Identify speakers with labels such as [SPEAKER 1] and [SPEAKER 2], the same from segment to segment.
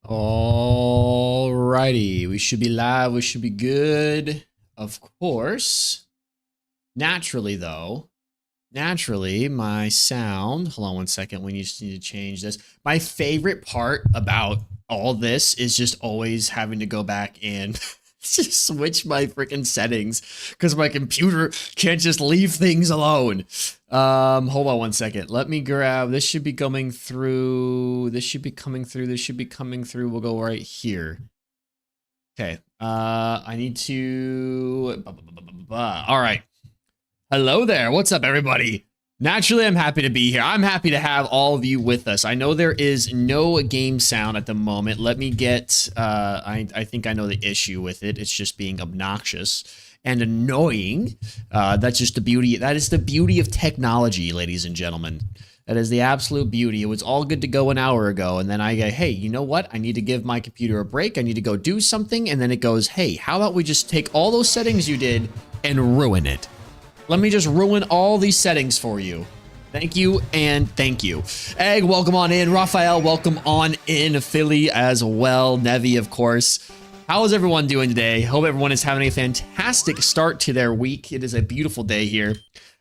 [SPEAKER 1] Alrighty, we should be live. We should be good. Of course. Naturally, my sound. Hold on one second. We just need to change this. My favorite part about all this is just always having to go back and just switch my freaking settings because my computer can't just leave things alone. Hold on one second. Let me grab, this should be coming through. This should be coming through. We'll go right here. Okay. I need to, all right. Hello there. What's up, everybody? Naturally, I'm happy to be here. I'm happy to have all of you with us. I know there is no game sound at the moment. Let me get, I think I know the issue with it. It's just being obnoxious and annoying. That's just the beauty. That is the beauty of technology, ladies and gentlemen. That is the absolute beauty. It was all good to go an hour ago. And then I go, hey, you know what? I need to give my computer a break. I need to go do something. And then it goes, hey, how about we just take all those settings you did and ruin it? Let me just ruin all these settings for you. Thank you and thank you. Egg, welcome on in. Raphael, welcome on in. Philly as well. Nevi, of course. How is everyone doing today? Hope everyone is having a fantastic start to their week. It is a beautiful day here.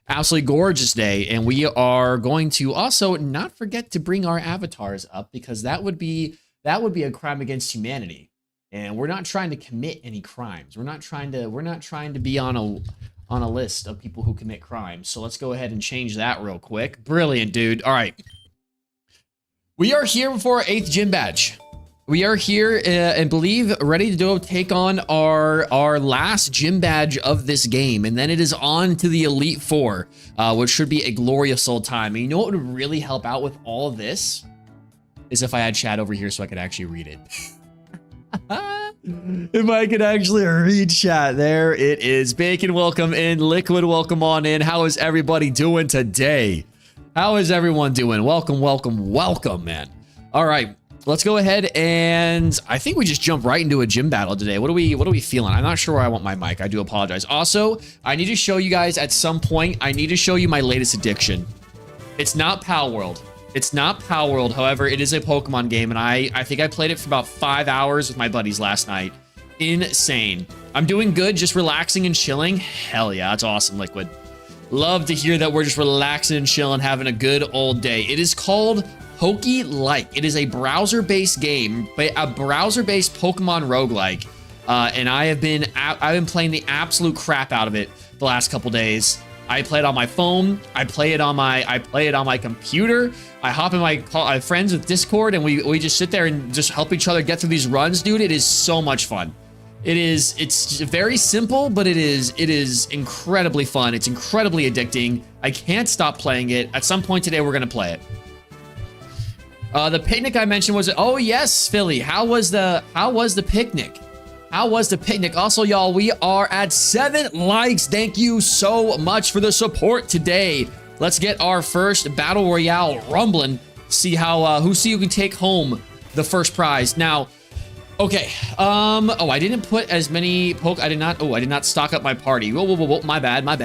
[SPEAKER 1] Absolutely gorgeous day. And we are going to also not forget to bring our avatars up because that would be a crime against humanity. And we're not trying to commit any crimes. We're not trying to be on a list of people who commit crimes. So let's go ahead and change that real quick. Brilliant, dude. All right. We are here for our 8th gym badge. We are here and believe ready to take on our last gym badge of this game. And then it is on to the Elite Four, which should be a glorious old time. And you know what would really help out with all of this is if I had chat over here so I could actually read it. If I could actually read chat. There it is. Bacon, welcome in. Liquid, welcome on in. How is everybody doing today? How is everyone doing? Welcome, welcome, welcome, man. All right, let's go ahead and I think we just jump right into a gym battle today. What are we feeling? I'm not sure where I want my mic. I do apologize. Also, I need to show you guys at some point, I need to show you my latest addiction. It's not Pal World. It's not Pal World, however, it is a Pokemon game, and I think I played it for about 5 hours with my buddies last night. Insane. I'm doing good, just relaxing and chilling. Hell yeah, that's awesome, Liquid. Love to hear that we're just relaxing and chilling, having a good old day. It is called Pokelike. It is a browser-based game, a browser-based Pokemon roguelike, and I've been playing the absolute crap out of it the last couple days. I play it on my phone. I play it on my computer. I hop in my friends with Discord, and we just sit there and just help each other get through these runs, dude. It is so much fun. It's very simple, but it is incredibly fun. It's incredibly addicting. I can't stop playing it. At some point today, we're gonna play it. The picnic I mentioned was, oh yes, Philly. How was the picnic? How was the picnic? Also, y'all, we are at 7 likes. Thank you so much for the support today. Let's get our first battle royale rumbling. See how who can take home the first prize. Now, okay. Oh, I didn't put as many I did not stock up my party. Whoa, my bad. Well,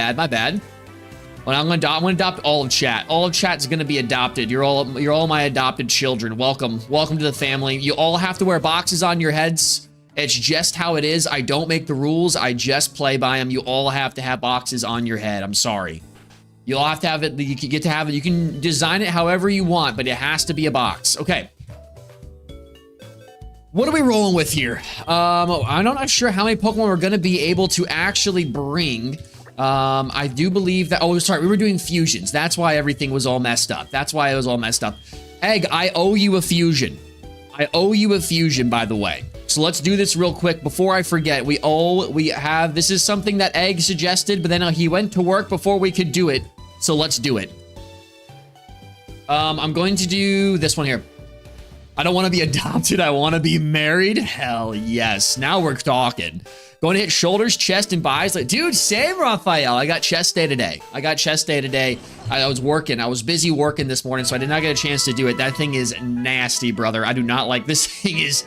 [SPEAKER 1] I'm gonna adopt all of chat. All of chat's gonna be adopted. You're all my adopted children. Welcome to the family. You all have to wear boxes on your heads. It's just how it is. I don't make the rules. I just play by them. You all have to have boxes on your head. I'm sorry. You all have to have it. You can get to have it. You can design it however you want, but it has to be a box. Okay. What are we rolling with here? I'm not sure how many Pokemon we're going to be able to actually bring. I do believe that... Oh, sorry. We were doing fusions. That's why everything was all messed up. That's why it was all messed up. Egg, I owe you a fusion. I owe you a fusion, by the way. So let's do this real quick before I forget. This is something that Egg suggested, but then he went to work before we could do it. So let's do it. I'm going to do this one here. I don't want to be adopted. I want to be married. Hell yes. Now we're talking. Going to hit shoulders, chest, and buys. Like, dude, same, Raphael. I got chest day today. I was working. I was busy working this morning, so I did not get a chest to do it. That thing is nasty, brother. I do not like this thing is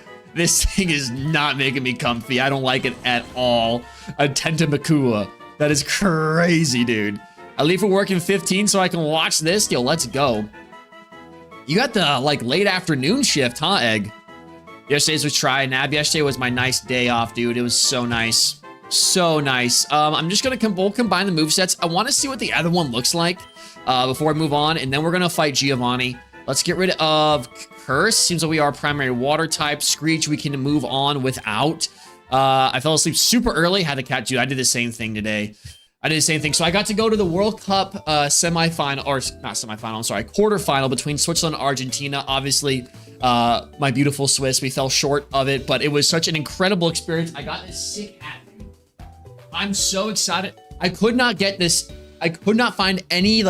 [SPEAKER 1] not making me comfy. I don't like it at all. A Tentamakua. That is crazy, dude. I leave for work in 15 so I can watch this. Yo, let's go. You got the, like, late afternoon shift, huh, Egg? Yesterday's was try. Nab, yesterday was my nice day off, dude. It was so nice. So nice. I'm just gonna we'll combine the movesets. I want to see what the other one looks like before I move on, and then we're gonna fight Giovanni. Let's get rid of Curse. Seems like we are primary water type. Screech we can move on without. I fell asleep super early. Had to catch you. I did the same thing today. I did the same thing. So I got to go to the World Cup semifinal, or not semifinal, I'm sorry, quarterfinal between Switzerland and Argentina. Obviously, my beautiful Swiss, we fell short of it, but it was such an incredible experience. I got this sick hat. I'm so excited. I could not get this. I could not find any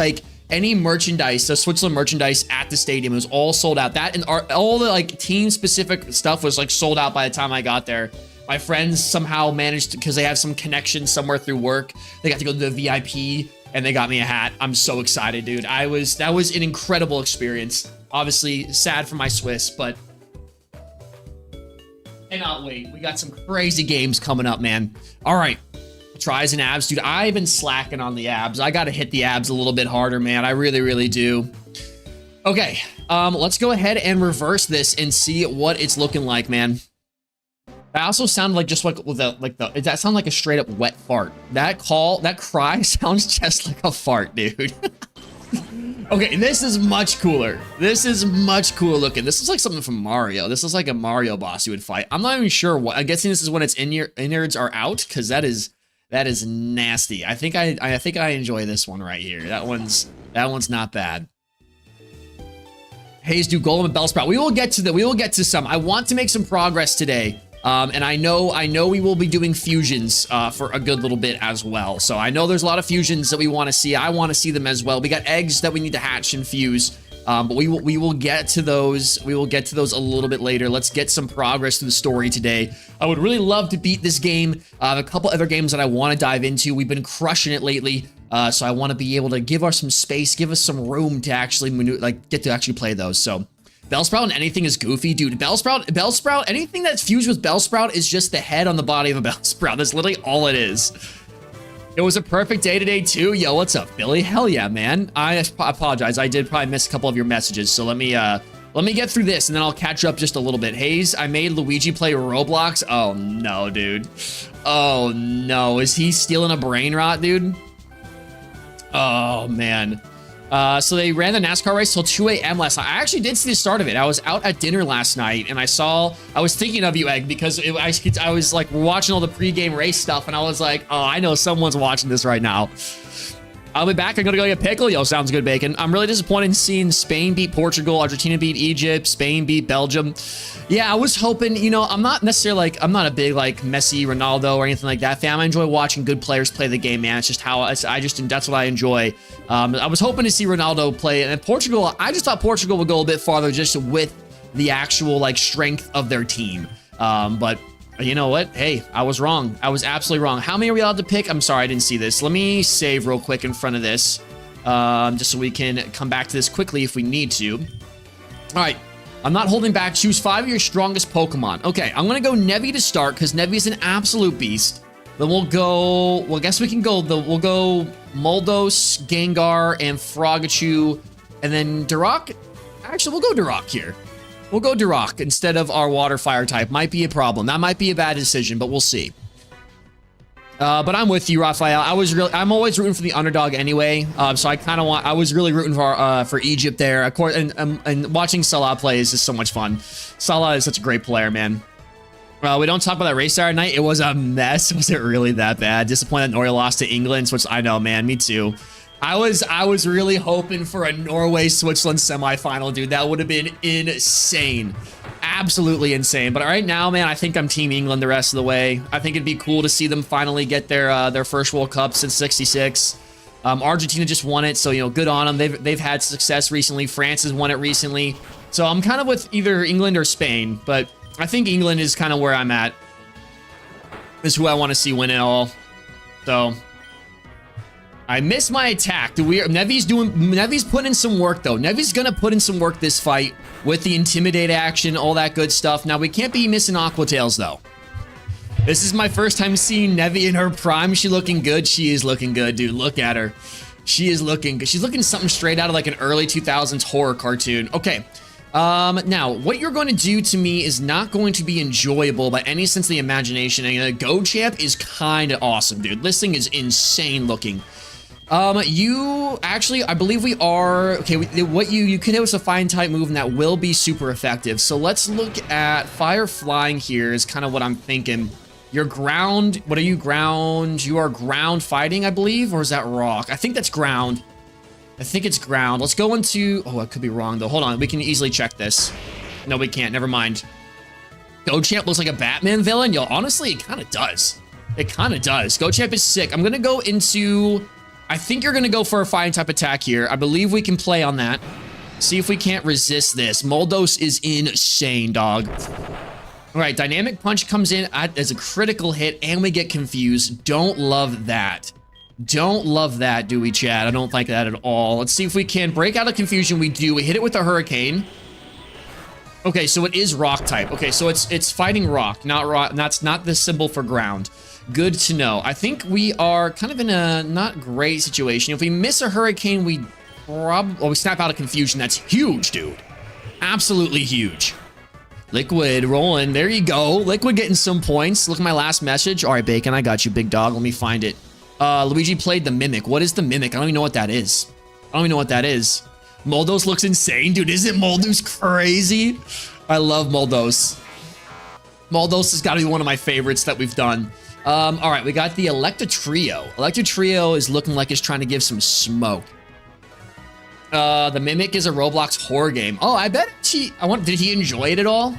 [SPEAKER 1] merchandise, the Switzerland merchandise at the stadium. It was all sold out. That and all the like team specific stuff was like sold out by the time I got there. My friends somehow managed to, because they have some connection somewhere through work, they got to go to the VIP and they got me a hat. I'm so excited, dude. That was an incredible experience. Obviously sad for my Swiss, but cannot wait. We got some crazy games coming up, man. All right. Tries and abs, dude. I've been slacking on the abs. I got to hit the abs a little bit harder, man. I really, really do. Okay, let's go ahead and reverse this and see what it's looking like, man. That also sounded like just that sounded like a straight up wet fart. That cry sounds just like a fart, dude. Okay, this is much cooler. This is much cooler looking. This is like something from Mario. This is like a Mario boss you would fight. I'm not even sure what. I'm guessing this is when its innards are out, because that is nasty. I think I enjoy this one right here. That one's not bad. Hayes, do Golem and Bellsprout. We will get to some. I want to make some progress today. And I know we will be doing fusions for a good little bit as well. So I know there's a lot of fusions that we want to see. I want to see them as well. We got eggs that we need to hatch and fuse. But we will get to those. We will get to those a little bit later. Let's get some progress through the story today. I would really love to beat this game. A couple other games that I want to dive into. We've been crushing it lately. So I want to be able to give us some space, give us some room to actually get to actually play those. So Bellsprout and anything is goofy, dude. Bellsprout, anything that's fused with Bellsprout is just the head on the body of a Bellsprout. That's literally all it is. It was a perfect day today too. Yo, what's up, Billy? Hell yeah, man. I apologize. I did probably miss a couple of your messages. So let me get through this and then I'll catch up just a little bit. Hayes, I made Luigi play Roblox. Oh no, dude. Oh no. Is he stealing a brain rot, dude? Oh man. So they ran the NASCAR race till 2 a.m. last night. I actually did see the start of it. I was out at dinner last night and I was thinking of you, Egg, because I was like watching all the pregame race stuff and I was like, oh, I know someone's watching this right now. I'll be back. I'm gonna go get pickle. Yo, sounds good, Bacon. I'm really disappointed in seeing Spain beat Portugal, Argentina beat Egypt, Spain beat Belgium. Yeah, I was hoping, I'm not necessarily I'm not a big Messi, Ronaldo or anything like that fan. I enjoy watching good players play the game, man. It's just that's what I enjoy. I was hoping to see Ronaldo play, and Portugal, I just thought Portugal would go a bit farther just with the actual strength of their team. But you know what? Hey, I was wrong. I was absolutely wrong. How many are we allowed to pick? I'm sorry, I didn't see this. Let me save real quick in front of this, just so we can come back to this quickly if we need to. All right, I'm not holding back. Choose 5 of your strongest Pokemon. Okay, I'm gonna go Nevi to start because Nevi is an absolute beast. Then we'll go. Well, I guess we can go. We'll go Moldos, Gengar, and Frogachoo, and then Duroc. Actually, we'll go Duroc here. We'll go Duroc instead of our water fire type. Might be a problem. That might be a bad decision, but we'll see. But I'm with you, Raphael. I'm always rooting for the underdog anyway. So I was really rooting for Egypt there. Of course, and watching Salah play is just so much fun. Salah is such a great player, man. We don't talk about that race Saturday night. It was a mess. Was it really that bad? Disappointed Norway lost to England, which I know, man. Me too. I was really hoping for a Norway-Switzerland semifinal, dude. That would have been insane. Absolutely insane. But right now, man, I think I'm Team England the rest of the way. I think it'd be cool to see them finally get their first World Cup since '66. Argentina just won it, so good on them. They've had success recently. France has won it recently. So I'm kind of with either England or Spain, but I think England is kind of where I'm at. Is who I want to see win it all. So I missed my attack. Nevi's putting in some work though. Nevi's gonna put in some work this fight with the intimidate action, all that good stuff. Now we can't be missing Aqua Tails though. This is my first time seeing Nevi in her prime. She looking good. She is looking good, dude. Look at her. She is looking good. She's looking something straight out of an early 2000s horror cartoon. Okay. Now, what you're going to do to me is not going to be enjoyable by any sense of the imagination. And Go Champ is kind of awesome, dude. This thing is insane looking. You actually, I believe we are, okay, what you can hit with a fine type move and that will be super effective. So let's look at fire flying here is kind of what I'm thinking. You're ground, what are you ground? You are ground fighting, I believe, or is that rock? I think that's ground. I think it's ground. Let's go into, oh, I could be wrong though. Hold on, we can easily check this. No, we can't, never mind. Go Champ looks like a Batman villain. Yo, honestly, it kind of does. It kind of does. Go Champ is sick. I'm gonna go into, I think you're gonna go for a fire type attack here. I believe we can play on that. See if we can't resist this. Moldos is insane, dog. All right, Dynamic Punch comes in as a critical hit, and we get confused. Don't love that. Don't love that, do we, Chad? I don't like that at all. Let's see if we can break out of confusion. We do. We hit it with a Hurricane. Okay, so it is rock type. Okay, so it's fighting rock, not rock. That's not the symbol for ground. Good to know. I think we are kind of in a not great situation. If we miss a Hurricane, we snap out of confusion. That's huge, dude. Absolutely huge. Liquid rolling. There you go. Liquid getting some points. Look at my last message. All right, Bacon, I got you, big dog. Let me find it. Luigi played the Mimic. What is the Mimic? I don't even know what that is. I don't even know what that is. Moldos looks insane, dude. Isn't Moldos crazy? I love Moldos. Moldos has got to be one of my favorites that we've done. All right, we got the Electro-Trio. Electro-Trio is looking like it's trying to give some smoke. The Mimic is a Roblox horror game. Oh, I bet did he enjoy it at all?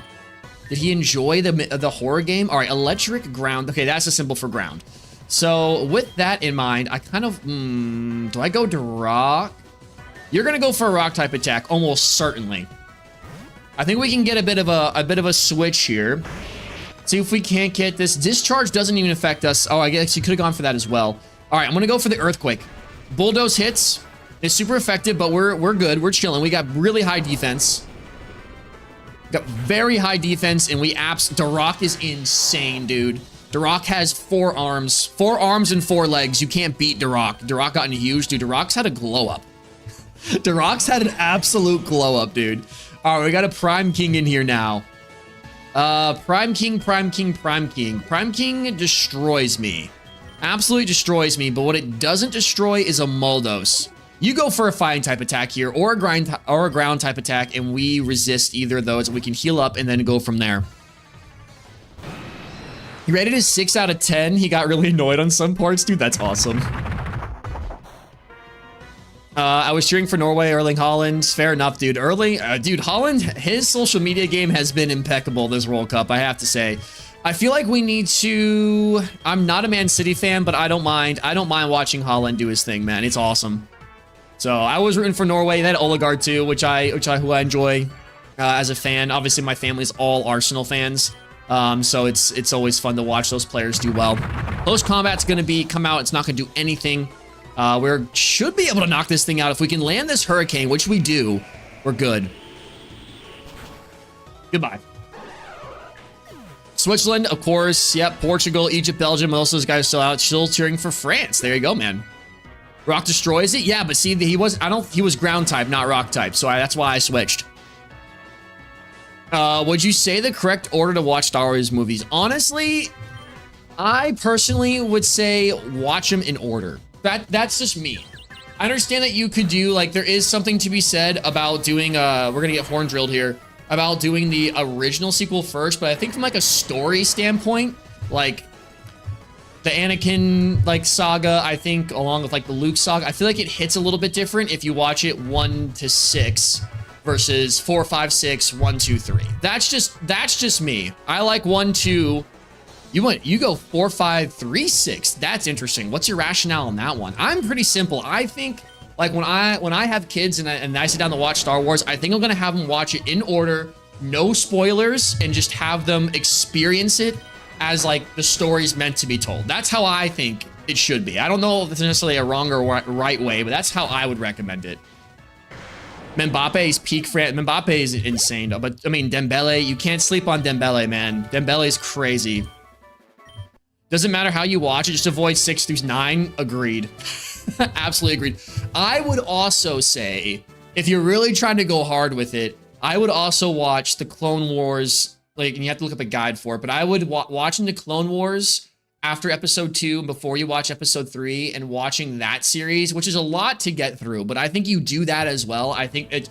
[SPEAKER 1] Did he enjoy the horror game? All right, Electric Ground. Okay, that's a symbol for ground. So with that in mind, I kind of, do I go to rock? You're gonna go for a rock type attack, almost certainly. I think we can get a bit of a switch here. See if we can't get this. Discharge doesn't even affect us. Oh, I guess you could have gone for that as well. All right, I'm gonna go for the Earthquake. Bulldoze hits. It's super effective, but we're good. We're chilling. We got really high defense. Got very high defense, and Darok is insane, dude. Darok has 4 arms. 4 arms and 4 legs. You can't beat Darok. Darok gotten huge, dude. Darok's had a glow up. Darok's had an absolute glow up, dude. All right, we got a Prime King in here now. Prime King. Prime King destroys me. Absolutely destroys me, but what it doesn't destroy is a Moldos. You go for a fighting type attack here, or a ground type attack, and we resist either of those. We can heal up and then go from there. He rated his 6 out of 10. He got really annoyed on some parts, dude. That's awesome. I was cheering for Norway, Erling Haaland. Fair enough, dude. Dude, Haaland, his social media game has been impeccable this World Cup, I have to say. I feel like we need to. I'm not a Man City fan, but I don't mind. I don't mind watching Haaland do his thing, man. It's awesome. So I was rooting for Norway. That Odegaard too, who I enjoy as a fan. Obviously, my family's all Arsenal fans. So it's always fun to watch those players do well. Close combat's gonna come out. It's not gonna do anything. We should be able to knock this thing out if we can land this Hurricane, which we do. We're good. Goodbye. Switzerland, of course. Yep. Portugal, Egypt, Belgium. Most of those guys still out. Still cheering for France. There you go, man. Rock destroys it. Yeah, but see, he was ground type, not rock type. So that's why I switched. Would you say the correct order to watch Star Wars movies? Honestly, I personally would say watch them in order. That's just me. I understand that you could do, like, there is something to be said about doing, we're gonna get horn drilled here, about doing the original sequel first, but I think from, like, a story standpoint, like, the Anakin, like, saga, I think, along with, like, the Luke saga, I feel like it hits a little bit different if you watch it 1 to 6 versus 4, 5, 6, 1, 2, 3. That's just me. I like 1, 2. You go 4, 5, 3, 6. That's interesting. What's your rationale on that one? I'm pretty simple. I think, like, when I have kids and I sit down to watch Star Wars, I think I'm gonna have them watch it in order, no spoilers, and just have them experience it as, like, the story's meant to be told. That's how I think it should be. I don't know if it's necessarily a wrong or right way, but that's how I would recommend it. Mbappe's peak France. Mbappe is insane, though. But, I mean, Dembele, you can't sleep on Dembele, man. Dembele's crazy. Doesn't matter how you watch it, just avoid 6 through 9. Agreed. Absolutely agreed. I would also say, if you're really trying to go hard with it, I would also watch the Clone Wars, like, and you have to look up a guide for it, but I would watching the Clone Wars after episode 2, before you watch episode 3, and watching that series, which is a lot to get through, but I think you do that as well. I think it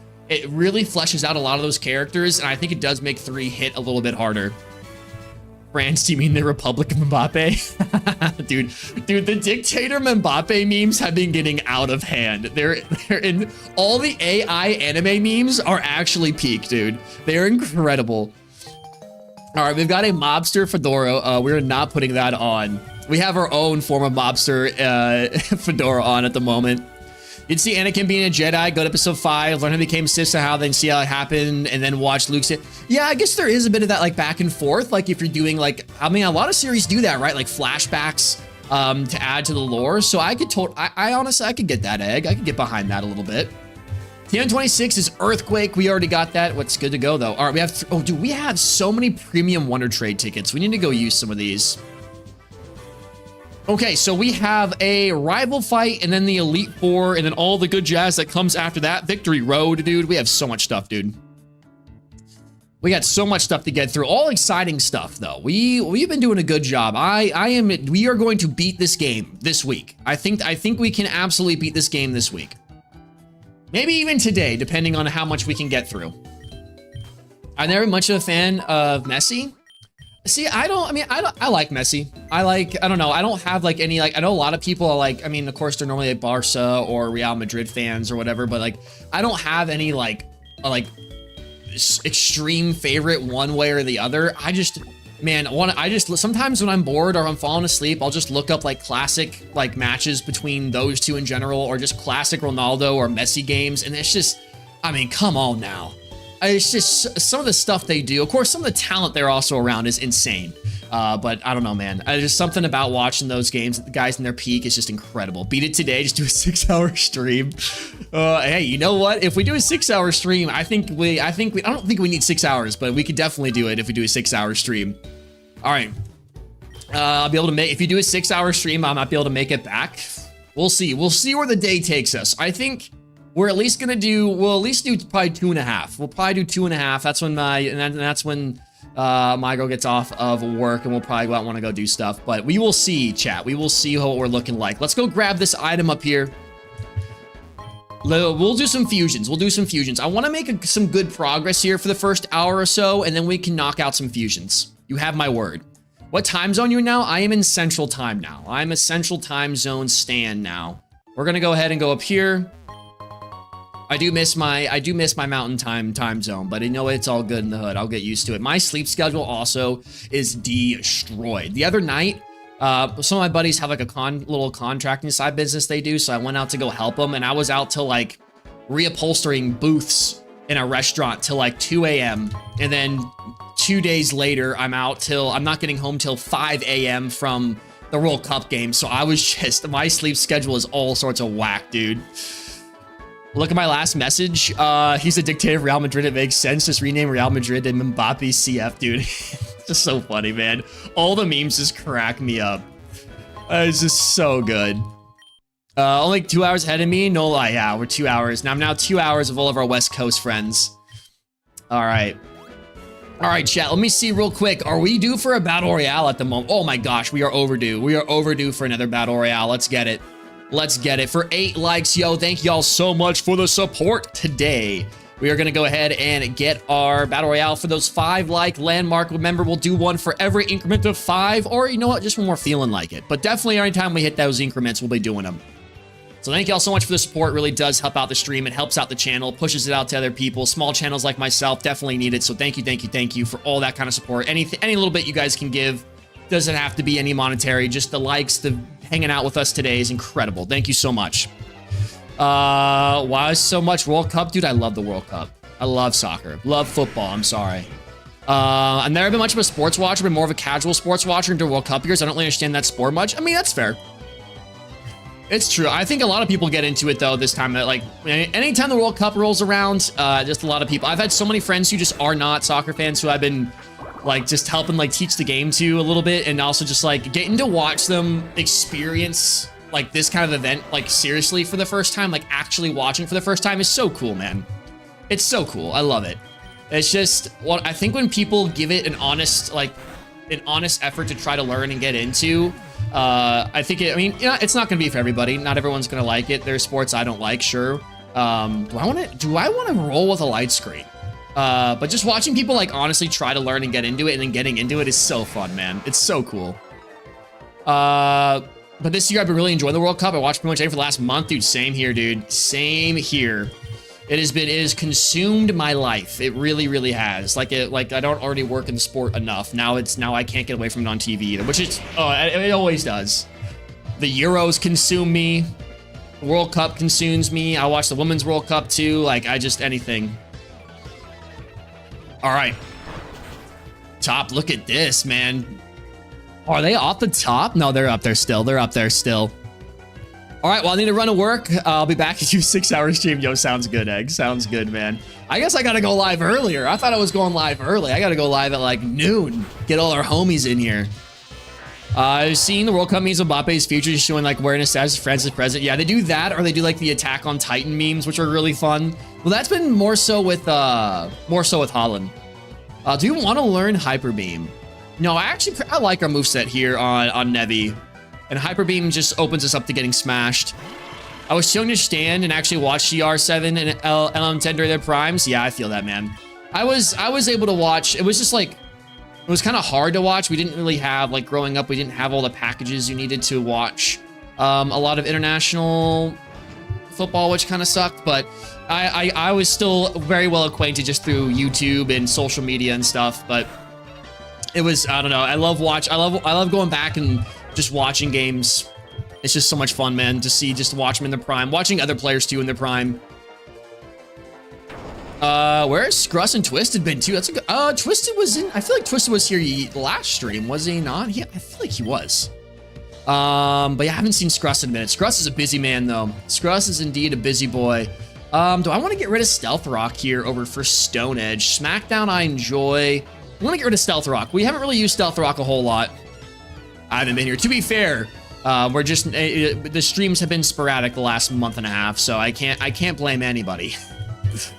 [SPEAKER 1] really fleshes out a lot of those characters, and I think it does make 3 hit a little bit harder. France, do you mean the Republic of Mbappe? dude, the dictator Mbappe memes have been getting out of hand. They're in all the AI anime memes are actually peak, dude. They're incredible. All right, we've got a mobster fedora. We're not putting that on. We have our own form of mobster fedora on at the moment. You'd see Anakin being a Jedi, go to episode 5, learn how he became Sith somehow, then see how it happened, and then watch Luke say, yeah, I guess there is a bit of that like back and forth. Like if you're doing like, I mean, a lot of series do that, right? Like flashbacks to add to the lore. So I could I honestly, I could get that egg. I could get behind that a little bit. TN26 is Earthquake. We already got that. What's good to go though? All right, we have, oh dude, we have so many premium Wonder Trade tickets. We need to go use some of these. Okay, so we have a rival fight and then the Elite Four and then all the good jazz that comes after that. Victory Road, dude. We have so much stuff, dude. We got so much stuff to get through. All exciting stuff, though. We've been doing a good job. We are going to beat this game this week. I think we can absolutely beat this game this week. Maybe even today, depending on how much we can get through. I'm never much of a fan of Messi. See, I like Messi. I don't know. I don't have like any, like, I know a lot of people are like, I mean, of course they're normally like Barca or Real Madrid fans or whatever, but like, I don't have any like extreme favorite one way or the other. Sometimes when I'm bored or I'm falling asleep, I'll just look up like classic like matches between those two in general, or just classic Ronaldo or Messi games. And it's just, I mean, come on now. It's just some of the stuff they do. Of course, some of the talent they're also around is insane. But I don't know, man. There's something about watching those games, the guys in their peak is just incredible. Beat it today, just do a 6-hour stream. Hey, you know what? If we do a 6-hour stream, I don't think we need 6 hours, but we could definitely do it if we do a 6-hour stream. All right. I'll be able to make, if you do a 6-hour stream, I might be able to make it back. We'll see. We'll see where the day takes us. I think we're at least gonna do, we'll at least do probably 2.5. We'll probably do 2.5. That's when that's when my girl gets off of work, and we'll probably go out and want to go do stuff. But we will see, chat. We will see what we're looking like. Let's go grab this item up here. We'll do some fusions. I want to make some good progress here for the first hour or so, and then we can knock out some fusions. You have my word. What time zone are you in now? I am in Central Time now. I'm a Central Time Zone stan now. We're gonna go ahead and go up here. I do miss my Mountain time zone, but you know it's all good in the hood. I'll get used to it. My sleep schedule also is destroyed. The other night, some of my buddies have like a little contracting side business they do, so I went out to go help them, and I was out till like reupholstering booths in a restaurant till like 2 a.m. And then 2 days later, I'm not getting home till 5 a.m. from the World Cup game. So I was just, my sleep schedule is all sorts of whack, dude. Look at my last message. He's a dictator of Real Madrid. It makes sense. Just rename Real Madrid and Mbappe CF, dude. It's just so funny, man. All the memes just crack me up. It's just so good. Only 2 hours ahead of me. No lie. Yeah, we're 2 hours. Now I'm now 2 hours of all of our West Coast friends. All right. All right, chat. Let me see real quick. Are we due for a battle royale at the moment? Oh my gosh, we are overdue. We are overdue for another battle royale. Let's get it. Let's get it. For 8 likes, yo, thank y'all so much for the support today. We are going to go ahead and get our battle royale for those 5 like landmark. Remember, we'll do one for every increment of 5, or you know what, just when we're feeling like it. But definitely anytime we hit those increments, we'll be doing them. So thank y'all so much for the support. It really does help out the stream. It helps out the channel, pushes it out to other people. Small channels like myself definitely need it. So thank you for all that kind of support. Any little bit you guys can give. Doesn't have to be any monetary. Just the likes, the hanging out with us today is incredible. Thank you so much. Why so much World Cup? Dude, I love the World Cup. I love soccer. Love football. I'm sorry. I've never been much of a sports watcher, but more of a casual sports watcher into World Cup years. I don't really understand that sport much. I mean, that's fair. It's true. I think a lot of people get into it though this time. That like anytime the World Cup rolls around, just a lot of people. I've had so many friends who just are not soccer fans who I've been like just helping like teach the game to a little bit, and also just like getting to watch them experience like this kind of event like seriously for the first time, like actually watching for the first time is so cool, man. It's so cool. I love it. It's just what I think when people give it an honest effort to try to learn and get into. I think I mean, yeah, it's not gonna be for everybody. Not everyone's gonna like it. There's sports I don't like, sure. Do I want to roll with a light screen? But just watching people like honestly try to learn and get into it and then getting into it is so fun, man. It's so cool. But this year I've been really enjoying the World Cup. I watched pretty much every for the last month, dude. Same here, dude. Same here. It has consumed my life. It really, really has. Like I don't already work in sport enough. Now I can't get away from it on TV either, which is, it always does. The Euros consume me. The World Cup consumes me. I watch the Women's World Cup too. Like anything. All right. Top, look at this, man. Are they off the top? No, they're up there still. They're up there still. All right, well, I need to run to work. I'll be back at you 6-hour stream. Yo, sounds good, Egg. Sounds good, man. I guess I got to go live earlier. I thought I was going live early. I got to go live at like noon. Get all our homies in here. I've seen the World Cup memes of Mbappe's future just showing like awareness as France's present. Yeah, they do that, or they do like the Attack on Titan memes, which are really fun. Well, that's been more so with Holland. Do you want to learn Hyper Beam? No, I like our moveset here on Nevi. And Hyper Beam just opens us up to getting smashed. I was shown to stand and actually watch CR7 and LM10 during their primes. Yeah, I feel that, man. I was able to watch. It was just like, it was kind of hard to watch. We didn't really have, like growing up, we didn't have all the packages you needed to watch a lot of international football, which kind of sucked. But I was still very well acquainted just through YouTube and social media and stuff. But it was, I don't know. I love going back and just watching games. It's just so much fun, man, to watch them in their prime. Watching other players too in their prime. Where's Scruss and Twisted been too? That's a good, Twisted was in, I feel like Twisted was here last stream, was he not? Yeah, I feel like he was. But yeah, I haven't seen Scruss in a minute. Scruss is a busy man though. Scruss is indeed a busy boy. Do I want to get rid of Stealth Rock here over for Stone Edge? SmackDown I enjoy. I want to get rid of Stealth Rock. We haven't really used Stealth Rock a whole lot. I haven't been here. To be fair, we're just the streams have been sporadic the last month and a half, so I can't blame anybody.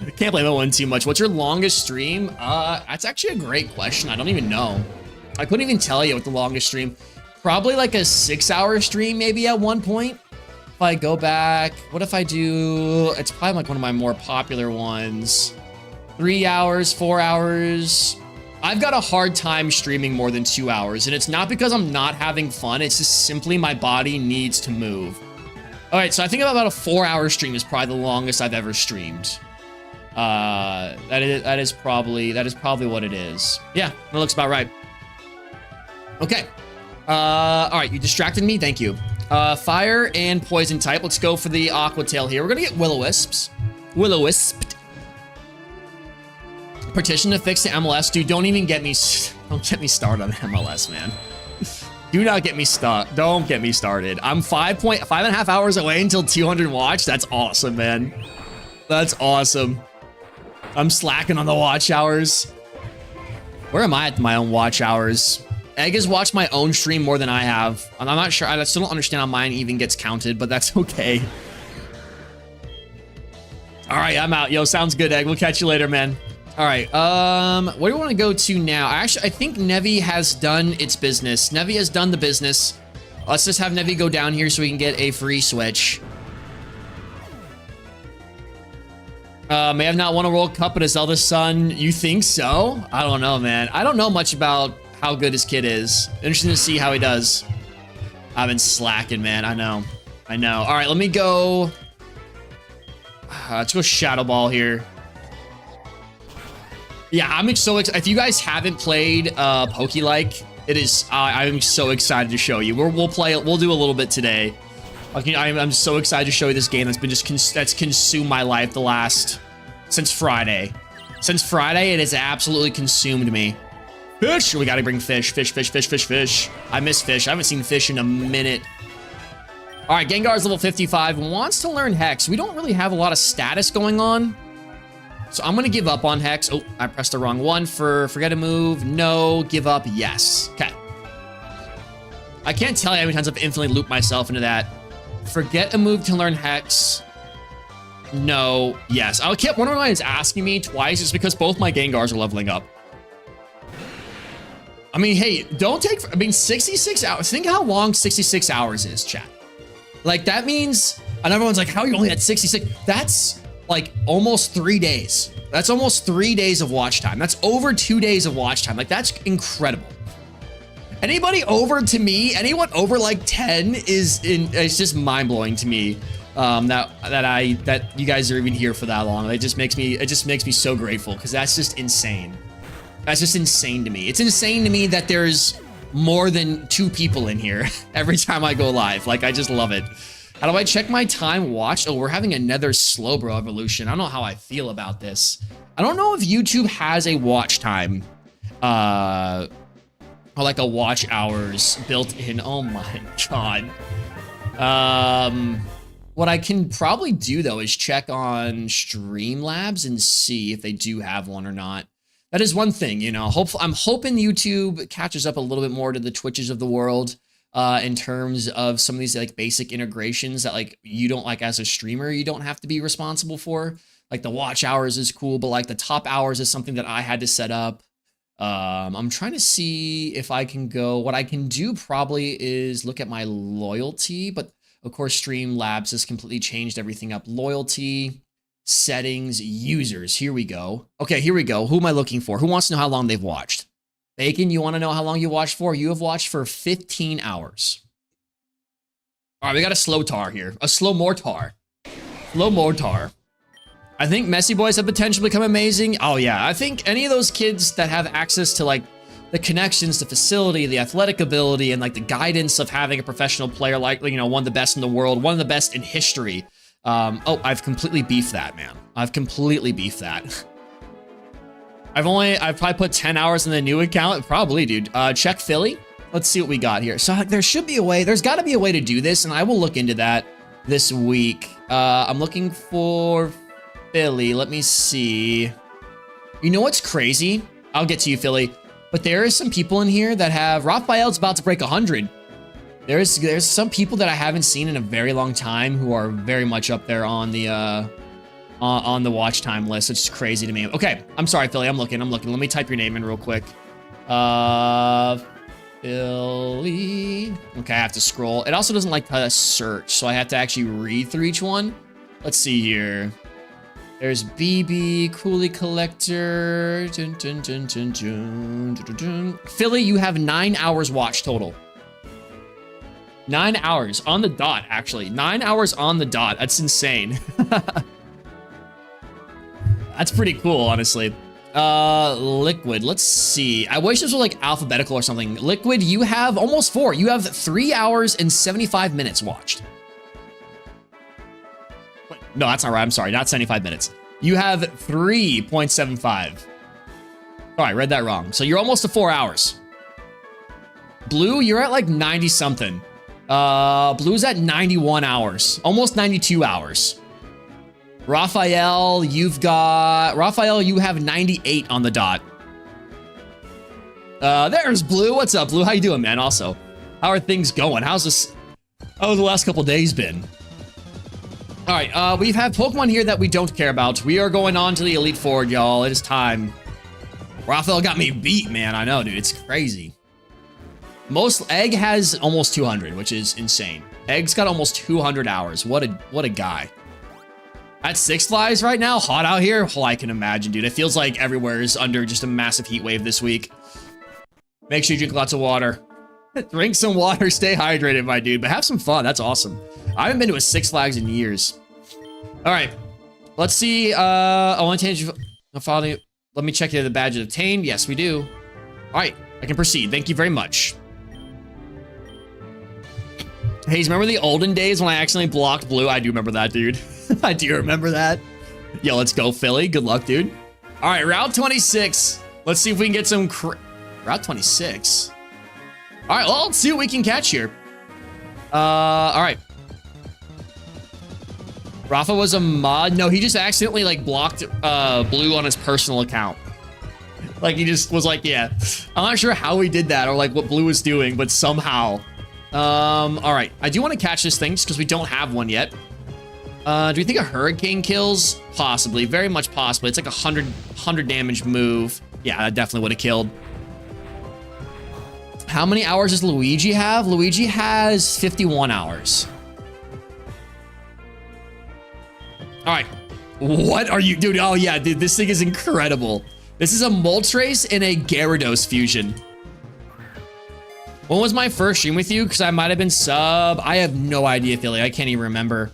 [SPEAKER 1] I can't blame anyone too much. What's your longest stream? That's actually a great question. I don't even know. I couldn't even tell you what the longest stream. Probably like a 6-hour stream, maybe at one point. If I go back, what if I do? It's probably like one of my more popular ones. 3 hours, 4 hours. I've got a hard time streaming more than 2 hours, and it's not because I'm not having fun. It's just simply my body needs to move. All right, so I think about a 4-hour stream is probably the longest I've ever streamed. That is probably what it is. Yeah, that looks about right. Okay. All right, you distracted me. Thank you. Fire and poison type. Let's go for the Aqua Tail here. We're gonna get Will-O-Wisp. Will-O-Wisp. Petition to fix the MLS, dude. Don't get me started on MLS, man. Do not get me started. Don't get me started. I'm 5.5 hours away until 200 watch. That's awesome, man. That's awesome. I'm slacking on the watch hours. Where am I at my own watch hours? Egg has watched my own stream more than I have. I'm not sure. I still don't understand how mine even gets counted, but that's okay. All right, I'm out. Yo, sounds good, Egg. We'll catch you later, man. All right, where do we want to go to now? I think Nevi has done its business. Nevi has done the business. Let's just have Nevi go down here so we can get a free switch. May have not won a World Cup, but his eldest son, you think so? I don't know, man. I don't know much about how good his kid is. Interesting to see how he does. I've been slacking, man. I know. All right, let me go. Let's go Shadow Ball here. Yeah, I'm so excited. If you guys haven't played Pokelike, it is. I'm so excited to show you. We'll play it. We'll do a little bit today. I'm so excited to show you this game that's been that's consumed my life since Friday. Since Friday, it has absolutely consumed me. Fish. We gotta bring fish. Fish. I miss fish. I haven't seen fish in a minute. All right, Gengar's level 55. Wants to learn Hex. We don't really have a lot of status going on. So I'm going to give up on Hex. Oh, I pressed the wrong one for forget a move. No, give up. Yes. Okay. I can't tell you how many times I've infinitely looped myself into that. Forget a move to learn Hex. No, yes. I kept one of mine is asking me twice. It's because both my Gengars are leveling up. I mean, hey, don't take, I mean, 66 hours. Think how long 66 hours is, chat. Like, that means, and everyone's like, how are you only at 66? That's like almost 3 days. That's almost 3 days of watch time. That's over 2 days of watch time. Like, that's incredible. Anybody over to me, anyone over like 10 it's just mind blowing to me. That you guys are even here for that long. It just makes me so grateful because that's just insane. That's just insane to me. It's insane to me that there's more than 2 people in here every time I go live. Like, I just love it. How do I check my time watched? Oh, we're having another Slowbro evolution. I don't know how I feel about this. I don't know if YouTube has a watch time, or like a watch hours built in. Oh my God. What I can probably do though is check on Streamlabs and see if they do have one or not. That is one thing, you know. I'm hoping YouTube catches up a little bit more to the Twitches of the world in terms of some of these like basic integrations that like you don't like as a streamer, you don't have to be responsible for. Like the watch hours is cool, but like the top hours is something that I had to set up. I'm trying to see if I can go. What I can do probably is look at my loyalty, but of course Streamlabs has completely changed everything up. Loyalty. Settings, users. Here we go. Okay, here we go. Who am I looking for? Who wants to know how long they've watched? Bacon, you want to know how long you watched for? You have watched for 15 hours. All right, we got a slow tar here. A slow mortar. Slow mortar. I think Messy Boys have potential to become amazing. Oh yeah, I think any of those kids that have access to like the connections, the facility, the athletic ability, and like the guidance of having a professional player like, you know, one of the best in the world, one of the best in history. Oh, I've completely beefed that, man. I've completely beefed that. I've probably put 10 hours in the new account. Probably, dude. Check Philly. Let's see what we got here. So there should be a way. There's got to be a way to do this, and I will look into that this week. I'm looking for Philly. Let me see. You know what's crazy? I'll get to you, Philly. But there is some people in here that have... Raphael's about to break 100. There's some people that I haven't seen in a very long time who are very much up there on the watch time list. It's just crazy to me. Okay, I'm sorry, Philly. I'm looking. Let me type your name in real quick. Philly. Okay, I have to scroll. It also doesn't like to search, so I have to actually read through each one. Let's see here. There's BB, Coolie Collector. Dun, dun, dun, dun, dun, dun, dun, dun. Philly, you have 9 hours watch total. 9 hours on the dot, actually. 9 hours on the dot. That's insane. That's pretty cool, honestly. Liquid, let's see. I wish this was like alphabetical or something. Liquid, you have almost 4. You have 3 hours and 75 minutes watched. Wait, no, that's not right. I'm sorry, not 75 minutes. You have 3.75. Oh, I read that wrong. So you're almost to 4 hours. Blue, you're at like 90 something. Blue's at 91 hours, almost 92 hours. Raphael, you have 98 on the dot. There's Blue. What's up, Blue? How you doing, man? Also, how are things going? How's the last couple days been? All right, we have Pokemon here that we don't care about. We are going on to the Elite Four, y'all. It is time. Raphael got me beat, man. I know, dude. It's crazy. Egg has almost 200, which is insane. Egg's got almost 200 hours. What a guy. At Six Flags right now, hot out here. Oh, I can imagine, dude. It feels like everywhere is under just a massive heat wave this week. Make sure you drink lots of water. Drink some water. Stay hydrated, my dude. But have some fun. That's awesome. I haven't been to a Six Flags in years. All right. Let's see. Let me check if the badge is obtained. Yes, we do. All right. I can proceed. Thank you very much. Hey, remember the olden days when I accidentally blocked Blue? I do remember that, dude. I do remember that. Yo, let's go, Philly. Good luck, dude. All right, Route 26. Let's see if we can get some... Route 26? All right, well, let's see what we can catch here. All right. Rafa was a mod? No, he just accidentally, like, blocked Blue on his personal account. Like, he just was like, yeah. I'm not sure how he did that or, like, what Blue was doing, but somehow... all right. I do want to catch this thing just because we don't have one yet. Do we think a hurricane kills? Possibly, very much possibly. It's like 100 damage move. Yeah, that definitely would have killed. How many hours does Luigi have? Luigi has 51 hours. All right. What are you, dude? Oh yeah, dude, this thing is incredible. This is a Moltres and a Gyarados fusion. When was my first stream with you? Because I might have been sub. I have no idea, Philly. I can't even remember.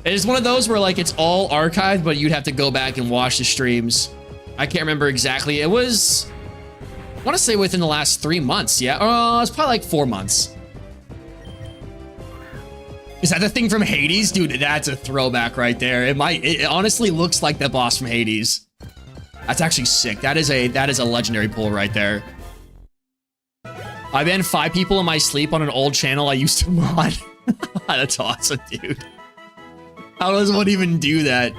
[SPEAKER 1] It's one of those where like it's all archived, but you'd have to go back and watch the streams. I can't remember exactly. It was, I want to say within the last 3 months. Yeah, it's probably like 4 months. Is that the thing from Hades? Dude, that's a throwback right there. It honestly looks like the boss from Hades. That's actually sick. That is a legendary pull right there. I banned 5 people in my sleep on an old channel I used to mod. That's awesome, dude. How does one even do that?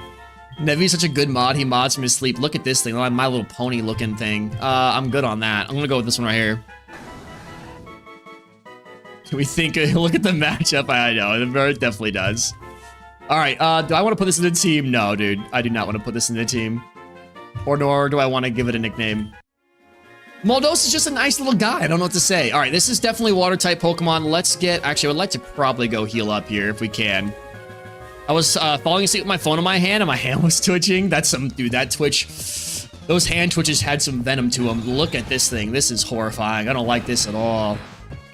[SPEAKER 1] Nevi's such a good mod. He mods from his sleep. Look at this thing. My Little Pony looking thing. I'm good on that. I'm gonna go with this one right here. Do we think? Look at the matchup. I know. It definitely does. All right. Do I want to put this in the team? No, dude. I do not want to put this in the team. Or nor do I want to give it a nickname. Moldos is just a nice little guy. I don't know what to say. All right. This is definitely water type Pokemon. Let's get. Actually, I would like to probably go heal up here if we can. I was falling asleep with my phone in my hand and my hand was twitching. That's some dude. That twitch. Those hand twitches had some venom to them. Look at this thing. This is horrifying. I don't like this at all.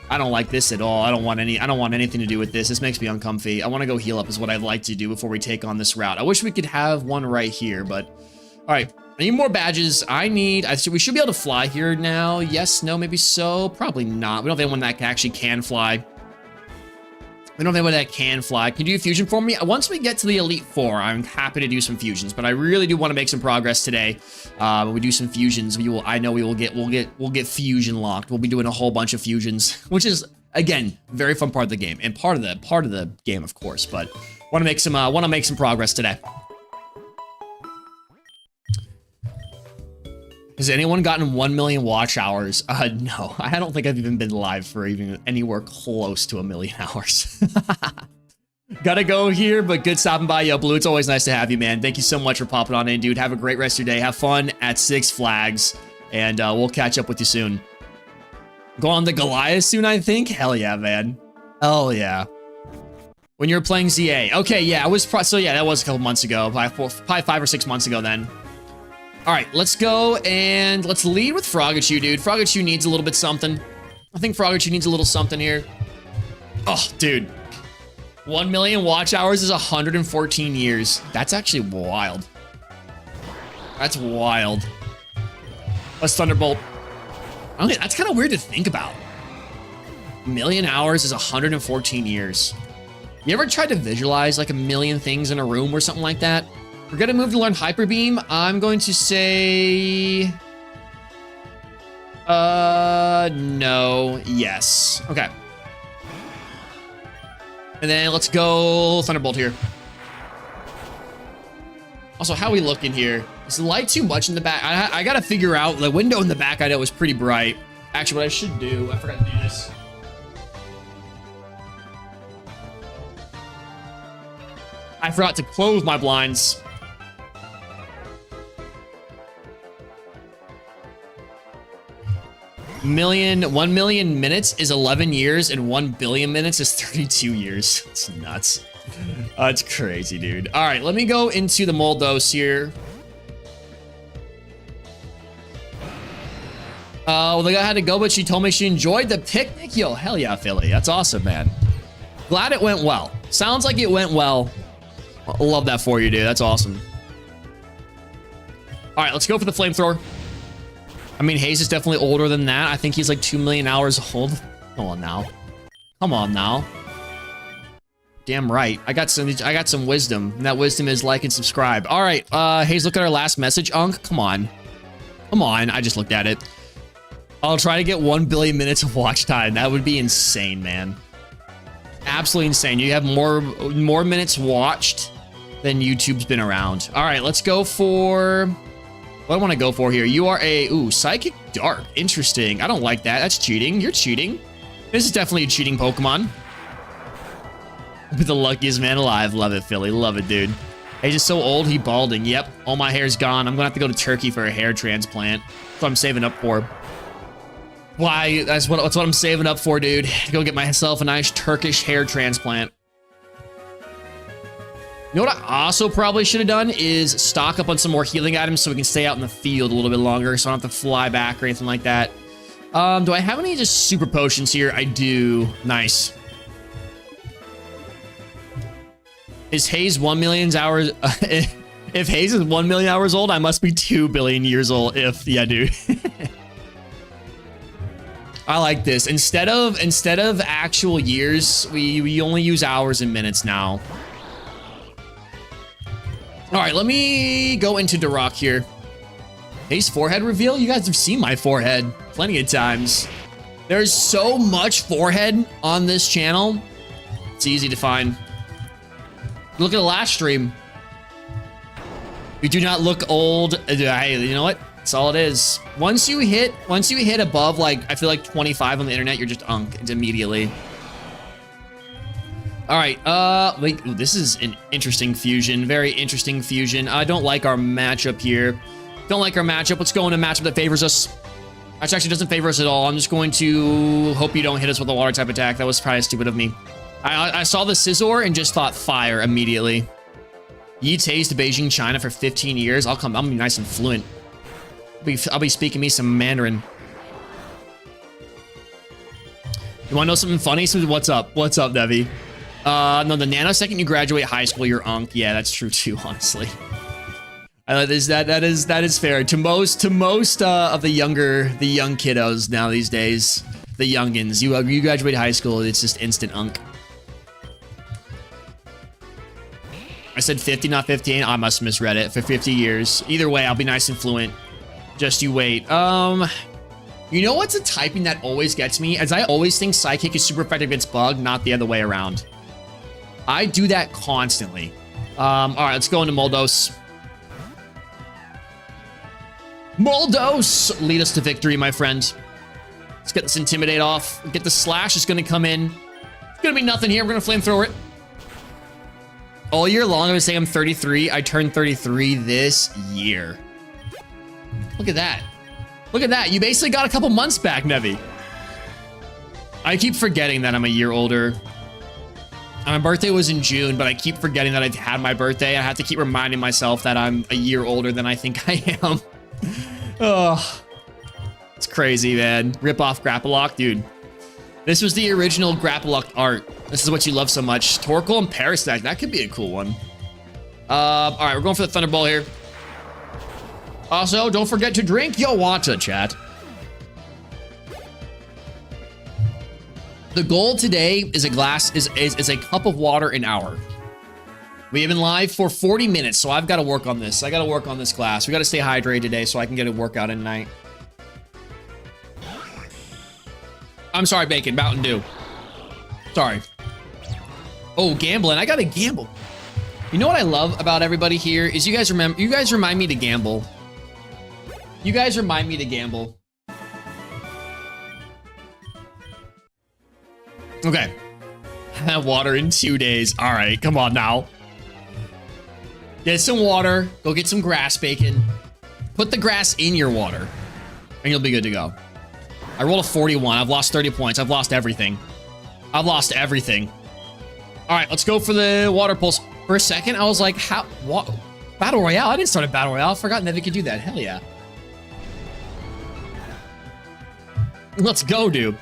[SPEAKER 1] I don't like this at all. I don't want anything to do with this. This makes me uncomfy. I want to go heal up is what I'd like to do before we take on this route. I wish we could have one right here, but all right. I need more badges. We should be able to fly here now. Yes, no, maybe so. Probably not. We don't have anyone that actually can fly. We don't have anyone that can fly. Can you do a fusion for me? Once we get to the Elite Four, I'm happy to do some fusions, but I really do want to make some progress today. When we do some fusions, I know we'll get fusion locked. We'll be doing a whole bunch of fusions, which is again very fun part of the game and part of the game, of course. But want to make some progress today. Has anyone gotten 1 million watch hours? No, I don't think I've even been live for even anywhere close to 1 million hours. Gotta go here, but good stopping by. Yo, Blue, it's always nice to have you, man. Thank you so much for popping on in, dude. Have a great rest of your day. Have fun at Six Flags, and we'll catch up with you soon. Go on the Goliath soon, I think? Hell yeah, man. Hell yeah. When you were playing ZA. Okay, yeah, that was a couple months ago. Probably 5 or 6 months ago then. All right, let's go and let's lead with Frogachoo, dude. Frogachoo needs a little bit something. I think Frogachoo needs a little something here. Oh, dude. 1 million watch hours is 114 years. That's actually wild. That's wild. Let's Thunderbolt. Okay, that's kind of weird to think about. 1 million hours is 114 years. You ever tried to visualize like 1 million things in a room or something like that? We're gonna move to learn Hyper Beam. I'm going to say... no, yes. Okay. And then let's go Thunderbolt here. Also, how are we looking here? Is the light too much in the back? I gotta figure out, the window in the back I know was pretty bright. Actually, what I should do, I forgot to do this. I forgot to close my blinds. 1 million minutes is 11 years and 1 billion minutes is 32 years. It's nuts. It's crazy, dude. All right, let me go into the Moldos here. Well, the guy had to go, but she told me she enjoyed the picnic. Yo, hell yeah, Philly. That's awesome, man. Glad it went well. Sounds like it went well. I love that for you, dude. That's awesome. All right, let's go for the flamethrower. I mean, Hayes is definitely older than that. I think he's like 2 million hours old. Come on now. Come on now. Damn right. I got some wisdom. And that wisdom is like and subscribe. All right, Hayes, look at our last message, Unk. Come on. Come on. I just looked at it. I'll try to get 1 billion minutes of watch time. That would be insane, man. Absolutely insane. You have more minutes watched than YouTube's been around. All right, let's go for... what I want to go for here. You are a... Psychic Dart. Interesting. I don't like that. That's cheating. You're cheating. This is definitely a cheating Pokemon. With the luckiest man alive. Love it, Philly. Love it, dude. He's just so old, he balding. Yep, all my hair's gone. I'm gonna have to go to Turkey for a hair transplant. That's what I'm saving up for. Why? That's what I'm saving up for, dude. To go get myself a nice Turkish hair transplant. You know what I also probably should have done is stock up on some more healing items so we can stay out in the field a little bit longer so I don't have to fly back or anything like that. Do I have any just super potions here? I do. Nice. Is Hayes 1 million hours? If Hayes is 1 million hours old, I must be 2 billion years old. Yeah, dude. I like this. Instead of actual years, we only use hours and minutes now. All right, let me go into Duroc here. Hayes forehead reveal? You guys have seen my forehead plenty of times. There's so much forehead on this channel. It's easy to find. Look at the last stream. You do not look old. Hey, you know what? That's all it is. Once you hit above, like, I feel like 25 on the internet, you're just unked immediately. All right, wait, ooh, this is an interesting fusion. Very interesting fusion. I don't like our matchup here. Don't like our matchup. Let's go into a matchup that favors us. Actually doesn't favor us at all. I'm just going to hope you don't hit us with a water type attack. That was probably stupid of me. I saw the Scizor and just thought fire immediately. Yi tased Beijing, China for 15 years. I'm gonna be nice and fluent. I'll be speaking me some Mandarin. You wanna know something funny? So what's up? What's up, Devi? No, the nanosecond you graduate high school, you're unked. Yeah, that's true too, honestly. That is fair. To most of the young kiddos now these days, the youngins, you graduate high school, it's just instant unk. I said 50, not 15. I must have misread it. For 50 years. Either way, I'll be nice and fluent. Just you wait. You know what's a typing that always gets me? As I always think Psychic is super effective against Bug, not the other way around. I do that constantly. All right, let's go into Moldos. Moldos! Lead us to victory, my friend. Let's get this Intimidate off. Get the Slash. It's going to come in. It's going to be nothing here. We're going to Flamethrower it. All year long, I was saying I'm 33. I turned 33 this year. Look at that. Look at that. You basically got a couple months back, Nevi. I keep forgetting that I'm a year older. My birthday was in June, but I keep forgetting that I had my birthday. I have to keep reminding myself that I'm a year older than I think I am. Oh, it's crazy, man. Rip off Grapple Lock, dude. This was the original Grapple Lock art. This is what you love so much. Torkoal and Parasect. That could be a cool one. All right, we're going for the Thunderball here. Also, don't forget to drink your water, chat. The goal today is a cup of water an hour. We have been live for 40 minutes, so I've got to work on this. I got to work on this class. We got to stay hydrated today so I can get a workout in night. I'm sorry, Bacon. Mountain Dew. Sorry. Oh, gambling. I got to gamble. You know what I love about everybody here is you guys remind me to gamble. You guys remind me to gamble. Okay. Have water in 2 days. All right, come on now. Get some water. Go get some grass, Bacon. Put the grass in your water, and you'll be good to go. I rolled a 41. I've lost 30 points. I've lost everything. I've lost everything. All right, let's go for the water pulse. For a second, I was like, how? What? Battle Royale? I didn't start a Battle Royale. I forgot that they could do that. Hell yeah. Let's go, dude.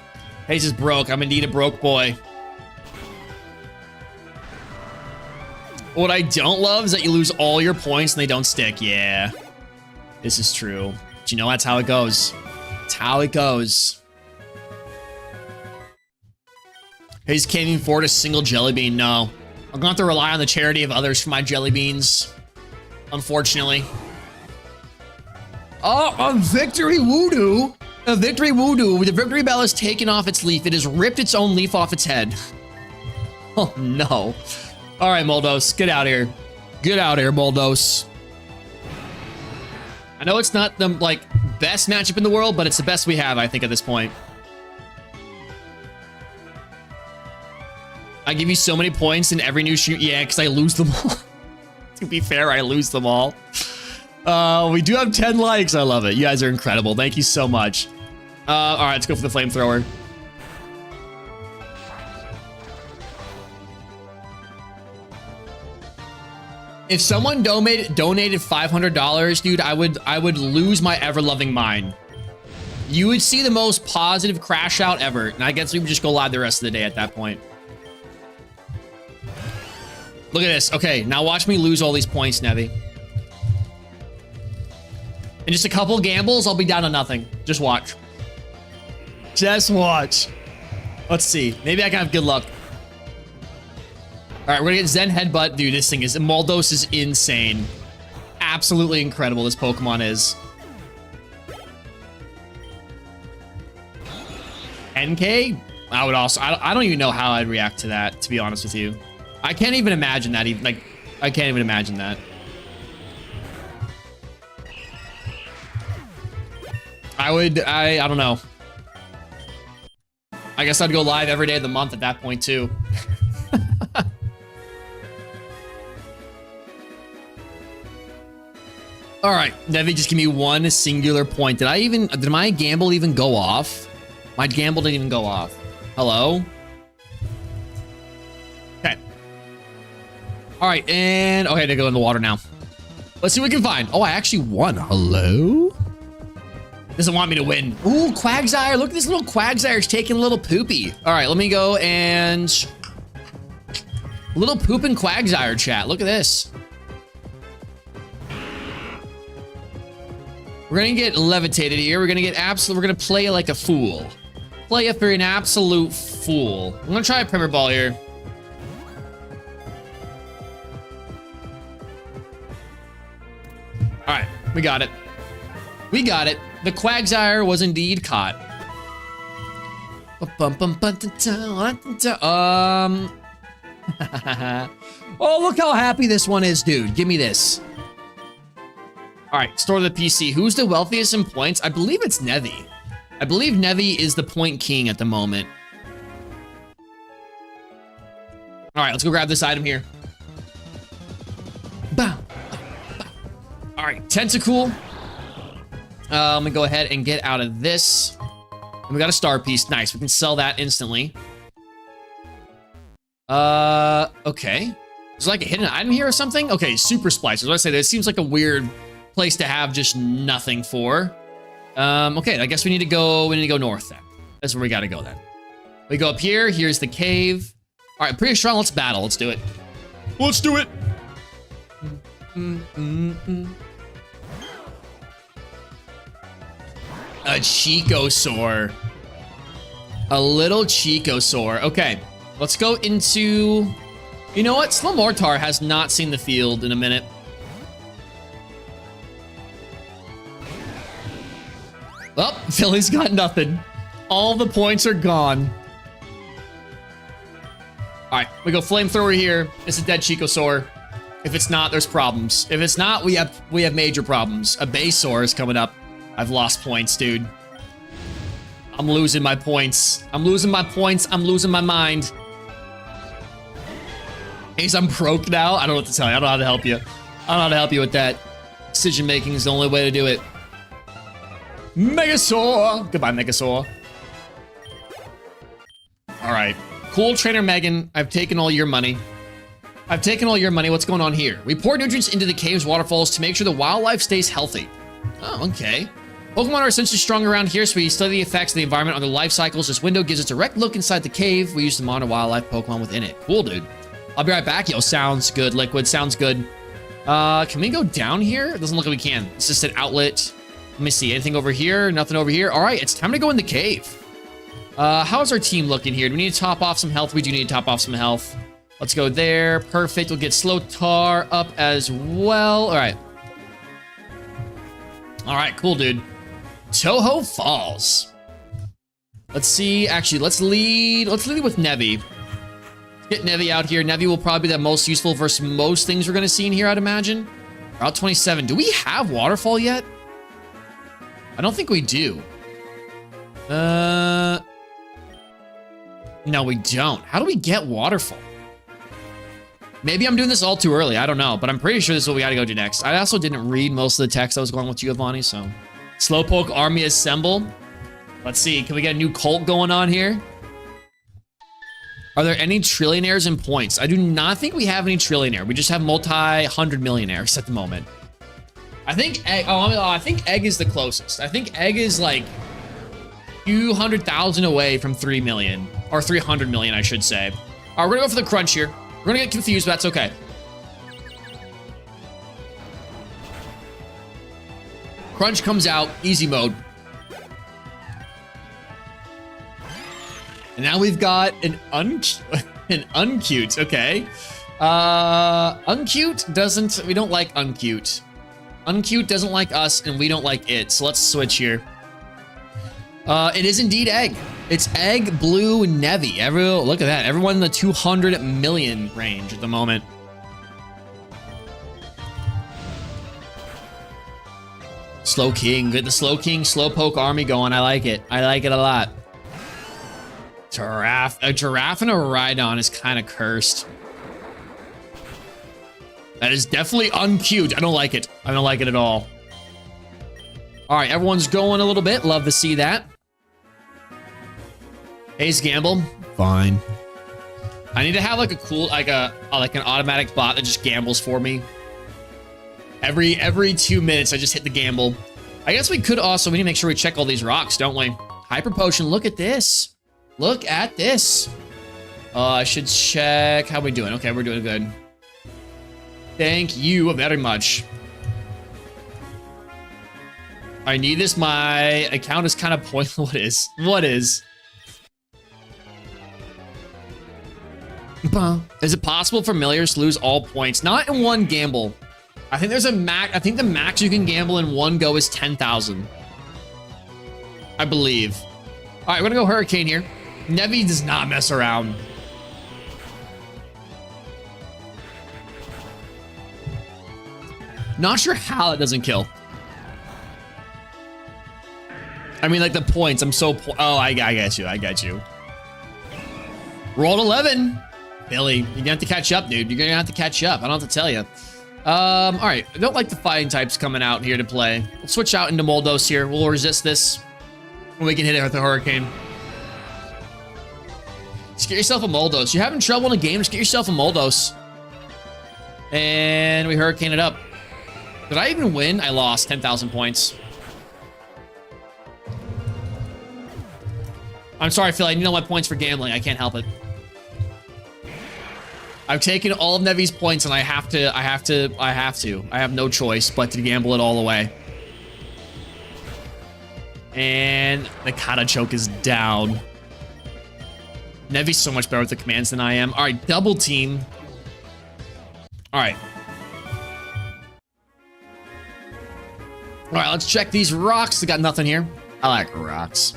[SPEAKER 1] Hayes is broke. I'm indeed a broke boy. What I don't love is that you lose all your points and they don't stick. Yeah, this is true. But you know, that's how it goes. That's how it goes. Hayes can't even afford a single jelly bean. No. I'm going to have to rely on the charity of others for my jelly beans. Unfortunately. Oh, a victory voodoo. A victory voodoo. The victory bell has taken off its leaf. It has ripped its own leaf off its head. Oh, no. All right, Moldos, get out of here. Get out of here, Moldos. I know it's not the, like, best matchup in the world, but it's the best we have, I think, at this point. I give you so many points in every new shoot. Yeah, because I lose them all. To be fair, I lose them all. We do have 10 likes. I love it. You guys are incredible. Thank you so much. All right, let's go for the flamethrower. If someone donated $500, dude, I would lose my ever-loving mind. You would see the most positive crash out ever, and I guess we would just go live the rest of the day at that point. Look at this. Okay, now watch me lose all these points, Nevi. In just a couple gambles, I'll be down to nothing. Just watch. Just watch. Let's see. Maybe I can have good luck. All right, we're gonna get Zen Headbutt. Dude, this thing is... Moldos is insane. Absolutely incredible, this Pokemon is. NK? I would also... I don't even know how I'd react to that, to be honest with you. I can't even imagine that. Even like, I can't even imagine that. I don't know. I guess I'd go live every day of the month at that point too. All right, Nevi, just give me one singular point. Did my gamble even go off? My gamble didn't even go off. Hello? Okay. All right, and okay, they go in the water now. Let's see what we can find. Oh, I actually won. Hello? Doesn't want me to win. Ooh, Quagsire. Look at this little Quagsire's taking a little poopy. All right, let me go and... Little pooping Quagsire chat. Look at this. We're gonna get levitated here. We're gonna get we're gonna play like a fool. Play for an absolute fool. I'm gonna try a Premier Ball here. All right, we got it. We got it. The Quagsire was indeed caught. Oh, look how happy this one is, dude. Give me this. All right, store the PC. Who's the wealthiest in points? I believe it's Nevi. I believe Nevi is the point king at the moment. All right, let's go grab this item here. Bow. All right, Tentacool. Let me go ahead and get out of this. And we got a star piece. Nice. We can sell that instantly. Okay. Is there like a hidden item here or something? Okay, Super Splice. As I say, this seems like a weird place to have just nothing for. Okay, I guess we need to go north then. That's where we gotta go then. We go up here. Here's the cave. All right, pretty strong. Let's battle. Let's do it. Let's do it. A Chicosaur. A little Chicosaur. Okay, let's go into... You know what? Slumortar has not seen the field in a minute. Well, Philly's got nothing. All the points are gone. All right, we go Flamethrower here. It's a dead Chicosaur. If it's not, there's problems. If it's not, we have major problems. A Basaur is coming up. I've lost points, dude. I'm losing my points. I'm losing my points. I'm losing my mind. Ace, I'm broke now. I don't know what to tell you. I don't know how to help you. I don't know how to help you with that. Decision making is the only way to do it. Megasaur. Goodbye, Megasaur. All right. Cool Trainer Megan. I've taken all your money. I've taken all your money. What's going on here? We pour nutrients into the cave's waterfalls to make sure the wildlife stays healthy. Oh, okay. Pokemon are essentially strong around here, so we study the effects of the environment on their life cycles. This window gives us a direct look inside the cave. We use to monitor wildlife Pokemon within it. Cool, dude. I'll be right back. Yo, sounds good, Liquid. Sounds good. Can we go down here? It doesn't look like we can. It's just an outlet. Let me see. Anything over here? Nothing over here. All right, it's time to go in the cave. How's our team looking here? Do we need to top off some health? We do need to top off some health. Let's go there. Perfect. We'll get Slowtar up as well. All right. All right, cool, dude. Toho Falls. Let's see. Actually, let's lead with Nevi. Get Nevi out here. Nevi will probably be the most useful versus most things we're going to see in here, I'd imagine. Route 27. Do we have Waterfall yet? I don't think we do. No, we don't. How do we get waterfall? Maybe I'm doing this all too early. I don't know, but I'm pretty sure this is what we got to go do next. I also didn't read most of the text I was going with Giovanni, so. Slowpoke army assemble. Let's see. Can we get a new cult going on here? Are there any trillionaires in points? I do not think we have any trillionaire. We just have multi-hundred millionaires at the moment. I think egg. I think egg is the closest. I think egg is like 200,000 away from 3 million or 300 million, I should say. All right, we're gonna go for the crunch here. We're gonna get confused, but that's okay. Crunch comes out, easy mode. And now we've got an uncute, okay. Uncute doesn't, we don't like uncute. Uncute doesn't like us and we don't like it, so let's switch here. It is indeed egg. It's egg, blue, Nevi. Look at that. Everyone in the 200 million range at the moment. Slow King. Get the Slow King, Slowpoke army going. I like it. I like it a lot. Giraffe. A giraffe and a Rhydon is kind of cursed. That is definitely uncute. I don't like it. I don't like it at all. All right, everyone's going a little bit. Love to see that. Ace Gamble. Fine. I need to have like a cool, like an automatic bot that just gambles for me. Every 2 minutes, I just hit the gamble. I guess we could also, we need to make sure we check all these rocks, don't we? Hyper Potion, look at this. Look at this. I should check, how we doing? Okay, we're doing good. Thank you very much. I need this, my account is kind of pointless. What is? What is? Is it possible for familiars to lose all points? Not in one gamble. I think there's a max. I think the max you can gamble in one go is 10,000. I believe. All right, we're gonna go Hurricane here. Nevi does not mess around. Not sure how it doesn't kill. I mean, like the points. I'm so. Oh, I get you. I get you. Rolled 11. Billy, you're gonna have to catch up, dude. You're gonna have to catch up. I don't have to tell you. All right. I don't like the fighting types coming out here to play. We'll switch out into Moldos here. We'll resist this. And we can hit it with the Hurricane. Just get yourself a Moldos. You're having trouble in a game, just get yourself a Moldos. And we Hurricane it up. Did I even win? I lost 10,000 points. I'm sorry, Phil. I need all my points for gambling. I can't help it. I've taken all of Nevi's points and I have to. I have no choice but to gamble it all away. And the Kata choke is down. Nevi's so much better with the commands than I am. All right, double team. All right. All right, let's check these rocks. They got nothing here. I like rocks.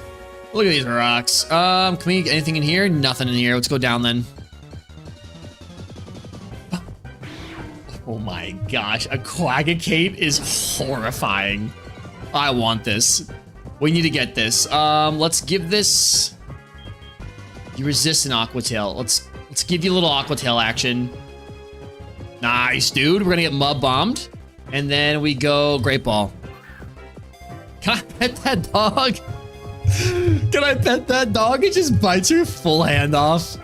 [SPEAKER 1] Look at these rocks. Can we get anything in here? Nothing in here. Let's go down then. Oh my gosh, a Quackicate is horrifying. I want this. We need to get this. Let's give this. You resist an Aqua Tail. Let's give you a little Aqua Tail action. Nice, dude. We're gonna get Mud Bombed, and then we go Great Ball. Can I pet that dog? Can I pet that dog? It just bites your full hand off.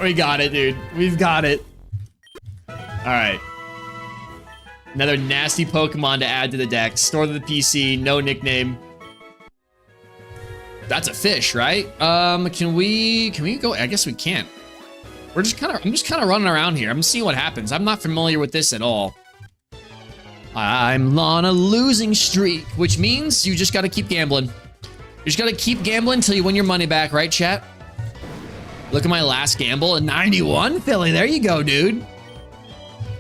[SPEAKER 1] We got it, dude. We've got it. All right. Another nasty Pokemon to add to the deck. Store to the PC. No nickname. That's a fish, right? Can we go? I guess we can't. I'm just kind of running around here. I'm seeing what happens. I'm not familiar with this at all. I'm on a losing streak, which means you just got to keep gambling. You just got to keep gambling until you win your money back, right, chat? Look at my last gamble, a 91, Philly. There you go, dude.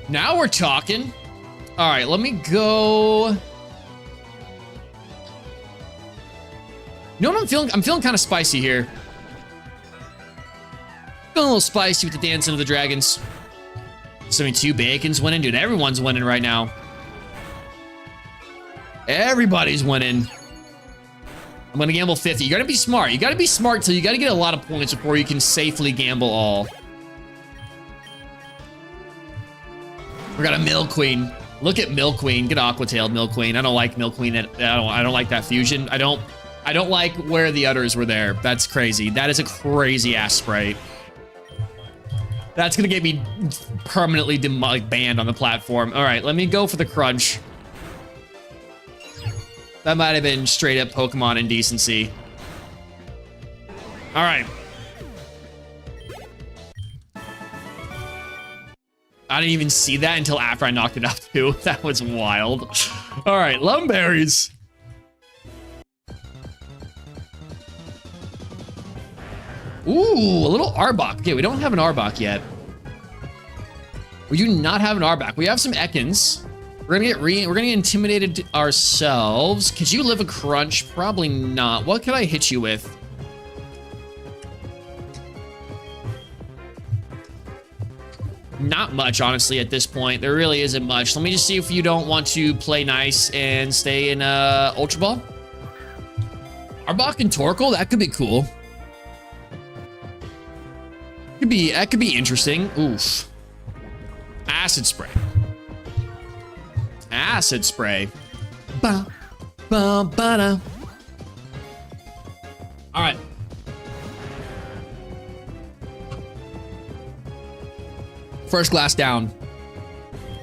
[SPEAKER 1] Now we're talking. All right, let me go. You know what I'm feeling? I'm feeling kind of spicy here. Feeling a little spicy with the Dancing of the Dragons. 72 Bacon's winning. Dude, everyone's winning right now. Everybody's winning. I'm gonna gamble 50. You gotta be smart. You gotta be smart till you gotta get a lot of points before you can safely gamble all. We got a Mill Queen. Look at Mill Queen. Get Aqua-tailed Mill Queen. I don't like Mill Queen. I don't like that fusion. I don't like where the udders were there. That's crazy. That is a crazy ass sprite. That's gonna get me permanently banned on the platform. All right, let me go for the crunch. That might have been straight up Pokemon indecency. All right. I didn't even see that until after I knocked it out too. That was wild. All right, Lumberries. Ooh, a little Arbok. Okay, we don't have an Arbok yet. We do not have an Arbok. We have some Ekans. We're gonna get intimidated ourselves. Could you live a crunch? Probably not. What could I hit you with? Not much, honestly, at this point. There really isn't much. Let me just see if you don't want to play nice and stay in Ultra Ball. Arbok and Torkoal, that could be cool. That could be interesting. Oof. Acid Spray. Acid Spray. Ba, ba, ba, da. All right. First glass down.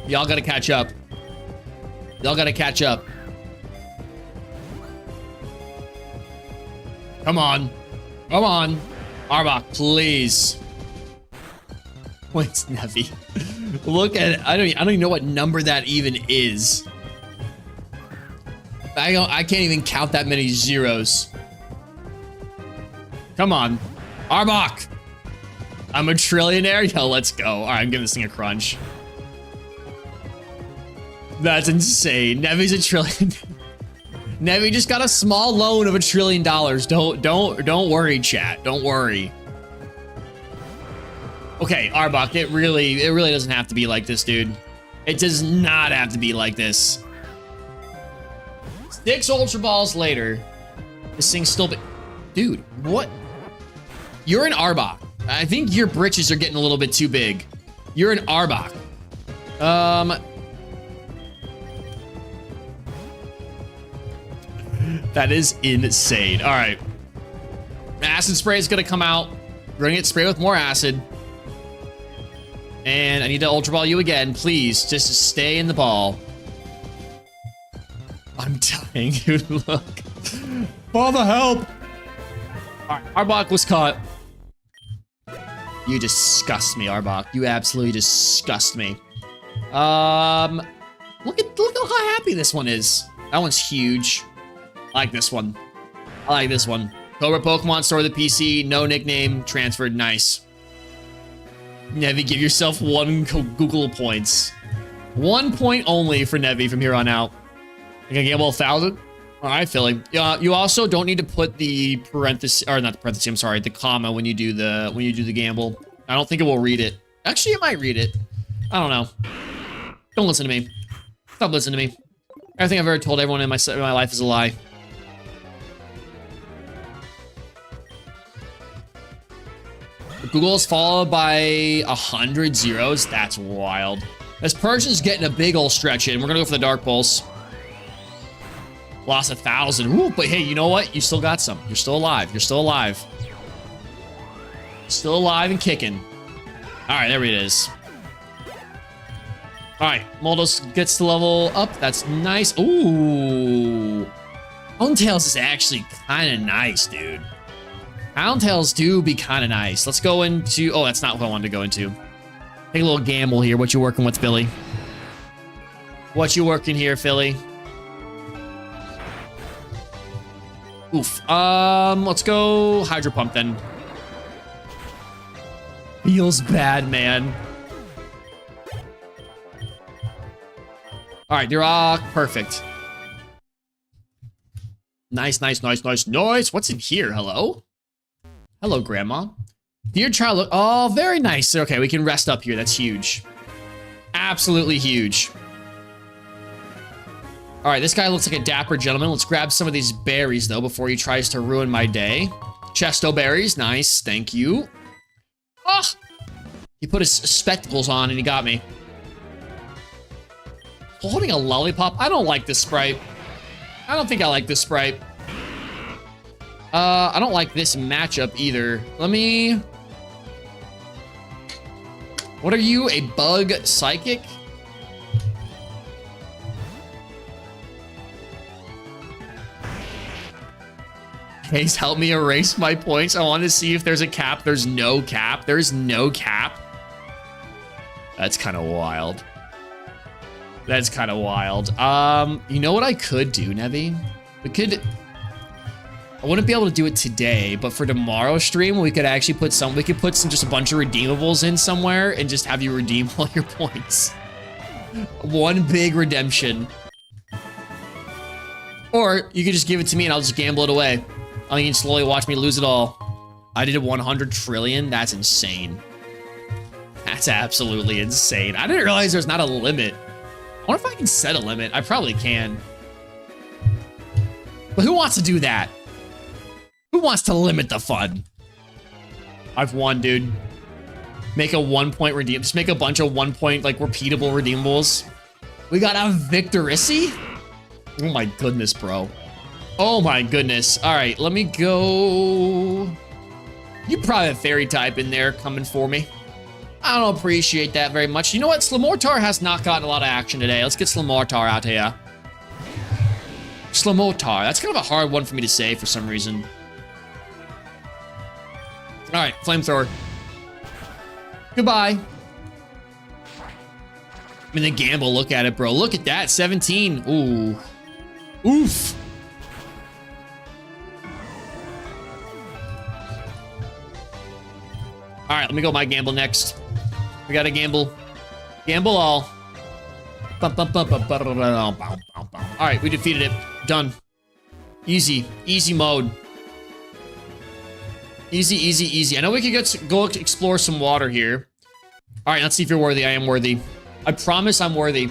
[SPEAKER 1] Y'all gotta catch up. Y'all gotta catch up. Come on. Come on. Arbok, please. Points Nevi. Look at it. I don't even know what number that even is. I can't even count that many zeros. Come on. Arbok. I'm a trillionaire? Yo, let's go. All right, I'm giving this thing a crunch. That's insane. Nevi's a trillion. Nevi just got a small loan of $1 trillion. Don't worry, chat. Don't worry. Okay, Arbok, it really doesn't have to be like this, dude. It does not have to be like this. 6 Ultra Balls later, this thing's still dude, what? You're an Arbok. I think your britches are getting a little bit too big. You're an Arbok. That is insane. All right. Acid Spray is gonna come out. We're gonna get sprayed with more acid. And I need to Ultra Ball you again. Please, just stay in the ball. I'm dying, dude. Look. Father, help! All right, Arbok was caught. You disgust me, Arbok. You absolutely disgust me. Look at how happy this one is. That one's huge. I like this one. I like this one. Cobra Pokemon Store the PC. No nickname. Transferred. Nice. Nevi, give yourself 1 Google points. 1 point only for Nevi from here on out. You gonna gamble 1,000? All right, Philly. You also don't need to put the parenthesis, or not the parenthesis. I'm sorry, the comma when you do the gamble. I don't think it will read it. Actually, it might read it. I don't know. Don't listen to me. Stop listening to me. Everything I've ever told everyone in my life is a lie. Google is followed by 100 zeros. That's wild. This Persian's getting a big old stretch in. We're gonna go for the Dark Pulse. Lost 1,000. Ooh, but hey, you know what? You still got some. You're still alive. You're still alive. Still alive and kicking. All right, there it is. All right, Moldos gets to level up. That's nice. Ooh. Houndtails is actually kind of nice, dude. Houndtails do be kind of nice. Let's go into... Oh, that's not what I wanted to go into. Take a little gamble here. What you working with, Philly? What you working here, Philly? Oof. Let's go Hydro Pump then. Feels bad, man. All right, you're perfect. Nice, nice, nice, nice, nice. What's in here? Hello? Hello, Grandma. Dear child, look. Oh, very nice. Okay, we can rest up here. That's huge. Absolutely huge. All right, this guy looks like a dapper gentleman. Let's grab some of these berries, though, before he tries to ruin my day. Chesto berries, nice, thank you. Ah! He put his spectacles on and he got me. Holding a lollipop? I don't like this sprite. I don't think I like this sprite. I don't like this matchup either. Let me... What are you, a bug psychic? Hayes, help me erase my points. I want to see if there's a cap. There's no cap. There's no cap. That's kind of wild. That's kind of wild. You know what I could do, Nevi? We could... I wouldn't be able to do it today, but for tomorrow's stream, we could actually put some... We could put some just a bunch of redeemables in somewhere and just have you redeem all your points. One big redemption. Or you could just give it to me and I'll just gamble it away. You can slowly watch me lose it all. I did 100 trillion. That's insane. That's absolutely insane. I didn't realize there's not a limit. I wonder if I can set a limit. I probably can. But who wants to do that? Who wants to limit the fun? I've won, dude. Make a 1 point redeem. Just make a bunch of 1 point, like, repeatable redeemables. We got a Victorici? Oh my goodness, bro. Oh my goodness. All right, let me go. You probably have fairy type in there coming for me. I don't appreciate that very much. You know what? Slamortar has not gotten a lot of action today. Let's get Slamortar out here. Slamortar. That's kind of a hard one for me to say for some reason. All right, flamethrower. Goodbye. I mean, the gamble. Look at it, bro. Look at that. 17. Ooh. Oof. All right, let me go my gamble next. We got to gamble. Gamble all. All right, we defeated it. Done. Easy. Easy mode. Easy, easy, easy. I know we could go explore some water here. All right, let's see if you're worthy. I am worthy. I promise I'm worthy.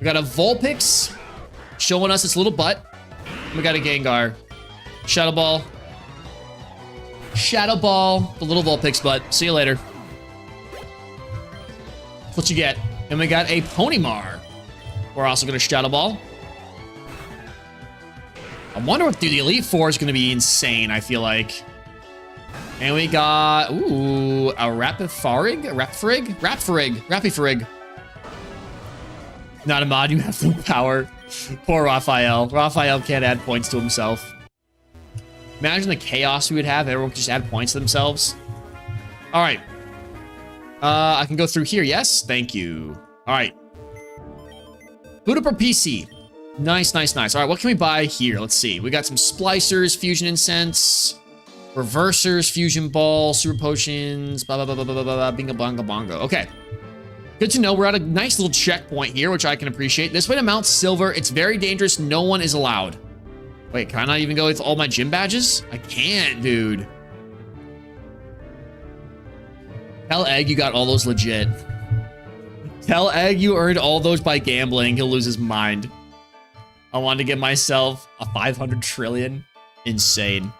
[SPEAKER 1] We got a Vulpix showing us its little butt. We got a Gengar. Shadow Ball. Shadow Ball, the little Vulpix butt. See you later. That's what you get. And we got a Ponymarr. We're also going to Shadow Ball. I wonder if the Elite Four is going to be insane, I feel like. And we got, ooh, a Rapifarig? Rapifarig. Not a mod, you have full power. Poor Raphael. Raphael can't add points to himself. Imagine the chaos we would have. Everyone could just add points to themselves. All right. I can go through here. Yes. Thank you. All right. Boot up our PC. Nice, nice, nice. All right. What can we buy here? Let's see. We got some splicers, fusion incense, reversers, fusion ball, super potions, blah, blah, blah, blah, blah, blah, blah, bingo, bongo, bongo. Okay. Good to know. We're at a nice little checkpoint here, which I can appreciate. This way to Mount Silver. It's very dangerous. No one is allowed. Wait, can I not even go with all my gym badges? I can't, dude. Tell Egg you got all those legit. Tell Egg you earned all those by gambling. He'll lose his mind. I wanted to get myself a 500 trillion. Insane.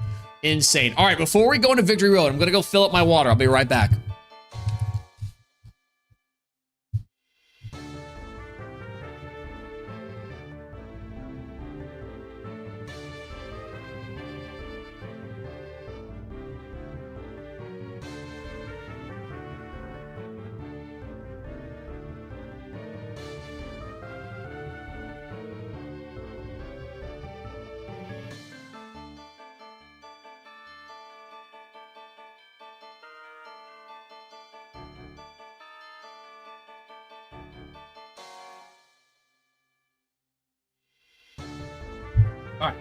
[SPEAKER 1] Insane. All right, before we go into Victory Road, I'm going to go fill up my water. I'll be right back. All right.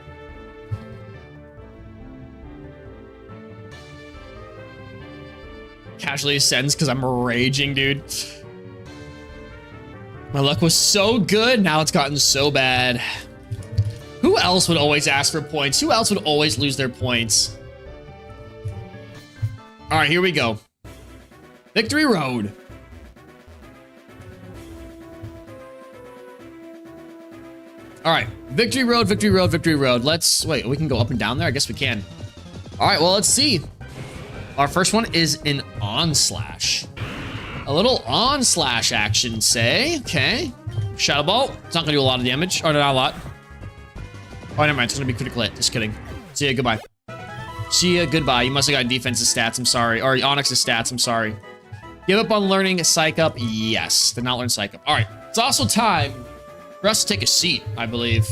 [SPEAKER 1] Casually ascends because I'm raging, dude. My luck was so good, now it's gotten so bad. Who else would always ask for points? Who else would always lose their points? All right, here we go. Victory Road. All right, victory road, victory road, victory road. Let's wait. We can go up and down there. I guess we can. All right, well, let's see. Our first one is an on-slash. A little on-slash action, say. Okay. Shadow Ball. It's not gonna do a lot of damage. Or not a lot. Oh, never mind. It's gonna be critical hit. Just kidding. See ya. Goodbye. See ya. Goodbye. You must have got defensive stats. I'm sorry. Or Onyx's stats. I'm sorry. Give up on learning Psych Up. Yes. Did not learn Psych Up. All right. It's also time for us to take a seat, I believe.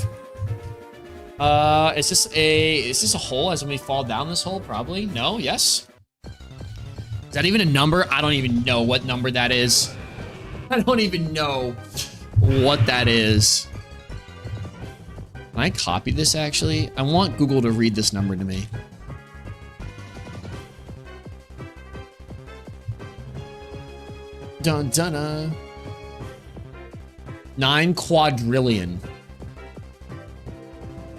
[SPEAKER 1] Is this a hole as when we fall down this hole? Probably. No. Yes. Is that even a number? I don't even know what number that is. I don't even know what that is. Can I copy this actually? I want Google to read this number to me. Dun dun dun. 9 quadrillion.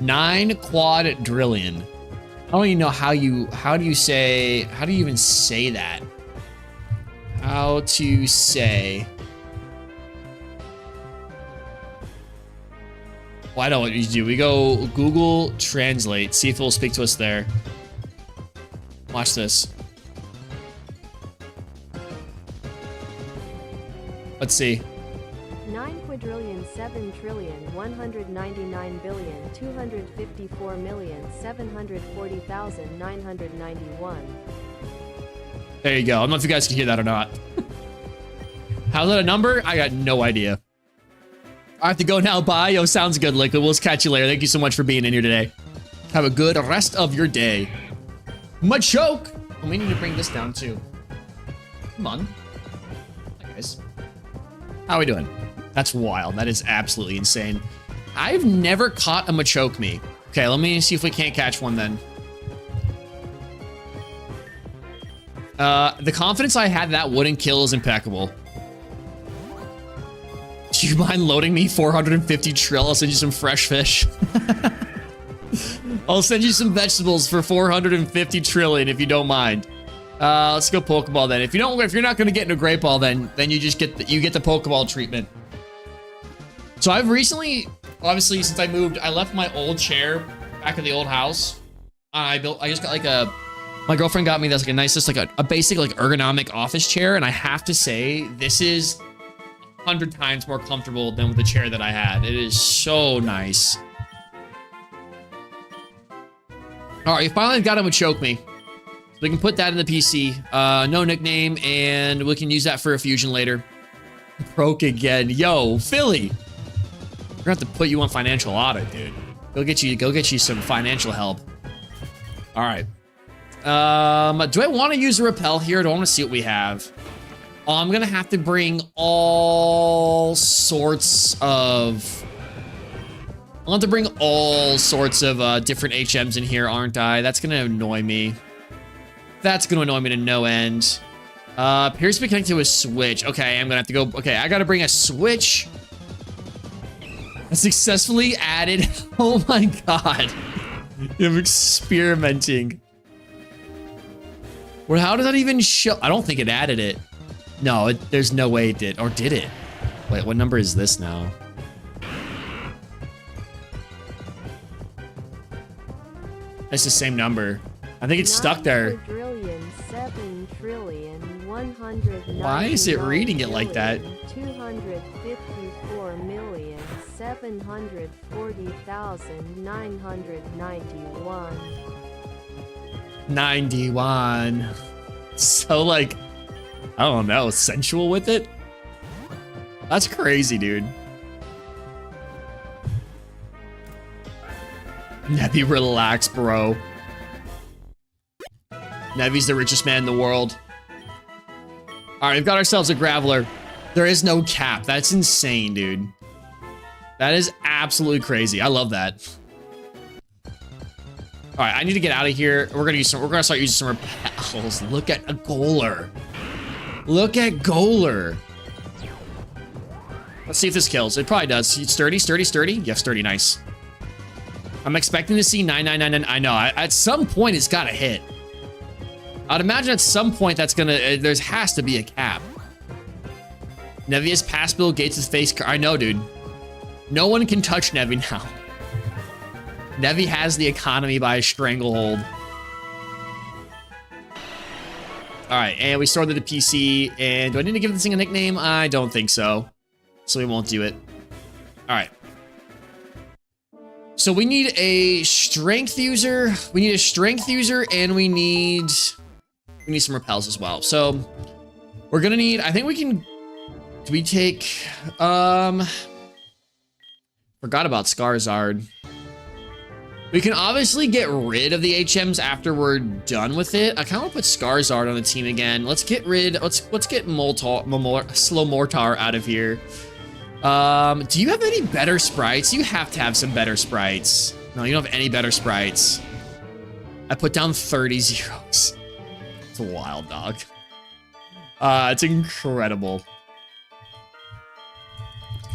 [SPEAKER 1] 9 quadrillion. I don't even know how do you even say that? How to say. Well, I know what you do. We go Google Translate, see if it will speak to us there. Watch this. Let's see.
[SPEAKER 2] 9 quadrillion 7 trillion 199 billion 254 million 740,991.
[SPEAKER 1] There you go. I don't know if you guys can hear that or not. How's that a number? I got no idea. I have to go now. Bye. Yo, sounds good, Liquid. We'll catch you later. Thank you so much for being in here today. Have a good rest of your day. Machoke! And we need to bring this down too. Come on. Hi, guys. How are we doing? That's wild. That is absolutely insane. I've never caught a Machoke me. Okay, let me see if we can't catch one then. The confidence I had that wouldn't kill is impeccable. Do you mind loading me 450 trill? I'll send you some fresh fish. I'll send you some vegetables for 450 trillion if you don't mind. Let's go Pokeball then. If you're not gonna get into Great Ball, then you just get the Pokeball treatment. So I've recently, obviously, since I moved, I left my old chair back in the old house. I just got like my girlfriend got me this like a nice, just like a basic like ergonomic office chair, and I have to say this is 100 times more comfortable than with the chair that I had. It is so nice. All right, you finally got him to choke me. So we can put that in the PC. No nickname, and we can use that for a fusion later. Broke again. Yo, Philly. We're gonna have to put you on financial audit, dude. Go get you some financial help. All right. Do I want to use a repel here? Or do I want to see what we have? Oh, I'm gonna have to bring all sorts of. I'll have to bring all sorts of different HMs in here, aren't I? That's gonna annoy me. That's gonna annoy me to no end. Appears to be connected to a switch. Okay, I'm gonna have to go. Okay, I gotta bring a switch. Successfully added. Oh my god. I'm experimenting. Well, how did that even show? I don't think it added it. No, there's no way it did. Or did it? Wait, what number is this now? It's the same number. I think it's stuck there. Why is it reading it like that?
[SPEAKER 2] 254,740,991.
[SPEAKER 1] 91. So like, I don't know, sensual with it? That's crazy, dude. Nebby, relax, bro. Nebby's the richest man in the world. All right, we've got ourselves a Graveler. There is no cap. That's insane, dude. That is absolutely crazy. I love that. All right, I need to get out of here. We're gonna start using some repels. Look at a Goaler. Look at Goaler. Let's see if this kills. It probably does. Sturdy, sturdy, sturdy. Yeah, sturdy, nice. I'm expecting to see 9999. I know. At some point, it's gotta hit. I'd imagine at some point that's gonna. There has to be a cap. Nevius pass Bill Gates' face. I know, dude. No one can touch Nevi now. Nevi has the economy by a stranglehold. All right, and we started the PC. And do I need to give this thing a nickname? I don't think so. So we won't do it. All right. So we need a strength user. We need a strength user, and we need some repels as well. So we're gonna need, I think we can, do we take, forgot about Skarzard. We can obviously get rid of the HMs after we're done with it. I kind of want to put Skarzard on the team again. Let's get rid, let's get Slow Mortar out of here. Do you have any better sprites? You have to have some better sprites. No, you don't have any better sprites. I put down 30 zeros. It's a wild, dog. It's incredible.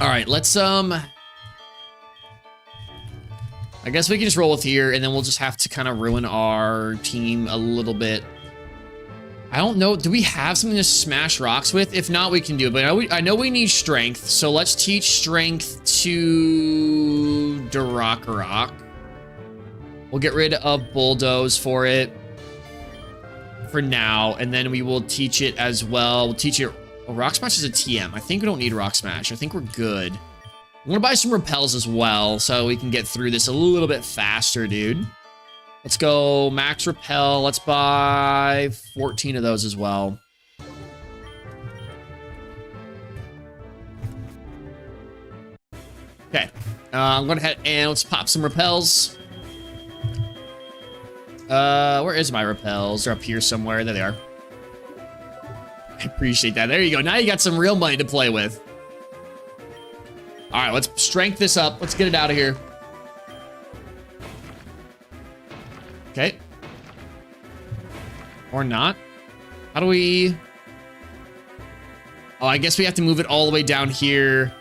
[SPEAKER 1] All right, let's, I guess we can just roll with here, and then we'll just have to kind of ruin our team a little bit. I don't know. Do we have something to smash rocks with? If not, we can do it. But I know we need strength, so let's teach strength to Rock. We'll get rid of Bulldoze for it for now, and then we will teach it as well. We'll teach it. Well, Rock Smash is a TM. I think we don't need Rock Smash. I think we're good. I'm gonna buy some repels as well, so we can get through this a little bit faster, dude. Let's go max repel. Let's buy 14 of those as well. Okay, I'm gonna head and let's pop some repels. Where is my repels? They're up here somewhere. There they are. I appreciate that. There you go. Now you got some real money to play with. All right, let's strength this up. Let's get it out of here. Okay. Or not. How do we... Oh, I guess we have to move it all the way down here.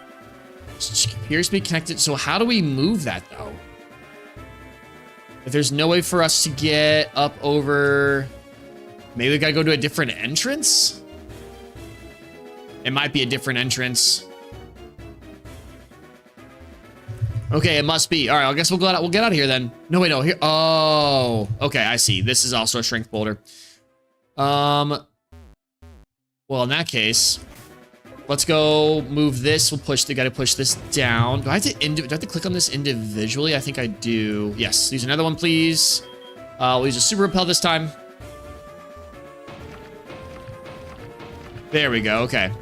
[SPEAKER 1] Appears to be connected. So how do we move that, though? If there's no way for us to get up over... Maybe we gotta go to a different entrance? It might be a different entrance. Okay, it must be. All right, I guess we'll get out of here then. No, wait, no. Here. Oh, okay, I see. This is also a strength boulder. Well, in that case, let's go move this. We'll push. Gotta push this down. Do I have to click on this individually? I think I do. Yes. Use another one, please. We'll use a super repel this time. There we go. Okay.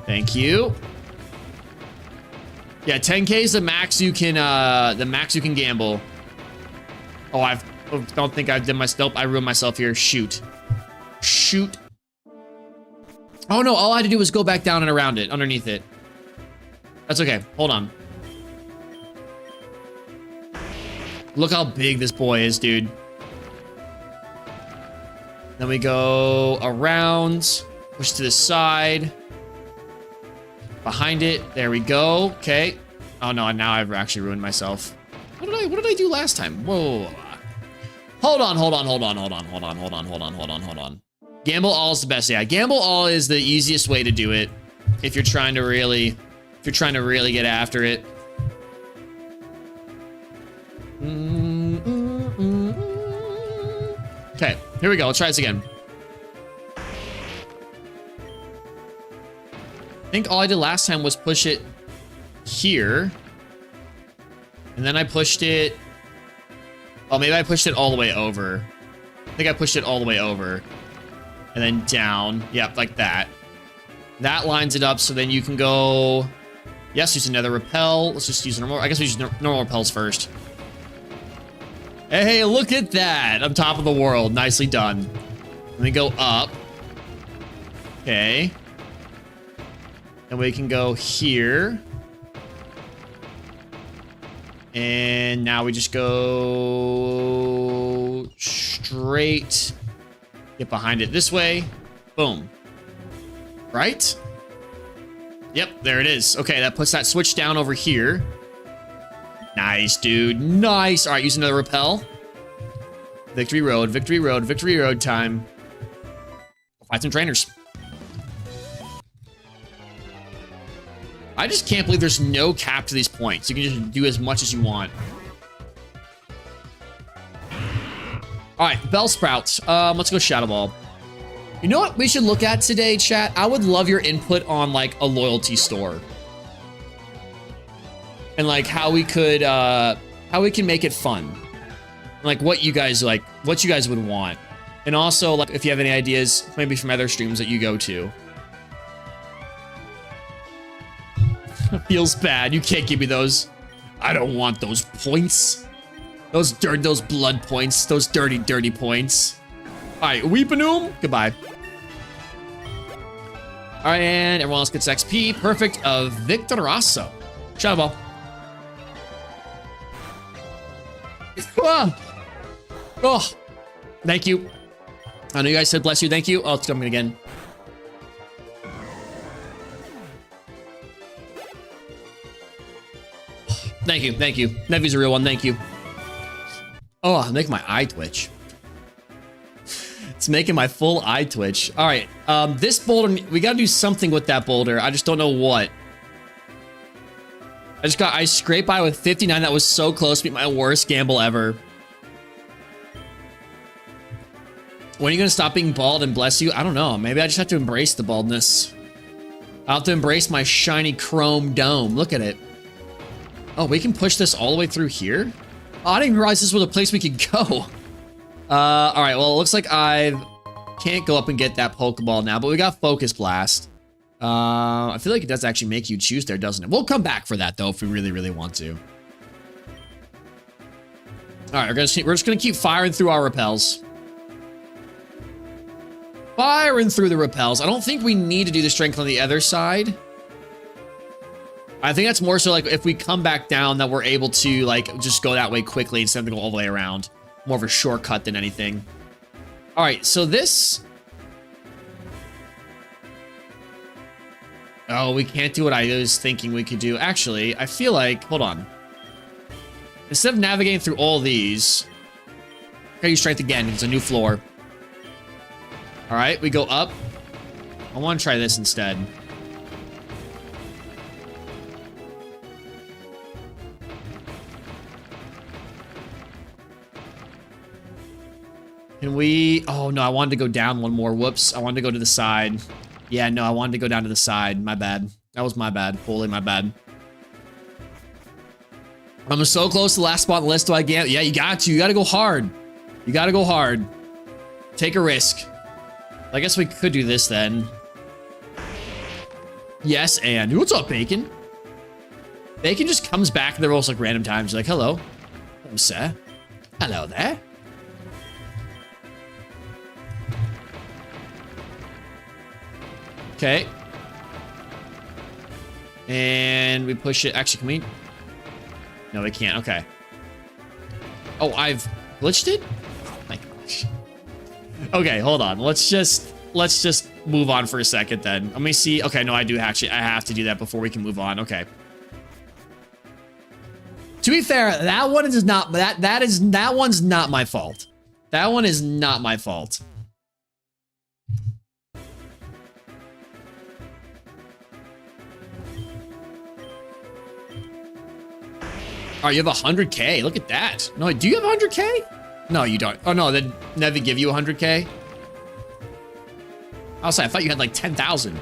[SPEAKER 1] Thank you. Yeah, 10K is the max you can gamble. Oh, don't think I did myself. I ruined myself here. Shoot. Oh no, all I had to do was go back down and around it, underneath it. That's okay. Hold on. Look how big this boy is, dude. Then we go around, push to the side. Behind it. There we go. Okay. Oh no, now I've actually ruined myself. What did I do last time? Whoa. Hold on. Gamble all is the best. Yeah, gamble all is the easiest way to do it if you're trying to really get after it. Okay, here we go. Let's try this again. I think all I did last time was push it here. And then I pushed it. Oh, maybe I pushed it all the way over. I think I pushed it all the way over. And then down. Yep, like that. That lines it up so then you can go... Yes, use another repel. Let's just use normal... I guess we use normal repels first. Hey, look at that. I'm top of the world. Nicely done. Let me go up. Okay. And we can go here. And now we just go straight. Get behind it this way. Boom. Right? Yep, there it is. Okay, that puts that switch down over here. Nice, dude. Nice. All right, use another repel. Victory road, victory road, victory road time. Fight some trainers. I just can't believe there's no cap to these points. You can just do as much as you want. All right, Bellsprouts. Let's go Shadow Ball. You know what we should look at today, chat? I would love your input on like a loyalty store. And like how we can make it fun. Like what you guys would want. And also like if you have any ideas, maybe from other streams that you go to. Feels bad. You can't give me those. I don't want those points. Those blood points. Those dirty, dirty points. All right, Weepanoom. Goodbye. All right, and everyone else gets XP. Perfect. Of Victoroso. Shadow Ball. Oh, thank you. I know you guys said bless you. Thank you. Oh, it's coming again. Thank you. Thank you. Nevy's a real one. Thank you. Oh, make my eye twitch. It's making my full eye twitch. All right. This boulder, we got to do something with that boulder. I just don't know what. I scraped by with 59. That was so close to be my worst gamble ever. When are you going to stop being bald and bless you? I don't know. Maybe I just have to embrace the baldness. I'll have to embrace my shiny chrome dome. Look at it. Oh, we can push this all the way through here? Oh, I didn't even realize this was a place we could go. All right. Well, it looks like I can't go up and get that Pokeball now, but we got Focus Blast. I feel like it does actually make you choose there, doesn't it? We'll come back for that, though, if we really, really want to. All right. We're just going to keep firing through our repels. Firing through the repels. I don't think we need to do the strength on the other side. I think that's more so like if we come back down that we're able to like just go that way quickly instead of to go all the way around. More of a shortcut than anything. All right, so this... Oh, we can't do what I was thinking we could do. Actually, I feel like... Hold on. Instead of navigating through all these... Okay, use strength again. It's a new floor. All right, we go up. I want to try this instead. Can we... Oh, no, I wanted to go down one more. Whoops. I wanted to go to the side. Yeah, no, I wanted to go down to the side. My bad. That was my bad. Totally my bad. I'm so close to the last spot on the list. Do I get... Yeah, you got to. You got to go hard. You got to go hard. Take a risk. I guess we could do this then. Yes, and... What's up, Bacon? Bacon just comes back and they're also like random times. Like, hello. Hello, sir. Hello there. Okay. And we push it. Actually, can we? No, we can't. Okay. Oh, I've glitched it? Oh my gosh. Okay, hold on. Let's just move on for a second then. Let me see. Okay, no, I do actually. I have to do that before we can move on. Okay. To be fair, that one is not that one's not my fault. That one is not my fault. Oh, you have 100K. Look at that. No, do you have 100K? No, you don't. Oh, no, then Nevi give you 100K? I thought you had like 10,000.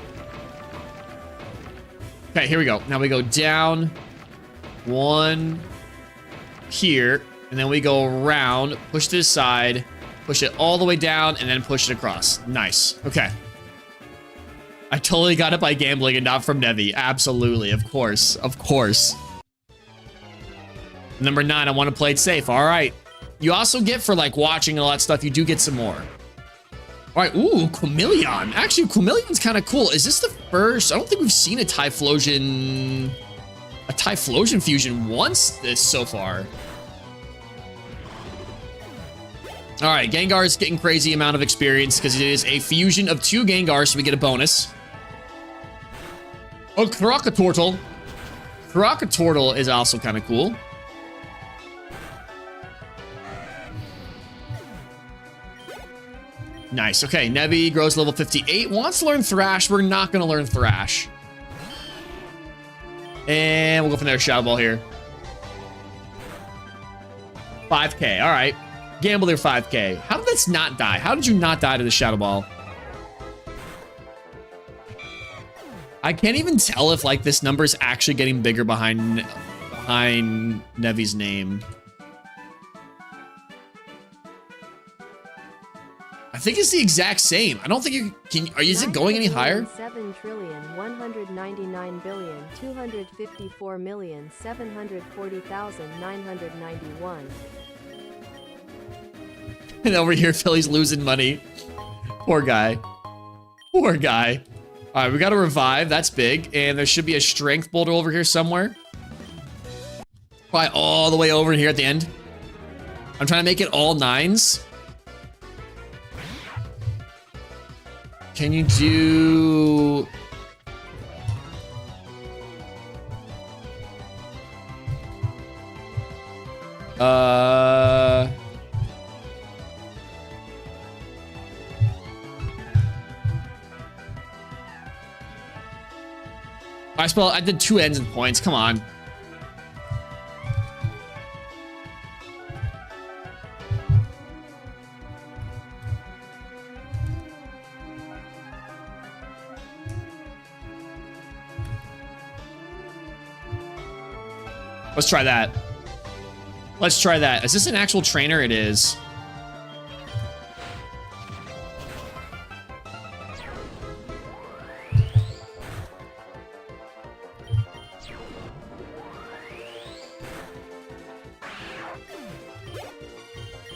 [SPEAKER 1] Okay, here we go. Now we go down one here, and then we go around, push this side, push it all the way down, and then push it across. Nice. Okay. I totally got it by gambling and not from Nevi. Absolutely. Of course. Of course. Number 9, I want to play it safe. All right. You also get for like watching all that stuff, you do get some more. All right. Ooh, Chameleon. Actually, Chameleon's kind of cool. Is this the first? I don't think we've seen a Typhlosion fusion once this so far. All right. Gengar is getting crazy amount of experience because it is a fusion of 2 Gengars, so we get a bonus. Oh, Crocotortle. Crocotortle is also kind of cool. Nice. Okay, Nevi grows level 58. Wants to learn Thrash. We're not going to learn Thrash. And we'll go from there. Shadow Ball here. 5K. All right. Gamble their 5K. How did this not die? How did you not die to the Shadow Ball? I can't even tell if like this number is actually getting bigger behind Nevi's name. I think it's the exact same. I don't think you can. Is it going any higher?
[SPEAKER 2] 7,199,254,740,991.
[SPEAKER 1] And over here, Philly's losing money. Poor guy. Poor guy. All right, we got to revive. That's big. And there should be a strength boulder over here somewhere. Probably all the way over here at the end. I'm trying to make it all 9s. Can you do... I did 2 ends and points. Come on. Let's try that. Let's try that. Is this an actual trainer? It is.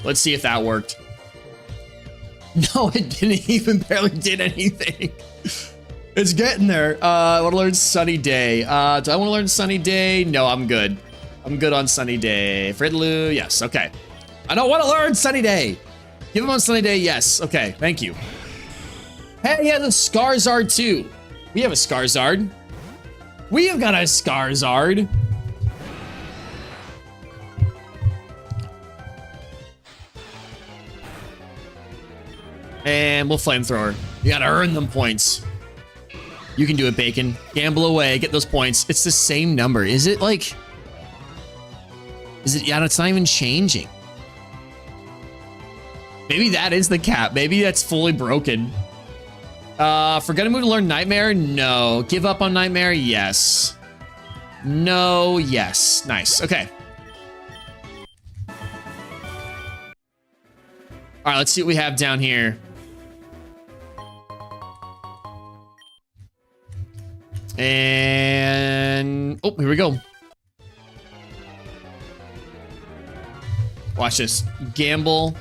[SPEAKER 1] Let's see if that worked. No, it didn't even barely did anything. It's getting there. I want to learn Sunny Day. Do I want to learn Sunny Day? No, I'm good. I'm good on Sunny Day. Fridloo, yes, okay. I don't want to learn Sunny Day. Give him on Sunny Day, yes. Okay, thank you. Hey, yeah, the Scarizard too. We have a Scarizard. We have got a Scarizard. And we'll flamethrower. You gotta earn them points. You can do it, Bacon. Gamble away, get those points. It's the same number. Is it like... Is it... Yeah, it's not even changing. Maybe that is the cap. Maybe that's fully broken. Forget a move to learn Nightmare? No. Give up on Nightmare? Yes. No, yes. Nice. Okay. All right, let's see what we have down here. And oh, here we go. Watch this. Gamble.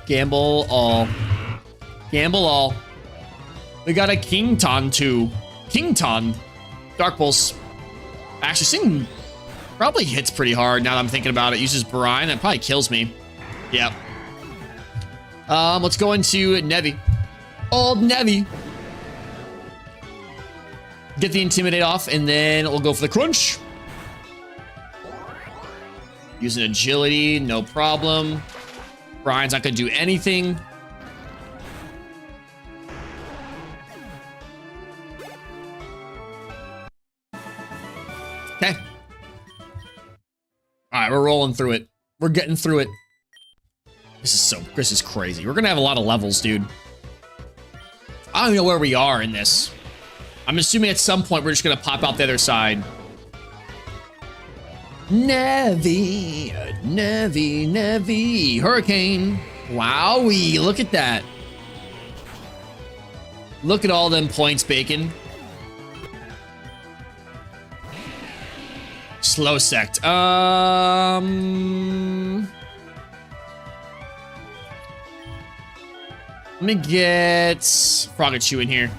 [SPEAKER 1] Gamble all. Gamble all. We got a Kington too. Kington. Dark Pulse. Actually, Sing probably hits pretty hard now that I'm thinking about it. Uses Brine. That probably kills me. Yep. Let's go into Nevi. Old Nevi. Get the Intimidate off, and then we'll go for the Crunch. Using Agility, no problem. Brian's not gonna do anything. Okay. All right, we're rolling through it. We're getting through it. This is crazy. We're gonna have a lot of levels, dude. I don't even know where we are in this. I'm assuming at some point we're just gonna pop out the other side. Nevi, Nevi, Nevi, Hurricane. Wowee, look at that. Look at all them points, Bacon. Slow sect. Let me get Frogachu in here.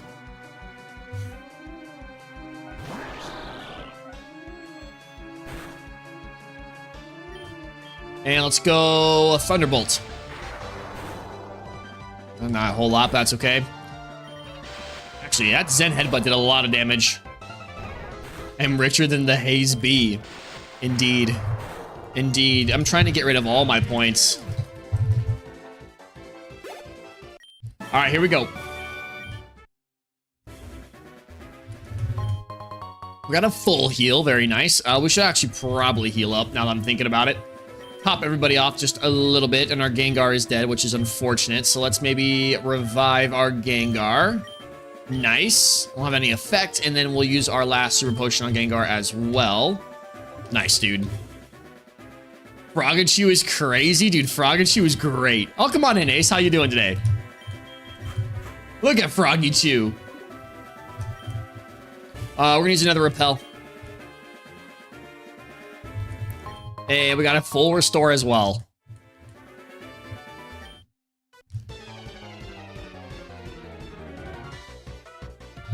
[SPEAKER 1] And let's go Thunderbolt. Not a whole lot, but that's okay. Actually, that Zen Headbutt did a lot of damage. I'm richer than the Haze Bee. Indeed. Indeed. I'm trying to get rid of all my points. All right, here we go. We got a full heal. Very nice. We should actually probably heal up now that I'm thinking about it. Top everybody off just a little bit, and our Gengar is dead, which is unfortunate. So let's maybe revive our Gengar. Nice. Won't have any effect, and then we'll use our last Super Potion on Gengar as well. Nice, dude. Froggachu is crazy, dude. Froggachu is great. Oh, come on in, Ace. How you doing today? Look at Froggachu. We're gonna use another Repel. And we got a full restore as well.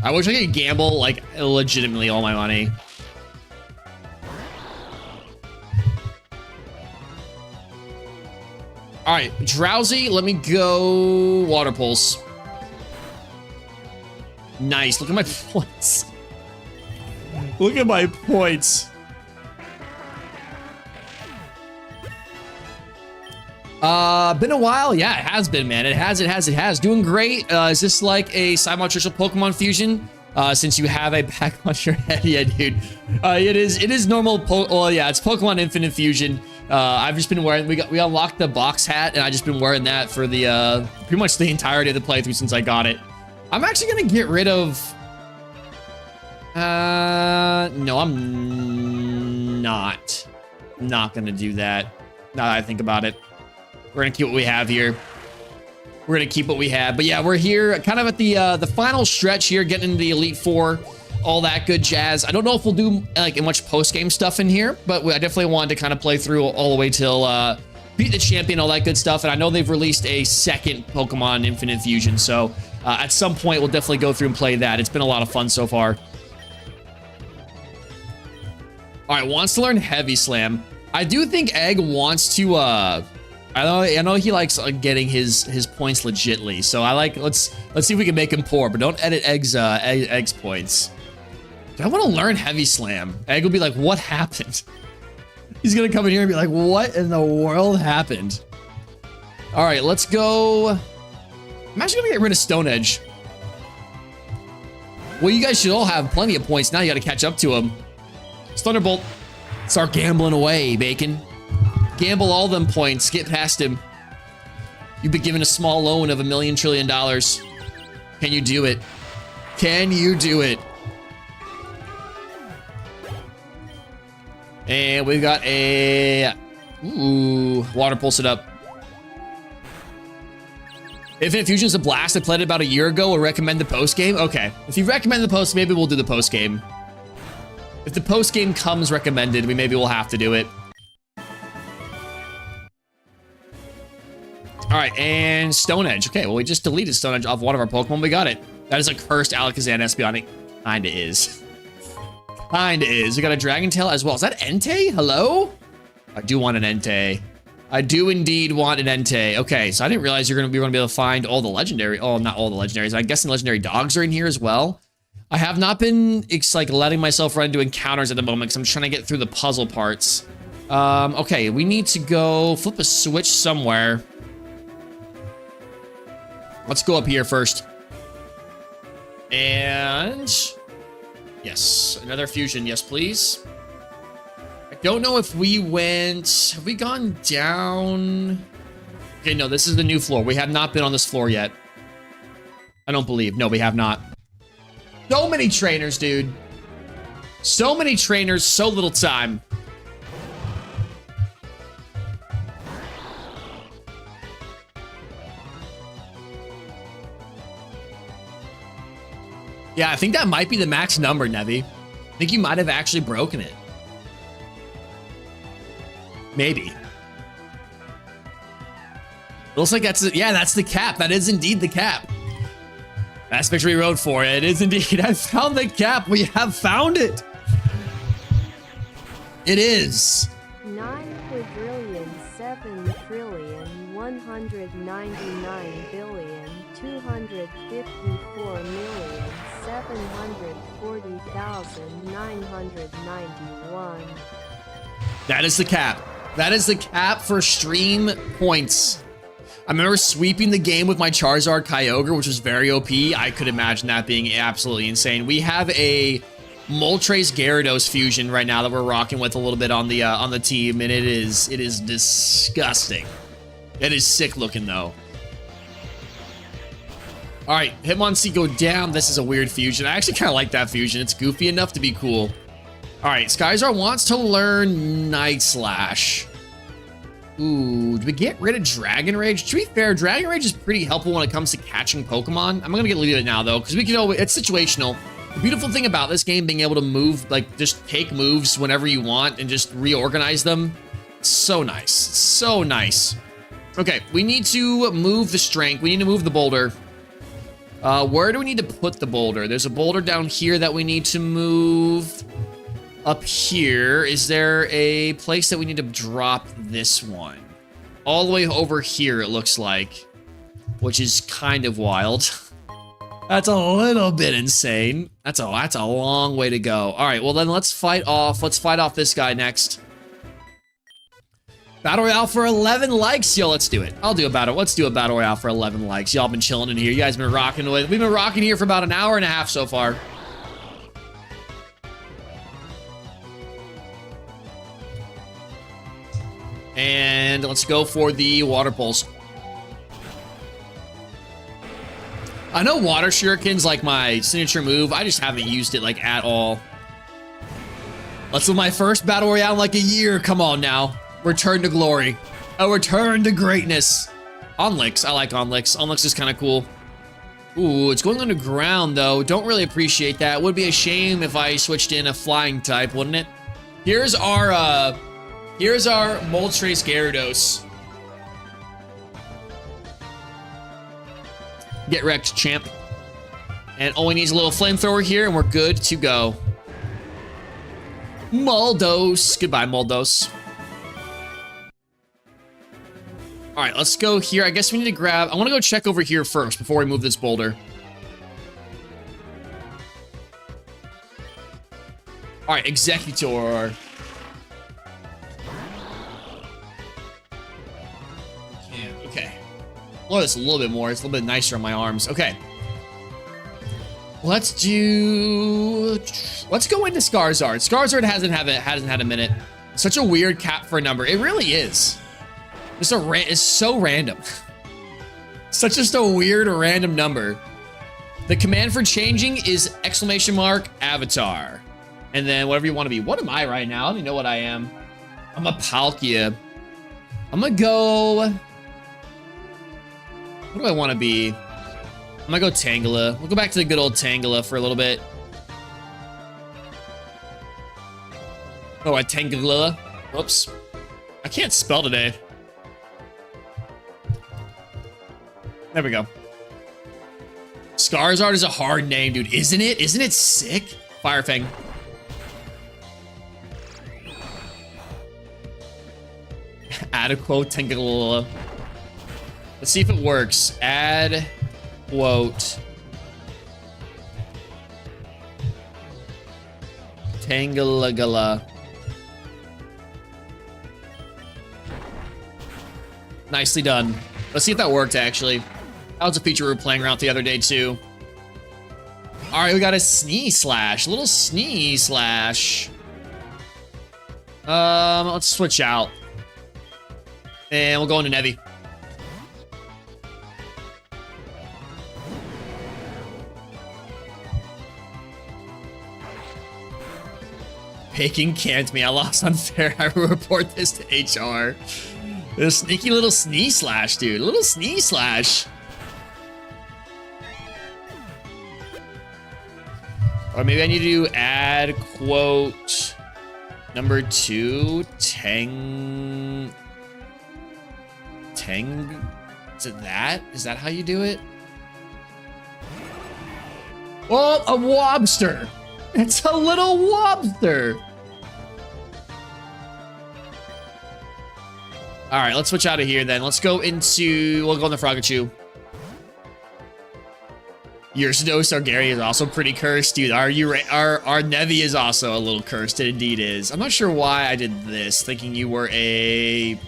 [SPEAKER 1] I wish I could gamble, like, legitimately all my money. All right, Drowsy, let me go Water Pulse. Nice, look at my points. Look at my points. Been a while. Yeah, it has been, man. It has. Doing great. Is this like a simultaneous Pokemon fusion? Since you have a pack on your head, yeah, dude. It is normal. Well, yeah, it's Pokemon Infinite Fusion. I've just been wearing. We unlocked the box hat, and I just been wearing that for the pretty much the entirety of the playthrough since I got it. I'm actually gonna get rid of. No, I'm not. Not gonna do that. Now that I think about it. We're gonna keep what we have here. We're gonna keep what we have. But yeah, we're here kind of at the final stretch here, getting into the Elite Four, all that good jazz. I don't know if we'll do like much post-game stuff in here, but I definitely wanted to kind of play through all the way till beat the champion, all that good stuff. And I know they've released a second Pokemon Infinite Fusion, so at some point we'll definitely go through and play that. It's been a lot of fun so far. All right, wants to learn Heavy Slam. I do think Egg wants to I know he likes getting his points legitly, so I like let's see if we can make him poor, but don't edit Egg's points. I want to learn Heavy Slam. Egg will be like, what happened? He's gonna come in here and be like, what in the world happened? All right, let's go. I'm actually gonna get rid of Stone Edge. Well, you guys should all have plenty of points now. You got to catch up to him. Thunderbolt. Start gambling away, Bacon. Gamble all them points. Get past him. You've been given a small loan of $1 million trillion. Can you do it? Can you do it? And we've got a... Ooh, Water Pulse it up. Infinite Fusion is a blast. I played it about a year ago. We'll recommend the post-game. Okay. If you recommend the post, maybe we'll do the post-game. If the post-game comes recommended, maybe we'll have to do it. All right, and Stone Edge. Okay, well, we just deleted Stone Edge off one of our Pokemon. We got it. That is a cursed Alakazam Espeon. Kinda is. Kinda is. We got a Dragon Tail as well. Is that Entei? Hello? I do want an Entei. I do indeed want an Entei. Okay, so I didn't realize we were gonna be able to find all the legendary. Oh, not all the legendaries. I'm guessing legendary dogs are in here as well. I have not been letting myself run into encounters at the moment because I'm trying to get through the puzzle parts. Okay, we need to go flip a switch somewhere. Let's go up here first. And yes, another fusion. Yes, please. I don't know if we went... Have we gone down? Okay, no, this is the new floor. We have not been on this floor yet. I don't believe. No, we have not. So many trainers, dude. So many trainers, so little time. Yeah, I think that might be the max number, Nevi. I think you might have actually broken it. Maybe. It looks like that's, yeah, that's the cap. That is indeed the cap. That's Victory Road for it. It is indeed. I found the cap. We have found it. It is.
[SPEAKER 2] 9,799,199,740,991.
[SPEAKER 1] That is the cap. That is the cap for stream points. I remember sweeping the game with my Charizard Kyogre, which was very OP. I could imagine that being absolutely insane. We have a Moltres Gyarados fusion right now that we're rocking with a little bit on the team, and it is disgusting. It is sick looking though. All right, Hitmonchan go down. This is a weird fusion. I actually kind of like that fusion. It's goofy enough to be cool. All right, Skyzar wants to learn Night Slash. Ooh, do we get rid of Dragon Rage? To be fair, Dragon Rage is pretty helpful when it comes to catching Pokemon. I'm gonna get rid of it now though, because we can always, it's situational. The beautiful thing about this game being able to move, like just take moves whenever you want and just reorganize them. So nice, so nice. Okay, we need to move the strength. We need to move the boulder. Where do we need to put the boulder? There's a boulder down here that we need to move. Up here, is there a place that we need to drop this one? All the way over here, it looks like, which is kind of wild. That's a little bit insane. That's a long way to go. All right, well then let's fight off this guy next. Battle Royale for 11 likes. Yo, let's do it. Let's do a Battle Royale for 11 likes. Y'all been chilling in here. You guys been rocking with. We've been rocking here for about an hour and a half so far. And let's go for the water pulse. I know water shuriken's like my signature move. I just haven't used it like at all. Let's do my first battle royale in like a year. Come on now. Return to glory. A return to greatness. Onlix. I like Onlix. Onlix is kind of cool. Ooh, it's going underground though. Don't really appreciate that. Would be a shame if I switched in a flying type, wouldn't it? Here's our Moltres Gyarados. Get wrecked, champ. And only needs a little flamethrower here, and we're good to go. Moldos. Goodbye, Moldos. All right, let's go here. I guess we need to grab... I want to go check over here first before we move this boulder. All right, Executor. Okay. Lower this a little bit more. It's a little bit nicer on my arms. Okay. Let's go into Scarizard. Scarizard hasn't had a minute. Such a weird cap for a number. It really is. It's so random. Such just a weird random number. The command for changing is !avatar. And then whatever you want to be. What am I right now? I don't even know what I am. I'm a Palkia. I'm gonna go... What do I want to be? I'm gonna go Tangela. We'll go back to the good old Tangela for a little bit. Oh, I Tangela. Whoops. I can't spell today. There we go. Scarizard is a hard name, dude. Isn't it? Isn't it sick? Firefang. Add a quote, Tangela. Let's see if it works. Add quote. Tangela. Nicely done. Let's see if that worked, actually. That was a feature we were playing around the other day, too. All right, we got a Sneeze Slash. A little Sneeze Slash. Let's switch out. And we'll go into Nevi. Baking can't me. I lost unfair. I will report this to HR. The sneaky little Sneeze Slash, dude. A little Sneeze Slash. Or maybe I need to add quote number 2. Tang. Is it that? Is that how you do it? Well, a Wobster. It's a little Wobster. All right, let's switch out of here then. Let's go into... We'll go in the Frogachoo. Ursados Argari is also pretty cursed, dude. Our Nevi is also a little cursed. It indeed is. I'm not sure why I did this, thinking you were a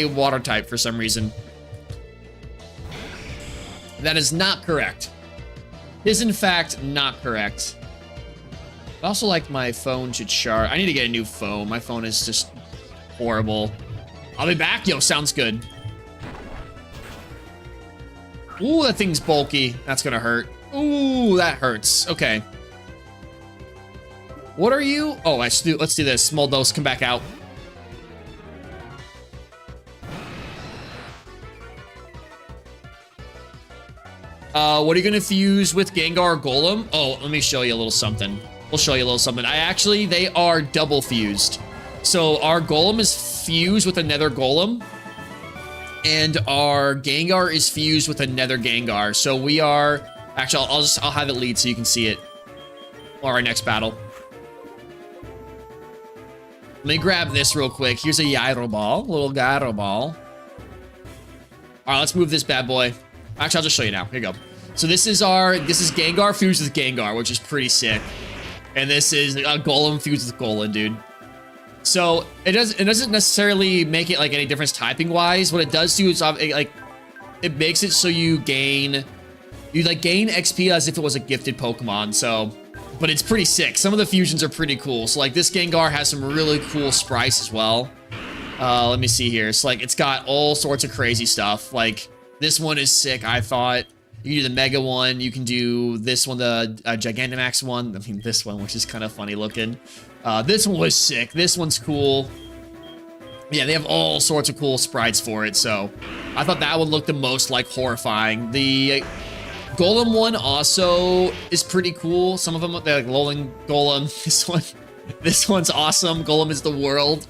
[SPEAKER 1] water type for some reason. That is not correct. Is in fact not correct. I also like my phone should charge. I need to get a new phone. My phone is just horrible. I'll be back. Yo, sounds good. Ooh, that thing's bulky. That's gonna hurt. Ooh, that hurts. Okay. What are you? Oh, let's do this. Small dose, come back out. What are you gonna fuse with Gengar Golem? Oh, let me show you a little something. We'll show you a little something. They are double fused. So our Golem is fused with another Golem, and our Gengar is fused with another Gengar. So we are, actually, I'll have it lead so you can see it. Or our next battle. Let me grab this real quick. Here's a Gyro Ball, little Gyro Ball. All right, let's move this bad boy. Actually, I'll just show you now. Here you go. So this is Gengar fused with Gengar, which is pretty sick. And this is a Golem fused with Golem, dude. So it doesn't necessarily make it like any difference typing wise. What it does do is it makes it so you gain XP as if it was a gifted Pokemon. So, but it's pretty sick. Some of the fusions are pretty cool. So like this Gengar has some really cool sprites as well. Let me see here. It's like it's got all sorts of crazy stuff. Like this one is sick, I thought. You can do the Mega one. You can do this one, the Gigantamax one. I mean, this one, which is kind of funny looking. This one was sick. This one's cool. Yeah, they have all sorts of cool sprites for it. So I thought that one looked the most like horrifying. The Golem one also is pretty cool. Some of them, they're like Rolling Golem. This one's awesome. Golem is the world.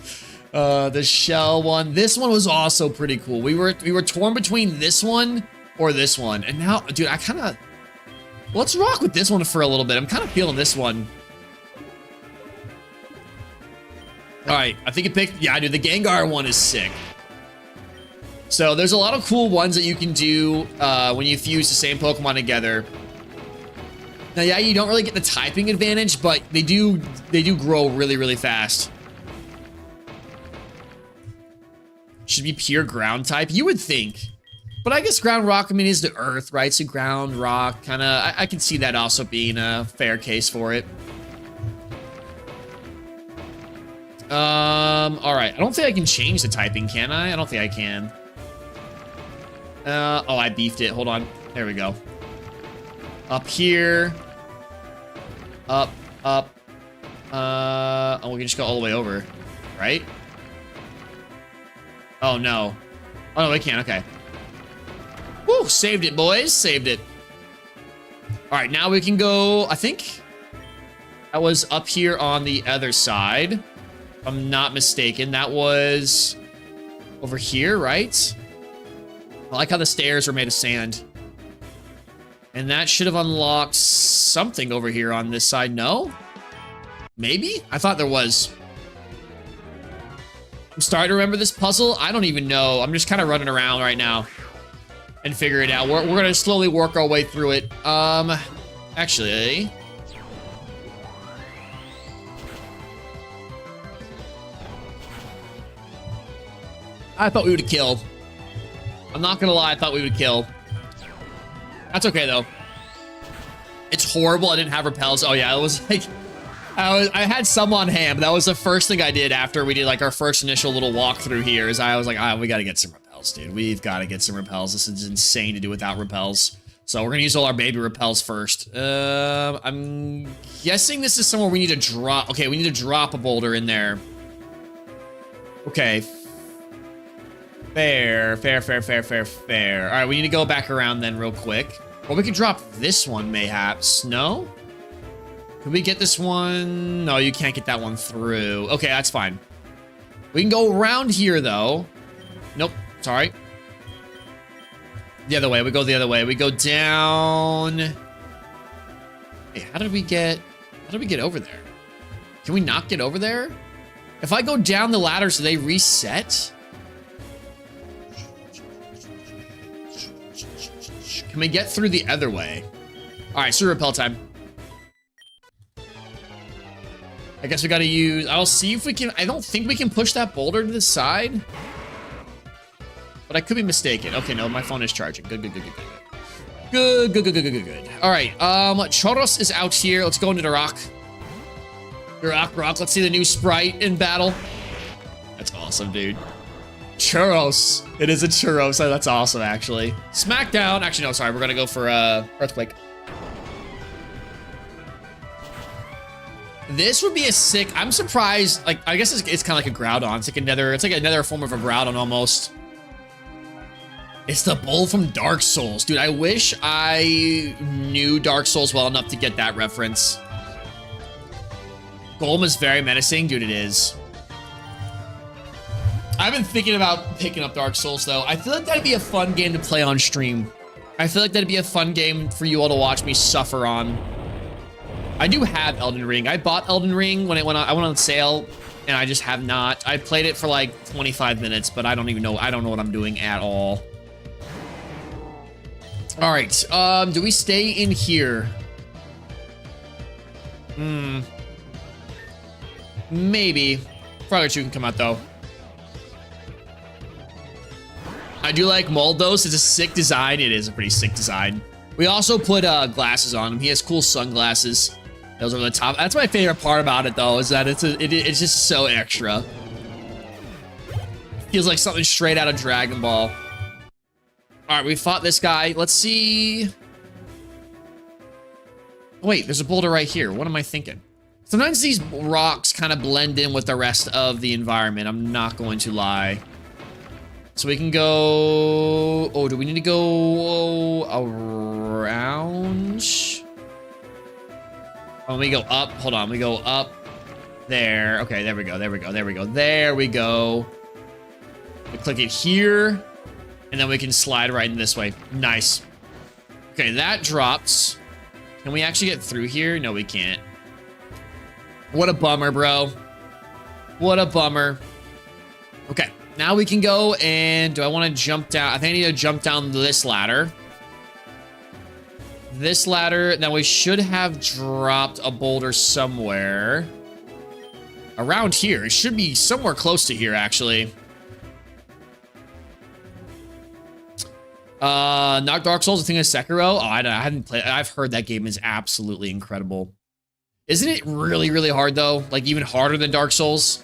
[SPEAKER 1] The Shell one. This one was also pretty cool. We were torn between this one or this one. And now, dude, let's rock with this one for a little bit. I'm kind of feeling this one. All right, I think it picked, yeah, dude, the Gengar one is sick. So there's a lot of cool ones that you can do when you fuse the same Pokemon together. Now, yeah, you don't really get the typing advantage, but they do grow really, really fast. Should be pure ground type, you would think. But I guess ground rock, I mean, is the earth, right? So ground rock, kind of, I can see that also being a fair case for it. All right. I don't think I can change the typing, can I? I don't think I can. Oh, I beefed it. Hold on. There we go. Up here. Up. Oh, we can just go all the way over, right? Oh, no. Oh, no, we can't. Okay. Woo, saved it, boys. Saved it. All right, now we can go, I think that was up here on the other side. If I'm not mistaken, that was over here, right? I like how the stairs are made of sand. And that should have unlocked something over here on this side. No? Maybe? I thought there was. I'm starting to remember this puzzle. I don't even know. I'm just kind of running around right now and figure it out. We're going to slowly work our way through it. Actually... I thought we would have killed. I'm not gonna lie, I thought we would kill. That's okay though. It's horrible I didn't have repels. Oh yeah, it was like I had some on hand. That was the first thing I did after we did like our first initial little walkthrough here. Is I was like, we gotta get some repels, dude. We've gotta get some repels. This is insane to do without repels. So we're gonna use all our baby repels first. I'm guessing this is somewhere we need to drop. Okay, we need to drop a boulder in there. Okay. Fair. All right, we need to go back around then real quick. Or we could drop this one, mayhaps. No? Can we get this one? No, you can't get that one through. Okay, that's fine. We can go around here, though. Nope, sorry. The other way, we go the other way. We go down. Hey, how did we get over there? Can we not get over there? If I go down the ladders, do they reset? Can we get through the other way? All right, so repel time. I guess we gotta use, I'll see if we can, I don't think we can push that boulder to the side. But I could be mistaken. Okay, no, my phone is charging. Good. Good. All right, Choros is out here. Let's go into the rock. Rock, rock. Let's see the new sprite in battle. That's awesome, dude. Churros. It is a churros. That's awesome, actually. Smackdown. Actually, no, sorry. We're going to go for Earthquake. This would be a sick... I'm surprised. Like, I guess it's kind of like a Groudon. It's like another form of a Groudon almost. It's the bull from Dark Souls. Dude, I wish I knew Dark Souls well enough to get that reference. Golem is very menacing. Dude, it is. I've been thinking about picking up Dark Souls, though. I feel like that'd be a fun game to play on stream. I feel like that'd be a fun game for you all to watch me suffer on. I do have Elden Ring. I bought Elden Ring when I went on sale, and I just have not. I played it for like 25 minutes, but I don't even know. I don't know what I'm doing at all. All right. Do we stay in here? Maybe. Probably you can come out though. I do like Moldos. It's a sick design. It is a pretty sick design. We also put glasses on him. He has cool sunglasses. Those over the top. That's my favorite part about it, though, is that it's just so extra. Feels like something straight out of Dragon Ball. All right, we fought this guy. Let's see. Wait, there's a boulder right here. What am I thinking? Sometimes these rocks kind of blend in with the rest of the environment. I'm not going to lie. So we can go... Oh, do we need to go around? Oh, we go up. Hold on. We go up there. Okay, there we go. There we go. There we go. There we go. We click it here. And then we can slide right in this way. Nice. Okay, that drops. Can we actually get through here? No, we can't. What a bummer, bro. What a bummer. Okay. Now we can go and do I want to jump down? I think I need to jump down this ladder. This ladder. Now we should have dropped a boulder somewhere. Around here. It should be somewhere close to here, actually. Not Dark Souls, I think it's Sekiro. Oh, I haven't played. I've heard that game is absolutely incredible. Isn't it really, really hard, though? Like, even harder than Dark Souls?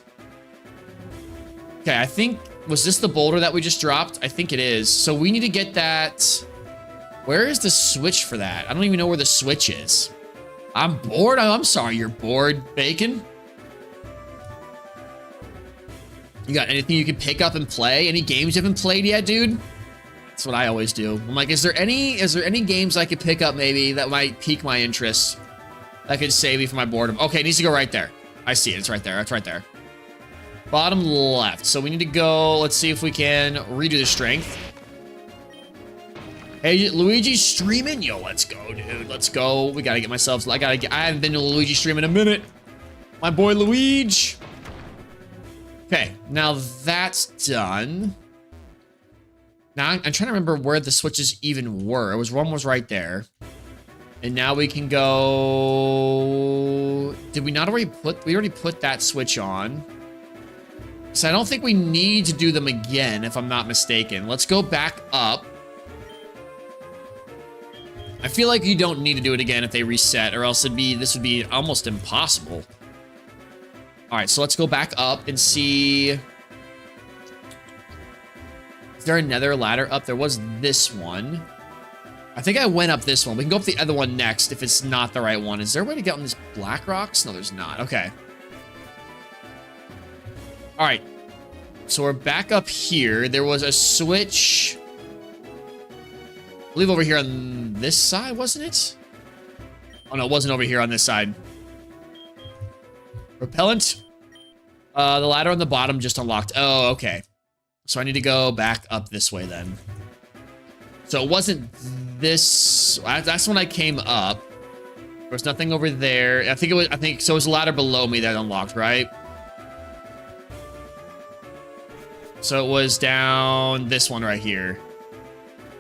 [SPEAKER 1] Okay, I think... Was this the boulder that we just dropped? I think it is. So we need to get that... Where is the switch for that? I don't even know where the switch is. I'm bored? I'm sorry you're bored, Bacon. You got anything you can pick up and play? Any games you haven't played yet, dude? That's what I always do. I'm like, is there any games I could pick up maybe that might pique my interest? That could save me from my boredom. Okay, it needs to go right there. I see it. It's right there. It's right there. Bottom left. So we need to go. Let's see if we can redo the strength. Hey, Luigi's streaming. Yo, let's go, dude. Let's go. We gotta get myself. I haven't been to Luigi stream in a minute. My boy Luigi. Okay, now that's done. Now I'm trying to remember where the switches even were. One was right there. And now we can go... Did we not already put... We already put that switch on. So I don't think we need to do them again, if I'm not mistaken. Let's go back up. I feel like you don't need to do it again if they reset, or else this would be almost impossible. All right, so let's go back up and see... Is there another ladder up? There was this one. I think I went up this one. We can go up the other one next if it's not the right one. Is there a way to get on this Black Rocks? No, there's not. Okay. All right. So we're back up here. There was a switch. I believe over here on this side, wasn't it? Oh, no, it wasn't over here on this side. Repellent. The ladder on the bottom just unlocked. Oh, okay. So I need to go back up this way then. So it wasn't this. That's when I came up. There was nothing over there. I think so. It was a ladder below me that unlocked, right? So it was down this one right here.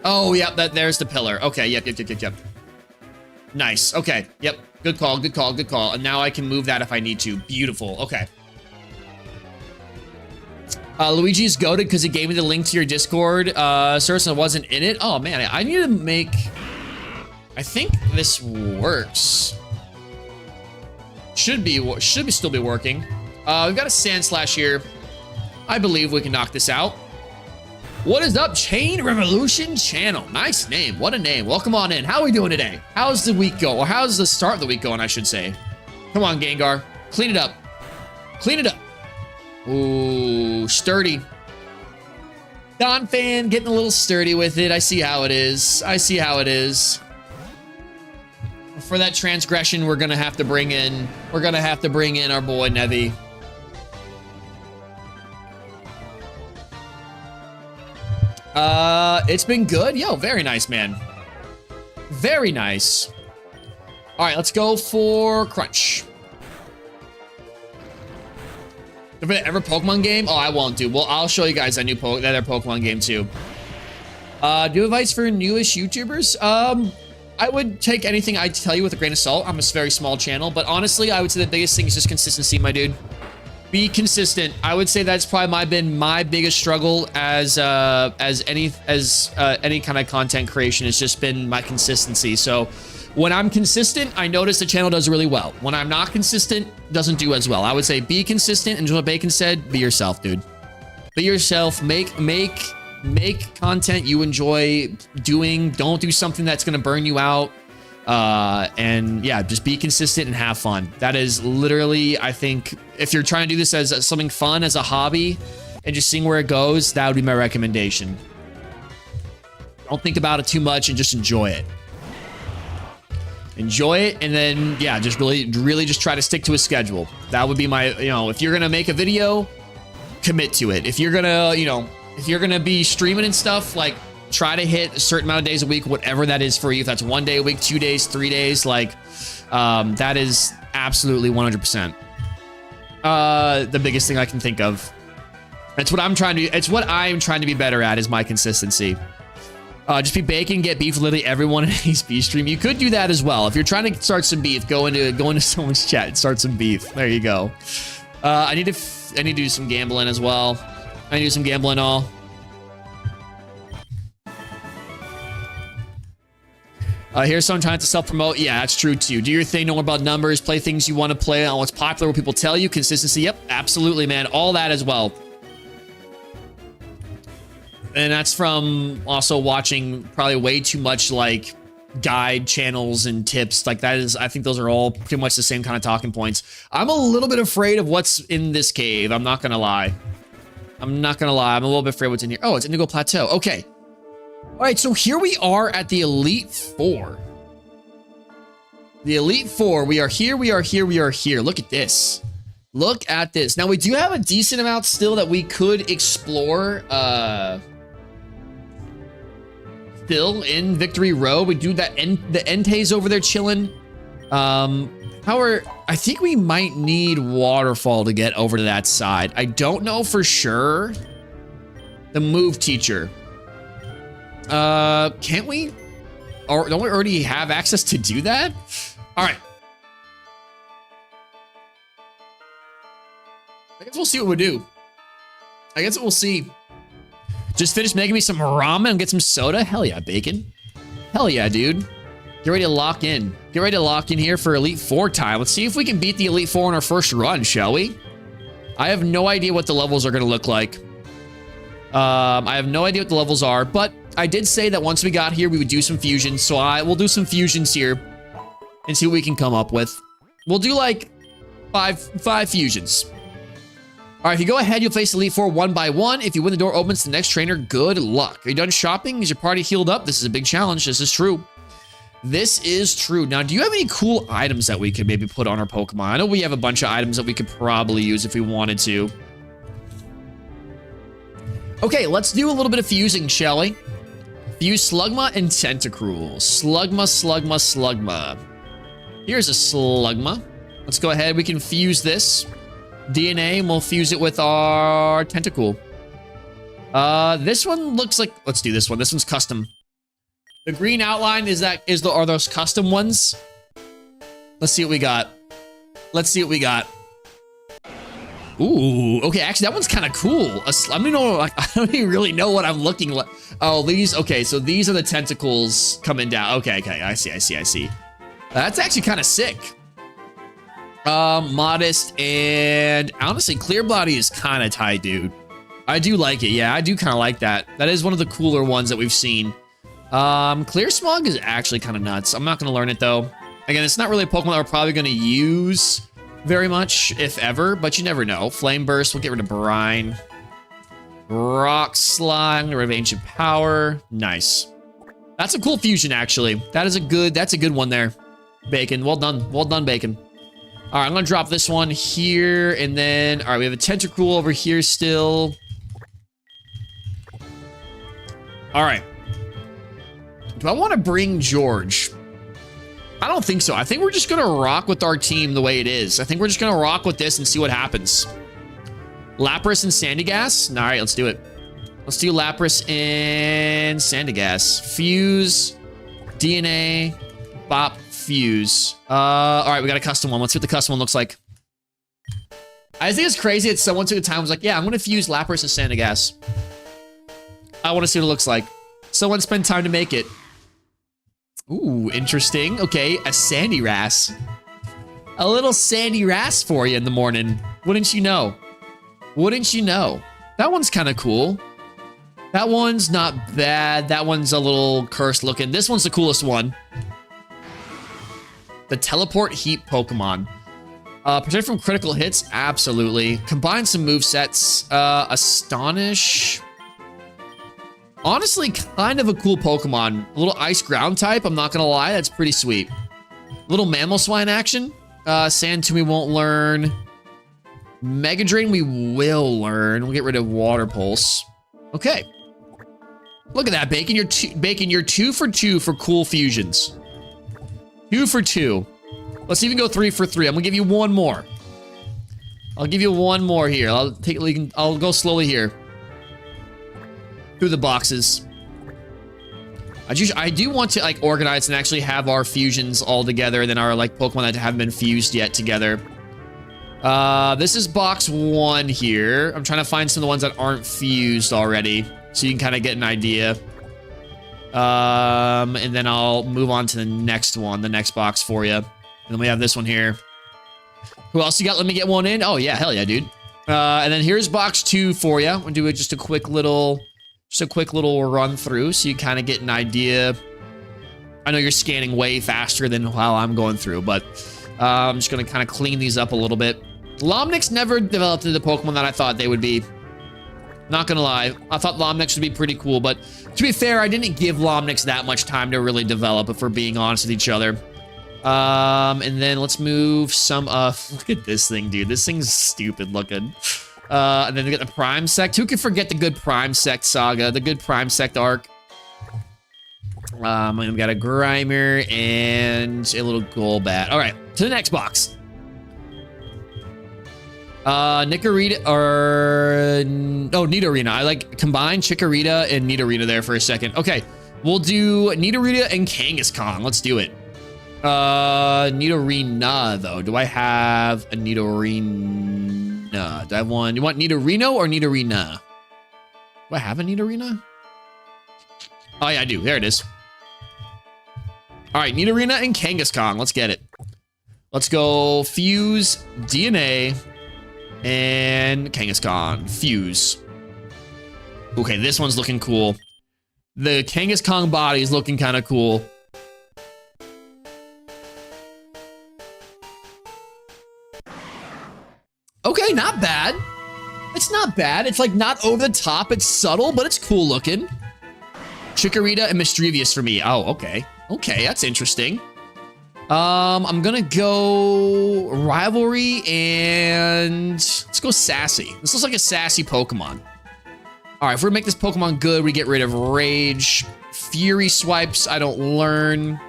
[SPEAKER 1] Oh, yep. There's the pillar. Okay. Yep. Nice. Okay. Yep. Good call. Good call. Good call. And now I can move that if I need to. Beautiful. Okay. Luigi's goated because it gave me the link to your Discord service and it wasn't in it. Oh, man. I need to make... I think this works. should still be working. We've got a Sand Slash here. I believe we can knock this out. What is up, Chain Revolution Channel? Nice name. What a name. Welcome on in. How are we doing today? How's the week go? Or how's the start of the week going, I should say? Come on, Gengar. Clean it up. Clean it up. Ooh, sturdy. Don fan getting a little sturdy with it. I see how it is. I see how it is. For that transgression, we're gonna have to bring in our boy Nevi. It's been good. Yo, very nice, man. Very nice. All right, let's go for Crunch. Ever Pokemon game? Oh, I won't do. Well, I'll show you guys that other Pokemon game too. Do you have advice for newish YouTubers? I would take anything I tell you with a grain of salt. I'm a very small channel, but honestly, I would say the biggest thing is just consistency, my dude. Be consistent. I would say that's probably been my biggest struggle as any kind of content creation. Has just been my consistency. So when I'm consistent, I notice the channel does really well. When I'm not consistent, doesn't do as well. I would say be consistent, and just what Bacon said, be yourself, dude. Be yourself. Make content you enjoy doing. Don't do something that's gonna burn you out. And yeah, just be consistent and have fun. That is literally, I think, if you're trying to do this as something fun, as a hobby, and just seeing where it goes, that would be my recommendation. Don't think about it too much and just enjoy it. Enjoy it, and then, yeah, just really just try to stick to a schedule. That would be my, if you're gonna make a video, commit to it. If you're gonna, if you're gonna be streaming and stuff, like, try to hit a certain amount of days a week, whatever that is for you. If that's 1 day a week, 2 days, 3 days, like, that is absolutely 100%. The biggest thing I can think of. It's what I'm trying to be better at, is my consistency. Just be Bacon, get beef with literally everyone in a speed stream. You could do that as well. If you're trying to start some beef, go into someone's chat and start some beef. There you go. I need to do some gambling as well. I need to do some gambling all. Here's someone trying to self-promote. Yeah, that's true too. Do your thing, know more about numbers, play things you want to play on what's popular, what people tell you, consistency. Yep, absolutely, man. All that as well. And that's from also watching probably way too much like guide channels and tips. Like that is, I think those are all pretty much the same kind of talking points. I'm a little bit afraid of what's in this cave. I'm not going to lie. I'm not going to lie. I'm a little bit afraid what's in here. Oh, it's Indigo Plateau. Okay. All right, so here we are at the Elite Four. The Elite Four. We are here, we are here, we are here. Look at this. Look at this. Now, we do have a decent amount still that we could explore still in Victory Row. We do that, the Entei's over there chilling. However, I think we might need Waterfall to get over to that side. I don't know for sure. The Move Teacher. Can't we? Or don't we already have access to do that? All right. I guess we'll see what we do. I guess we'll see. Just finish making me some ramen and get some soda. Hell yeah, Bacon. Hell yeah, dude. Get ready to lock in. Get ready to lock in here for Elite Four time. Let's see if we can beat the Elite Four on our first run, shall we? I have no idea what the levels are going to look like. I have no idea what the levels are, but I did say that once we got here, we would do some fusions. So we'll do some fusions here and see what we can come up with. We'll do like five fusions. All right, if you go ahead, you'll face Elite Four one by one. If you win, the door opens to the next trainer. Good luck. Are you done shopping? Is your party healed up? This is a big challenge. This is true. This is true. Now, do you have any cool items that we could maybe put on our Pokemon? I know we have a bunch of items that we could probably use if we wanted to. Okay, let's do a little bit of fusing, shall we? Fuse Slugma and Tentacruel. Slugma, Slugma, Slugma. Here's a Slugma. Let's go ahead. We can fuse this DNA and we'll fuse it with our Tentacool. This one looks like, let's do this one. This one's custom. The green outline are those custom ones? Let's see what we got. Let's see what we got. Ooh, okay, actually that one's kind of cool. I don't even really know what I'm looking like. Oh, okay, so these are the tentacles coming down. Okay, I see. That's actually kind of sick. Modest, and honestly, Clear Body is kind of tight, dude. I do like it. Yeah, I do kind of like that. That is one of the cooler ones that we've seen. Clear Smog is actually kind of nuts. I'm not going to learn it, though. Again, it's not really a Pokemon that we're probably going to use very much, if ever, but you never know. Flame Burst, we'll get rid of Brine. Rock Slide, get rid of Ancient Power. Nice. That's a cool fusion, actually. That's a good one there. Bacon, well done. Well done, Bacon. All right, I'm going to drop this one here, and then, all right, we have a Tentacruel over here still. All right. Do I want to bring George? I don't think so. I think we're just going to rock with our team the way it is. I think we're just going to rock with this and see what happens. Lapras and Sandygast? All right, let's do it. Let's do Lapras and Sandygast. Fuse, DNA, Bop, Fuse. All right, we got a custom one. Let's see what the custom one looks like. I think it's crazy that someone took the time and was like, yeah, I'm going to fuse Lapras and Sandygast. I want to see what it looks like. Someone spent time to make it. Ooh, interesting. Okay, a Sandy Ras. A little Sandy Ras for you in the morning. Wouldn't you know? Wouldn't you know? That one's kind of cool. That one's not bad. That one's a little cursed looking. This one's the coolest one. The Teleport Heat Pokemon. Protect from critical hits? Absolutely. Combine some movesets. Astonish. Honestly, kind of a cool Pokemon. A little Ice Ground type, I'm not gonna lie. That's pretty sweet. Little Mammal Swine action. Sand Tomb we won't learn. Mega Drain we will learn. We'll get rid of Water Pulse. Okay. Look at that, Bacon. You're 2 for 2 for cool fusions. 2 for 2. Let's even go 3 for 3. I'm gonna give you one more. I'll give you one more here. I'll go slowly here. Through the boxes. I do want to like organize and actually have our fusions all together, and then our like Pokemon that haven't been fused yet together. This is box 1 here. I'm trying to find some of the ones that aren't fused already, so you can kind of get an idea. And then I'll move on to the next one, the next box for you. And then we have this one here. Who else you got? Let me get one in. Oh yeah, hell yeah, dude. And then here's box 2 for you. We'll do just a quick little run through so you kind of get an idea. I know you're scanning way faster than while I'm going through, but I'm just going to kind of clean these up a little bit. Lomnix never developed into the Pokemon that I thought they would be. Not going to lie. I thought Lomnix would be pretty cool, but to be fair, I didn't give Lomnix that much time to really develop, if we're being honest with each other. And then let's move some, look at this thing, dude. This thing's stupid looking. And then we got the Prime Sect. Who can forget the good Prime Sect saga, the good Prime Sect arc? We got a Grimer and a little Golbat. All right, to the next box. Nidoqueen or Nidorina. I like combine Chikorita and Nidorina there for a second. Okay, we'll do Nidorina and Kangaskhan. Let's do it. Nidorina though. Do I have a Nidorina? Do I have one? You want Nidorino or Nidorina? Do I have a Nidorina? Oh yeah, I do. There it is. All right, Nidorina and Kangaskhan. Let's get it. Let's go Fuse, DNA, and Kangaskhan. Fuse. Okay, this one's looking cool. The Kangaskhan body is looking kind of cool. Okay, not bad. It's not bad. It's like not over the top. It's subtle, but it's cool looking. Chikorita and Mischievous for me. Oh, okay. Okay, that's interesting. I'm gonna go Rivalry and let's go Sassy. This looks like a sassy Pokemon. All right, if we're gonna make this Pokemon good, we get rid of Rage. Fury Swipes, I don't learn.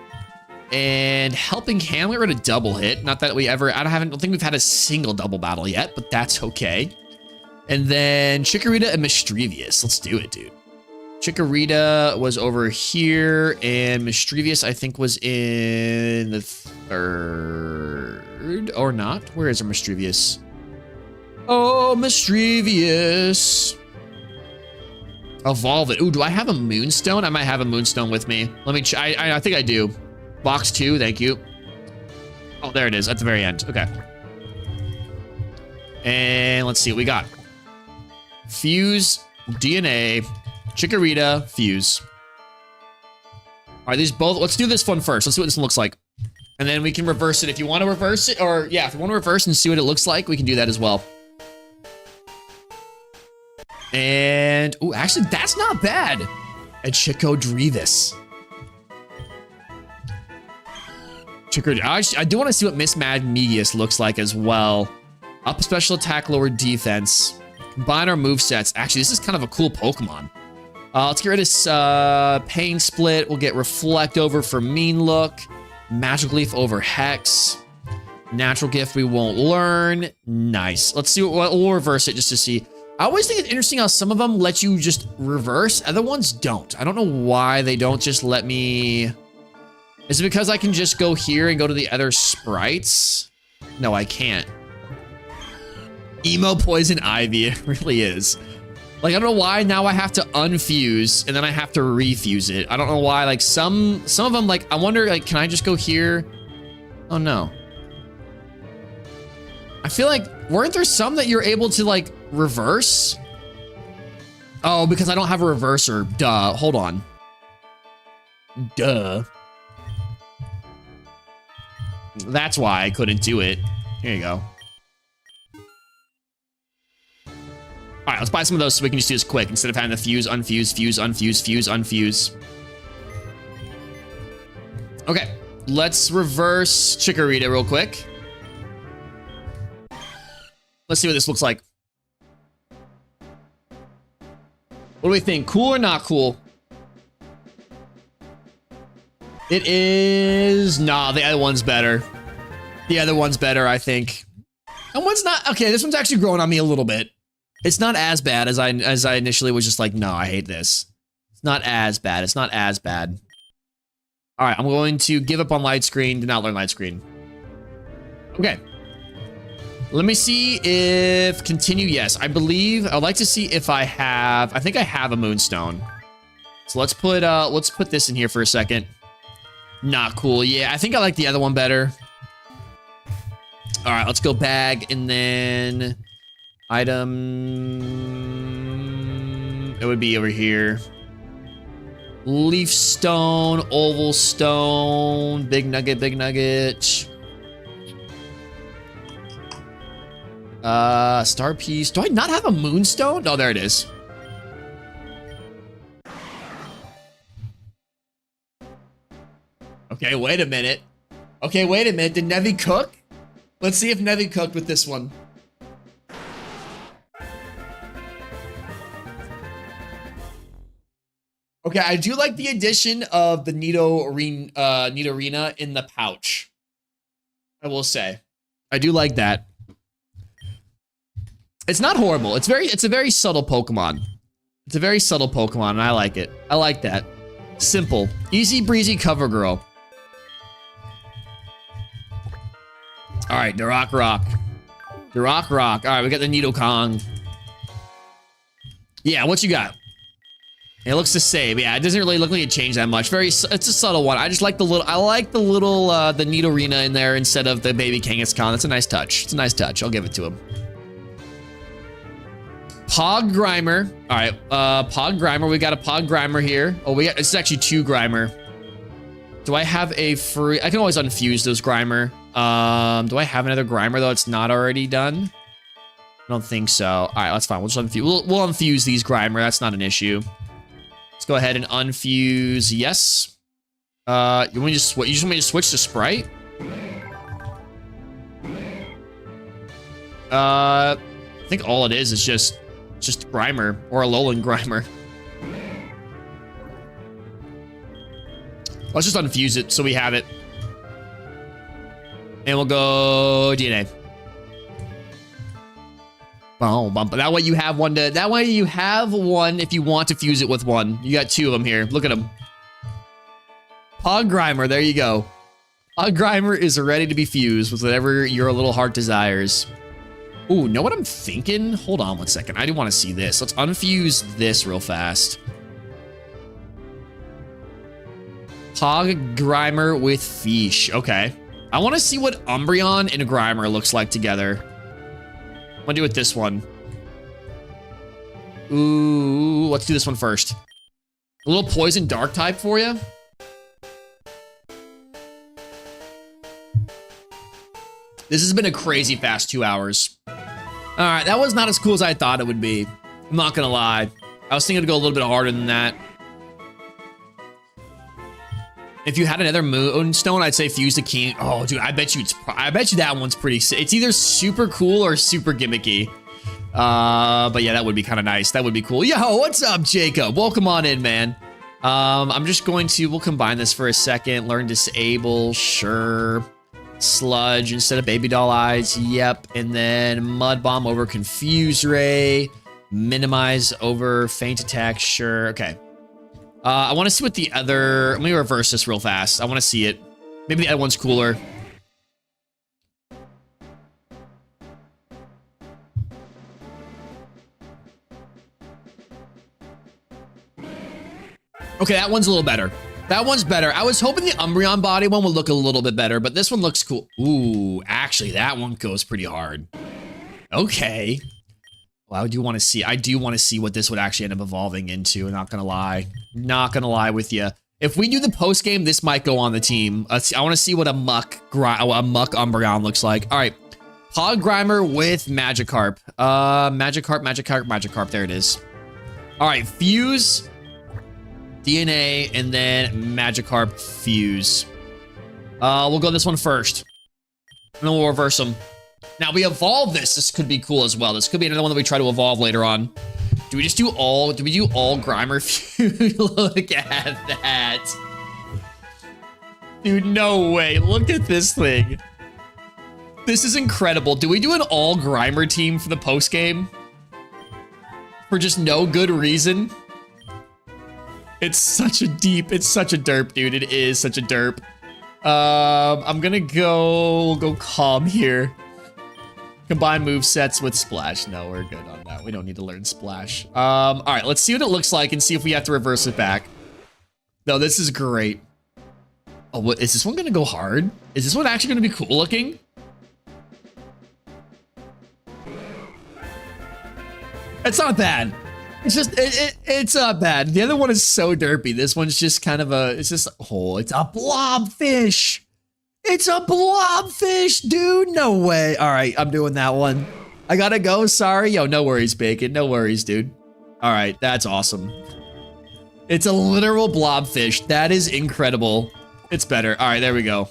[SPEAKER 1] And Helping Hand, we got rid of Double Hit. Not that we ever, I don't think we've had a single double battle yet, but that's okay. And then Chikorita and Mischievous. Let's do it, dude. Chikorita was over here, and Mischievous, I think, was in the 3rd, or not? Where is our Mischievous? Oh, Mischievous. Evolve it. Ooh, do I have a Moonstone? I might have a Moonstone with me. Let me, I think I do. Box 2, thank you. Oh, there it is, at the very end. Okay. And let's see what we got. Fuse, DNA, Chikorita, Fuse. All right, these both, let's do this one first. Let's see what this looks like. And then we can reverse it if you want to reverse it, or yeah, if you want to reverse and see what it looks like, we can do that as well. And, oh, actually, that's not bad. And Chikodrevis. I do want to see what Miss Mad Medius looks like as well. Up special attack, lower defense. Combine our movesets. Actually, this is kind of a cool Pokemon. Let's get rid of Pain Split. We'll get Reflect over for Mean Look. Magic Leaf over Hex. Natural Gift we won't learn. Nice. Let's see what we'll reverse it just to see. I always think it's interesting how some of them let you just reverse. Other ones don't. I don't know why they don't just let me... Is it because I can just go here and go to the other sprites? No, I can't. Emo Poison Ivy, it really is. Like, I don't know why now I have to unfuse and then I have to refuse it. I don't know why, like some of them, like, I wonder, like, can I just go here? Oh no. I feel like, weren't there some that you're able to like reverse? Oh, because I don't have a reverser, duh, hold on. Duh. That's why I couldn't do it. Here you go. All right, let's buy some of those so we can just do this quick instead of having to fuse, unfuse, fuse, unfuse, fuse, unfuse. Okay, let's reverse Chikorita real quick. Let's see what this looks like. What do we think? Cool or not cool? It is... Nah, the other one's better. The other one's better, I think. And one's not... Okay, this one's actually growing on me a little bit. It's not as bad as I initially was just like, no, I hate this. It's not as bad. It's not as bad. All right, I'm going to give up on light screen. Do not learn light screen. Okay. Let me see if... Continue, yes. I believe... I'd like to see if I have... I think I have a Moonstone. So let's put this in here for a second. Not cool. Yeah, I think I like the other one better. All right, let's go bag and then item. It would be over here. Leaf Stone, Oval Stone, Big Nugget, Big Nugget. Star Piece. Do I not have a Moonstone? Oh, there it is. Okay, wait a minute. Okay, wait a minute. Did Nevi cook? Let's see if Nevi cooked with this one. Okay, I do like the addition of the Nidorina in the pouch. I will say. I do like that. It's not horrible. It's a very subtle Pokemon. It's a very subtle Pokemon, and I like it. I like that. Simple. Easy breezy cover girl. All right, Duroc Rock. Duroc Rock. All right, we got the Nidoking. Yeah, what you got? It looks the same. Yeah, it doesn't really look like it changed that much. It's a subtle one. I just like the little, the Nidorina in there instead of the baby Kangaskhan. That's a nice touch. It's a nice touch. I'll give it to him. Pog Grimer. All right, Pog Grimer. We got a Pog Grimer here. Oh, it's actually 2 Grimer. Do I have a free? I can always unfuse those Grimer. Do I have another Grimer though? It's not already done. I don't think so. All right, that's fine. We'll just unfuse. We'll unfuse these Grimer. That's not an issue. Let's go ahead and unfuse. Yes. You want me to just switch to Sprite? I think all it is just Grimer or a Alolan Grimer. Let's just unfuse it so we have it. And we'll go DNA. Boom, bump. That way you have one if you want to fuse it with one. You got 2 of them here. Look at them. Pog Grimer, there you go. Pog Grimer is ready to be fused with whatever your little heart desires. Ooh, know what I'm thinking? Hold on one second. I do want to see this. Let's unfuse this real fast. Pog Grimer with Fish. Okay. I want to see what Umbreon and Grimer looks like together. gonna do it this one. Ooh, let's do this one first. A little poison dark type for you. This has been a crazy fast 2 hours. All right, that was not as cool as I thought it would be. I'm not gonna lie. I was thinking to go a little bit harder than that. If you had another moonstone, I'd say fuse the key. Oh, dude, I bet you that one's pretty sick. It's either super cool or super gimmicky. But yeah, that would be kind of nice. That would be cool. Yo, what's up, Jacob? Welcome on in, man. I'm just going to, we'll combine this for a second. Learn disable, sure. Sludge instead of baby doll eyes, yep. And then mud bomb over confuse ray. Minimize over faint attack, sure. Okay. I want to see what the other, let me reverse this real fast. I want to see it. Maybe the other one's cooler. Okay, that one's a little better. That one's better. I was hoping the Umbreon body one would look a little bit better, but this one looks cool. Ooh, actually, that one goes pretty hard. Okay. Well, I do want to see what this would actually end up evolving into. Not gonna lie. Not gonna lie with you. If we do the post game, this might go on the team. I want to see what a muck Umbreon looks like. All right. Pod Grimer with Magikarp. Magikarp. There it is. All right, fuse. DNA, and then Magikarp fuse. We'll go this one first. And then we'll reverse them. Now, we evolve this. This could be cool as well. This could be another one that we try to evolve later on. Do we do all Grimer fuse? Look at that. Dude, no way. Look at this thing. This is incredible. Do we do an all Grimer team for the post game? For just no good reason? It's such a derp, dude. It is such a derp. I'm gonna go calm here. Combine move sets with splash. No, we're good on that. We don't need to learn splash. All right, let's see what it looks like and see if we have to reverse it back. No, this is great. Oh, what is this one gonna go hard? Is this one actually gonna be cool looking? It's not bad. It's just, it's not bad. The other one is so derpy. This one's just kind of it's a blobfish. It's a blobfish, dude. No way. All right, I'm doing that one. I gotta go, sorry. Yo, no worries, Bacon. No worries, dude. All right, that's awesome. It's a literal blobfish. That is incredible. It's better. All right, there we go.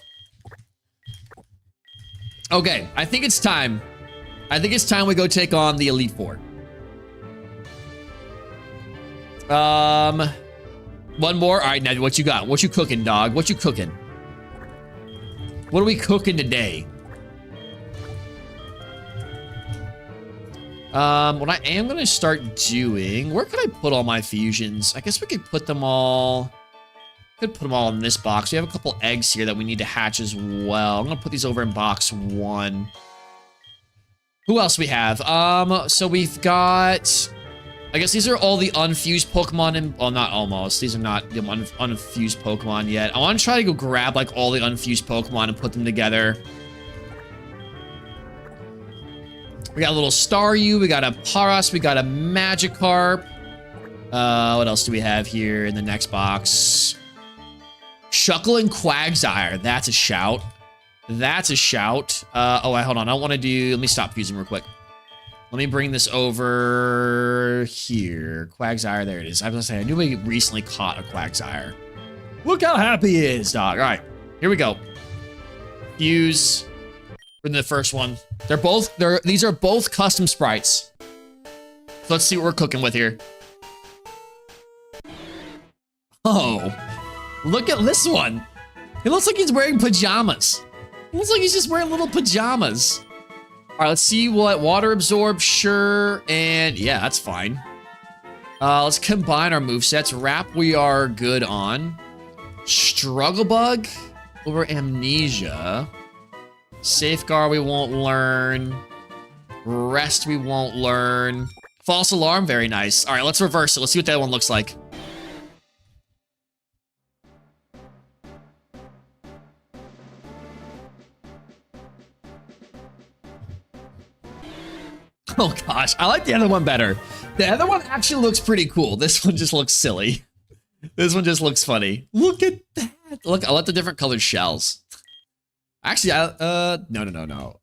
[SPEAKER 1] Okay, I think it's time. I think it's time we go take on the Elite Four. One more. All right, now what you got? What you cooking, dog? What you cooking? What are we cooking today? What I am gonna start doing, where could I put all my fusions? I guess we could put them all, in this box. We have a couple eggs here that we need to hatch as well. I'm gonna put these over in box 1. Who else we have? So we've got, I guess these are all the unfused Pokemon, well, not almost. These are not the unfused Pokemon yet. I want to try to go grab, like, all the unfused Pokemon and put them together. We got a little Staryu, we got a Paras, we got a Magikarp. What else do we have here in the next box? Shuckle and Quagsire. That's a shout. That's a shout. Oh, hold on. I want to do, let me stop fusing real quick. Let me bring this over here. Quagsire, there it is. I was gonna say, I knew we recently caught a Quagsire. Look how happy he is, dog. All right, here we go. Fuse for the first one. These are both custom sprites. So let's see what we're cooking with here. Oh, look at this one. It looks like he's wearing pajamas. It looks like he's just wearing little pajamas. All right, let's see what water absorb, sure, and yeah, that's fine. Let's combine our movesets. Wrap, we are good on. Struggle Bug over Amnesia. Safeguard, we won't learn. Rest, we won't learn. False Alarm, very nice. All right, let's reverse it. Let's see what that one looks like. Oh gosh, I like the other one better. The other one actually looks pretty cool. This one just looks silly. This one just looks funny. Look at that. Look, I like the different colored shells. Actually, no.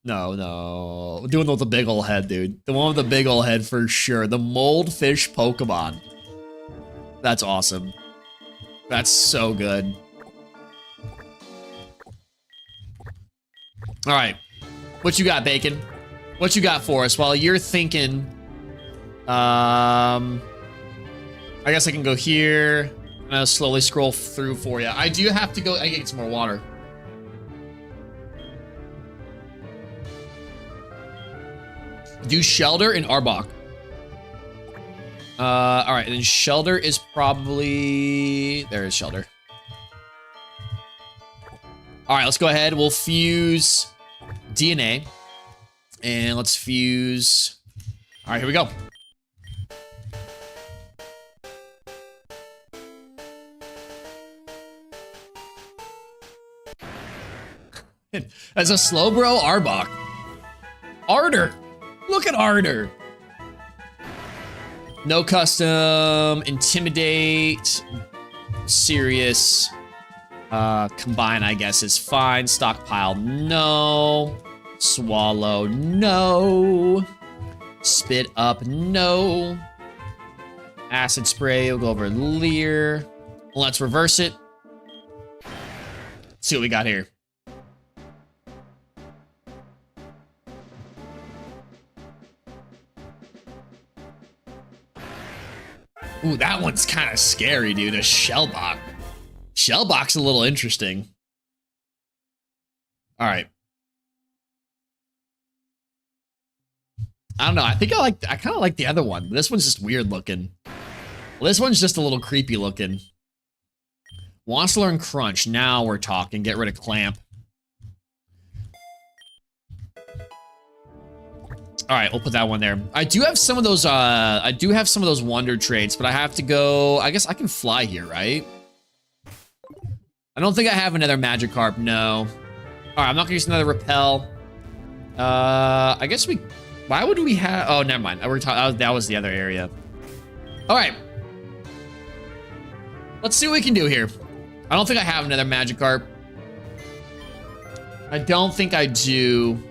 [SPEAKER 1] We're doing with the big ol' head, dude. The one with the big ol' head for sure. The mold fish Pokemon. That's awesome. That's so good. All right, what you got, Bacon? What you got for us while you're thinking? I guess I can go here. I'm gonna slowly scroll through for you. I do have to go. I get some more water. Do Shelter and Arbok. All right, and then Shelter is probably... There is Shelter. All right, let's go ahead. We'll fuse DNA. And let's fuse... All right, here we go. As a Slowbro Arbok. Ardor. Look at Ardor. No custom, intimidate, serious, combine I guess is fine, stockpile no, swallow no, spit up no, acid spray, we'll go over Leer, let's reverse it, see what we got here. Ooh, that one's kind of scary, dude. A Shellbok. Shellbok's a little interesting. All right. I don't know. I think I kind of like the other one. This one's just weird looking. Well, this one's just a little creepy looking. Wants to learn Crunch. Now we're talking. Get rid of Clamp. All right, we'll put that one there. I do have some of those. I do have some of those wonder traits, but I have to go. I guess I can fly here, right? I don't think I have another Magikarp. No. All right, I'm not gonna use another Repel. I guess we. Why would we have? Oh, never mind. That was the other area. All right. Let's see what we can do here. I don't think I have another Magikarp. I don't think I do.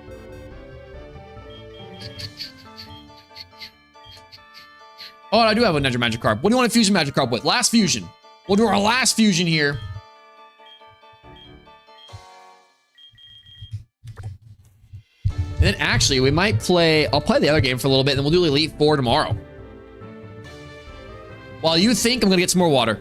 [SPEAKER 1] Oh, I do have another Magikarp. What do you want to fuse a Magikarp with? Last fusion. We'll do our last fusion here. And then actually, we might play... I'll play the other game for a little bit, and then we'll do Elite Four tomorrow. While you think, I'm going to get some more water.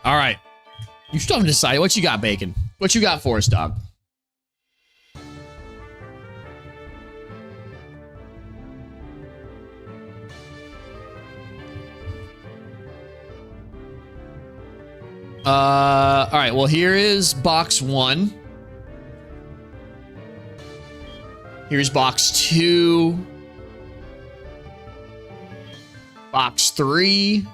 [SPEAKER 1] All right. You still haven't decided. What you got, Bacon? What you got for us, dog? All right. Well, here is box 1. Here's box 2. Box 3.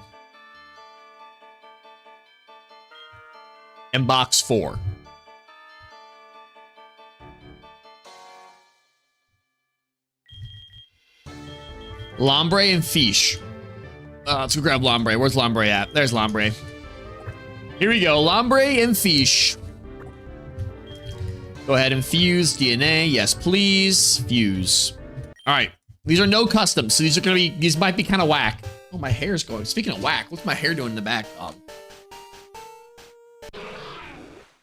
[SPEAKER 1] And box 4. Lombre and Fish. Let's go grab Lombre. Where's Lombre at? There's Lombre. Here we go. Lombre and Fish. Go ahead and fuse DNA. Yes, please. Fuse. All right. These are no customs, so these might be kind of whack. Oh, my hair's going. Speaking of whack, what's my hair doing in the back, dog?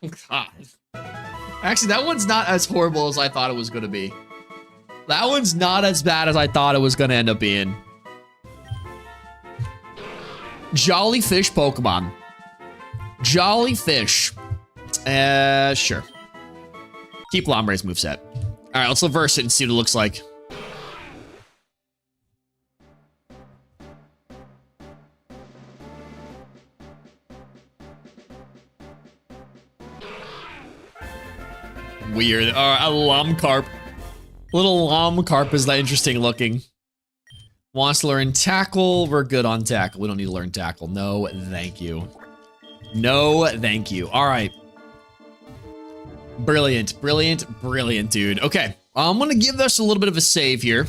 [SPEAKER 1] God. Actually, that one's not as horrible as I thought it was going to be. That one's not as bad as I thought it was going to end up being. Jollyfish Pokemon. Jollyfish. Sure. Keep Lombre's moveset. All right, let's reverse it and see what it looks like. Weird. A Lomcarp. Little Lomcarp is that interesting looking. Wants to learn Tackle. We're good on Tackle. We don't need to learn Tackle. No, thank you. No, thank you. All right. Brilliant, brilliant, brilliant, dude. Okay, I'm gonna give this a little bit of a save here.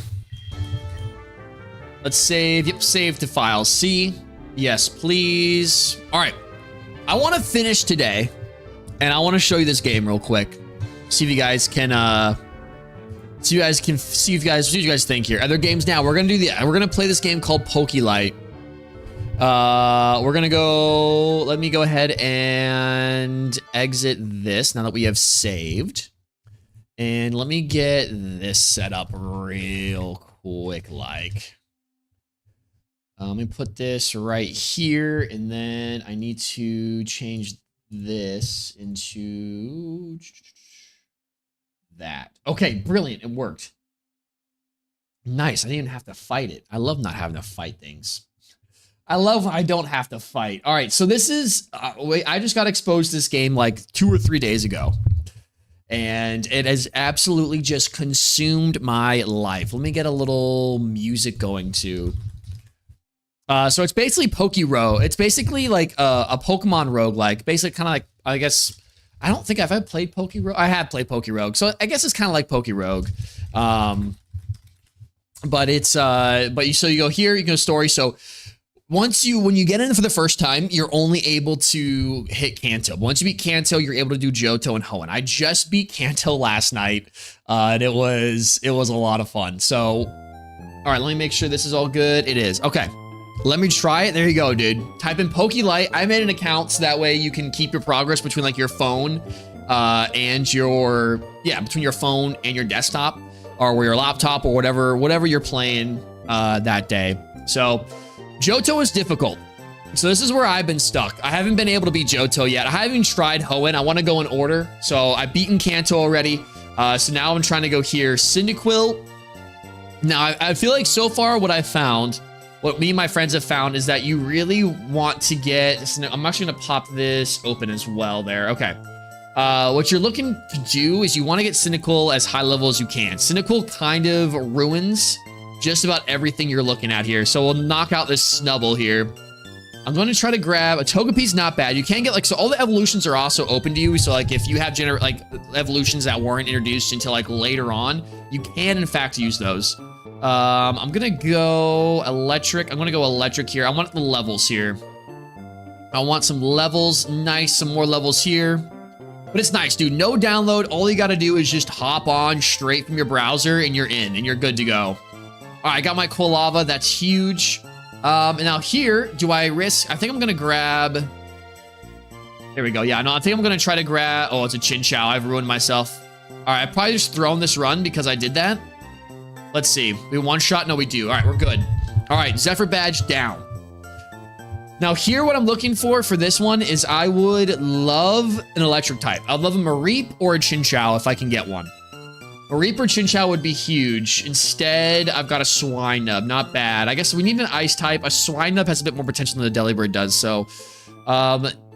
[SPEAKER 1] Let's save. Yep, save to file C. Yes, please. All right. I want to finish today, and I want to show you this game real quick. See if you guys can. See what you guys think here. Other games now. We're gonna do the. We're gonna play this game called Pokelike. We're gonna go. Let me go ahead and exit this now that we have saved, and let me get this set up real quick. Like, let me put this right here, and then I need to change this into that. Okay, brilliant. It worked. Nice. I didn't even have to fight it. I love not having to fight things. I love I don't have to fight. All right, so this is wait, I just got exposed to this game like 2 or 3 days ago, and it has absolutely just consumed my life. Let me get a little music going too. So it's basically Pokerogue. It's basically like a Pokemon roguelike. Basically, kind of like, I guess, I don't think I've ever played Pokerogue. I have played Pokerogue, so I guess it's kind of like Pokerogue. But it's so you go here, you go story. So when you get in for the first time, you're only able to hit Kanto. Once you beat Kanto, you're able to do Johto and Hoenn. I just beat Kanto last night, and it was a lot of fun. So, all right, let me make sure this is all good. It is. Okay, let me try it. There you go, dude. Type in Pokelike. I made an account so that way you can keep your progress between like your phone and your, between your phone and your desktop or your laptop or whatever you're playing that day. So, Johto is difficult. So this is where I've been stuck. I haven't been able to beat Johto yet. I haven't even tried Hoenn. I want to go in order. So I've beaten Kanto already. So now I'm trying to go here. Cyndaquil. Now, I feel like so far what I've found, what me and my friends have found is that you really want to get... I'm actually going to pop this open as well there. Okay. What you're looking to do is you want to get Cyndaquil as high level as you can. Cyndaquil kind of ruins just about everything you're looking at here. So we'll knock out this Snubble here. I'm going to try to grab a Togepi's. Not bad. You can get like, so all the evolutions are also open to you. So like if you have evolutions that weren't introduced until like later on, you can in fact use those. I'm going to go electric. I'm going to go electric here. I want the levels here. I want some levels. Nice. Some more levels here. But it's nice, dude. No download. All you got to do is just hop on straight from your browser and you're in and you're good to go. All right, I got my Quilava. That's huge. And now here, do I risk? I think I'm going to grab... There we go. Yeah, no, I think I'm going to try to grab... Oh, it's a Chinchou. I've ruined myself. All right, I've probably just thrown this run because I did that. Let's see. We one shot? No, we do. All right, we're good. All right, Zephyr Badge down. Now here, what I'm looking for this one is I would love an electric type. I'd love a Mareep or a Chinchou if I can get one. Mareep or Chinchou would be huge. Instead, I've got a Swinub. Not bad. I guess we need an ice type. A Swinub has a bit more potential than a Delibird does. So,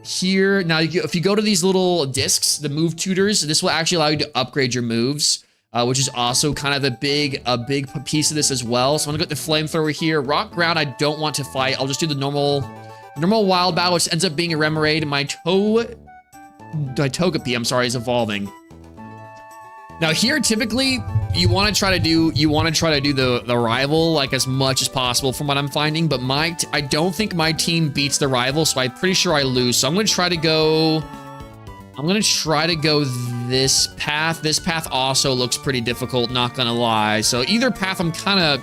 [SPEAKER 1] here, now if you go to these little discs, the move tutors, this will actually allow you to upgrade your moves, which is also kind of a big piece of this as well. So I'm gonna go with the Flamethrower here. Rock Ground, I don't want to fight. I'll just do the normal Wild Battle, which ends up being a Remoraid. My Togepi, I'm sorry, is evolving. Now here, typically, you want to try to do the rival like as much as possible from what I'm finding, but I don't think my team beats the rival, so I'm pretty sure I lose. So I'm going to try to go this path. This path also looks pretty difficult, not gonna lie. So either path, I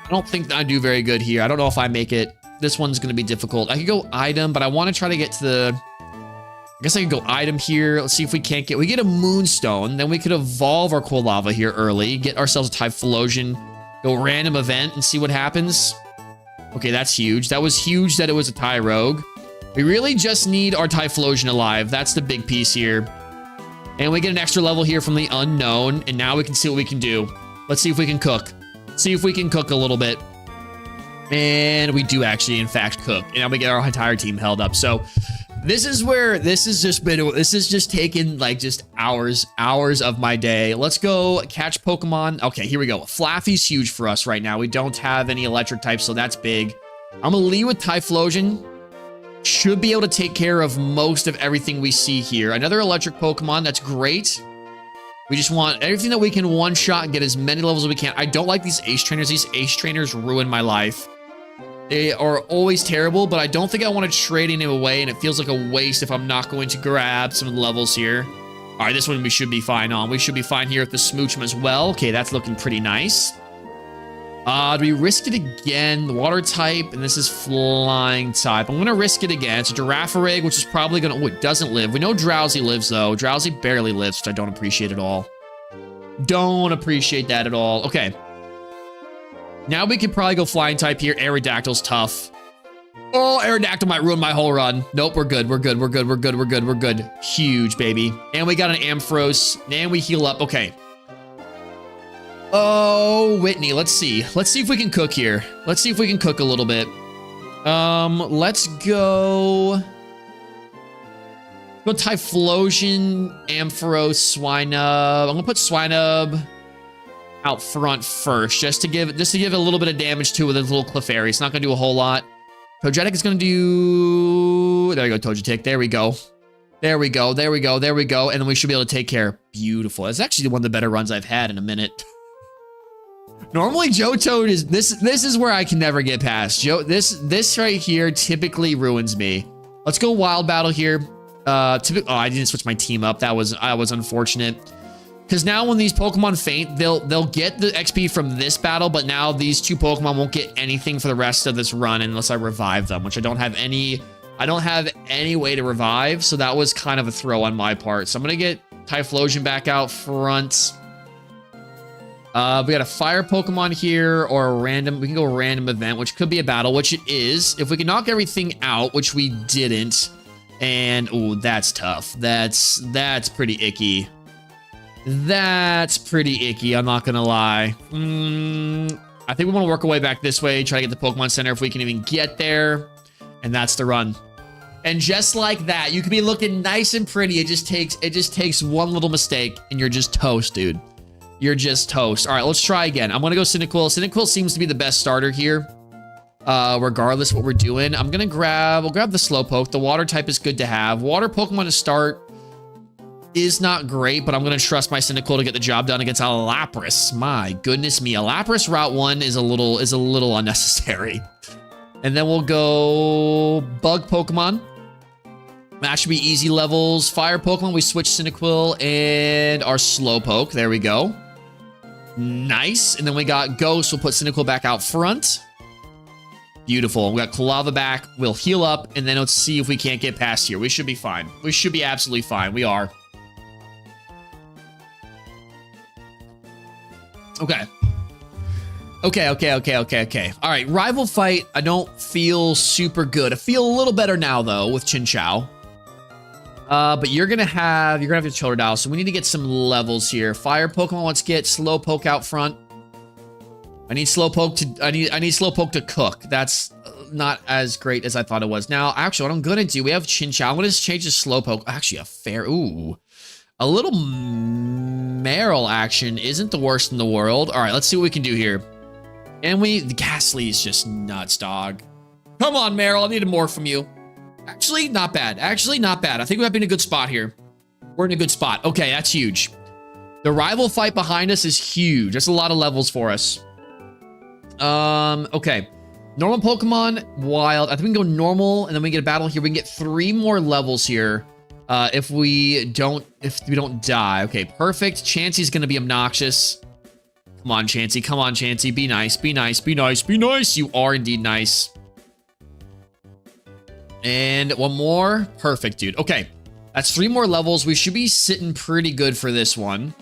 [SPEAKER 1] don't think I do very good here. I don't know if I make it. This one's gonna be difficult. I could go item, but I want to try to get to I guess I could go item here. Let's see if we can't we get a moonstone. Then we could evolve our cool lava here early. Get ourselves a Typhlosion. Go random event and see what happens. Okay, that's huge. That was huge that it was a Tyrogue. We really just need our Typhlosion alive. That's the big piece here. And we get an extra level here from the unknown. And now we can see what we can do. Let's see if we can cook. See if we can cook a little bit. And we do actually, in fact, cook. And now we get our entire team held up. So this is where this has just taken like just hours of my day. Let's go catch Pokemon. Okay, here we go. Flaffy's huge for us right now. We don't have any electric types, so that's big. I'm gonna lead with Typhlosion. Should be able to take care of most of everything we see here. Another electric Pokemon, that's great. We just want everything that we can one-shot and get as many levels as we can. I don't like these Ace Trainers. These Ace Trainers ruin my life. They are always terrible, but I don't think I want to trade any away, and it feels like a waste if I'm not going to grab some of the levels here. All right, this one we should be fine on. We should be fine here with the Smoochum as well. Okay, that's looking pretty nice. Do we risk it again? The water type, and this is flying type. I'm going to risk it again. It's a Girafarig, which is probably going to... Oh, it doesn't live. We know Drowsy lives, though. Drowsy barely lives, which I don't appreciate at all. Don't appreciate that at all. Okay. Now we could probably go flying type here. Aerodactyl's tough. Oh, Aerodactyl might ruin my whole run. Nope, we're good. We're good. We're good. We're good. We're good. We're good. Huge, baby. And we got an Ampharos. And we heal up. Okay. Oh, Whitney, let's see. Let's see if we can cook here. Let's see if we can cook a little bit. Let's go... Go Typhlosion, Ampharos, Swinub. I'm gonna put Swinub out front first, just to give a little bit of damage to with a little Clefairy. It's not gonna do a whole lot. Togetic is gonna do... There we go, Togetic. There we go. There we go. There we go. There we go. And then we should be able to take care. Beautiful. That's actually one of the better runs I've had in a minute. Normally, Johto is this is where I can never get past. This right here typically ruins me. Let's go Wild Battle here. Oh, I didn't switch my team up. That was unfortunate. Because now when these Pokemon faint, they'll get the XP from this battle, but now these two Pokemon won't get anything for the rest of this run unless I revive them, which I don't have any way to revive, so that was kind of a throw on my part. So I'm gonna get Typhlosion back out front. We got a fire Pokemon here, or a random, we can go random event, which could be a battle, which it is. If we can knock everything out, which we didn't, and oh, that's tough. That's pretty icky. That's pretty icky, I'm not gonna lie. I think we want to work our way back this way, try to get the Pokemon Center if we can even get there. And that's the run. And just like that, you can be looking nice and pretty. It just takes one little mistake and you're just toast, dude. You're just toast. All right, let's try again. I'm gonna go Cyndaquil. Cyndaquil seems to be the best starter here. Regardless what we're doing. We'll grab the Slowpoke. The water type is good to have. Water Pokemon to start is not great, but I'm gonna trust my Cyndaquil to get the job done against a Lapras. My goodness me, a Lapras Route 1 is a little unnecessary. And then we'll go Bug Pokemon. That should be easy levels. Fire Pokemon, we switch Cyndaquil and our Slowpoke. There we go. Nice. And then we got Ghost. We'll put Cyndaquil back out front. Beautiful. We got Kulava back. We'll heal up, and then let's see if we can't get past here. We should be fine. We should be absolutely fine. We are. Okay. Okay. All right, rival fight. I don't feel super good. I feel a little better now though with Chinchou. But you're gonna have your Totodile, so we need to get some levels here. Fire Pokemon, let's get Slowpoke out front. I need Slowpoke to cook. That's not as great as I thought it was. Now, actually, what I'm gonna do, we have Chinchou. I'm gonna change the Slowpoke. Actually, a little Meryl action isn't the worst in the world. All right, let's see what we can do here. And the Ghastly is just nuts, dog. Come on, Meryl, I needed more from you. Actually, not bad. I think we might be in a good spot here. We're in a good spot. Okay, that's huge. The rival fight behind us is huge. That's a lot of levels for us. Okay. Normal Pokemon, wild. I think we can go normal, and then we get a battle here. We can get 3 more levels here. If we don't die. Okay, perfect. Chansey's gonna be obnoxious. Come on, Chansey. Be nice. You are indeed nice. And one more. Perfect, dude. Okay. That's 3 more levels. We should be sitting pretty good for this one.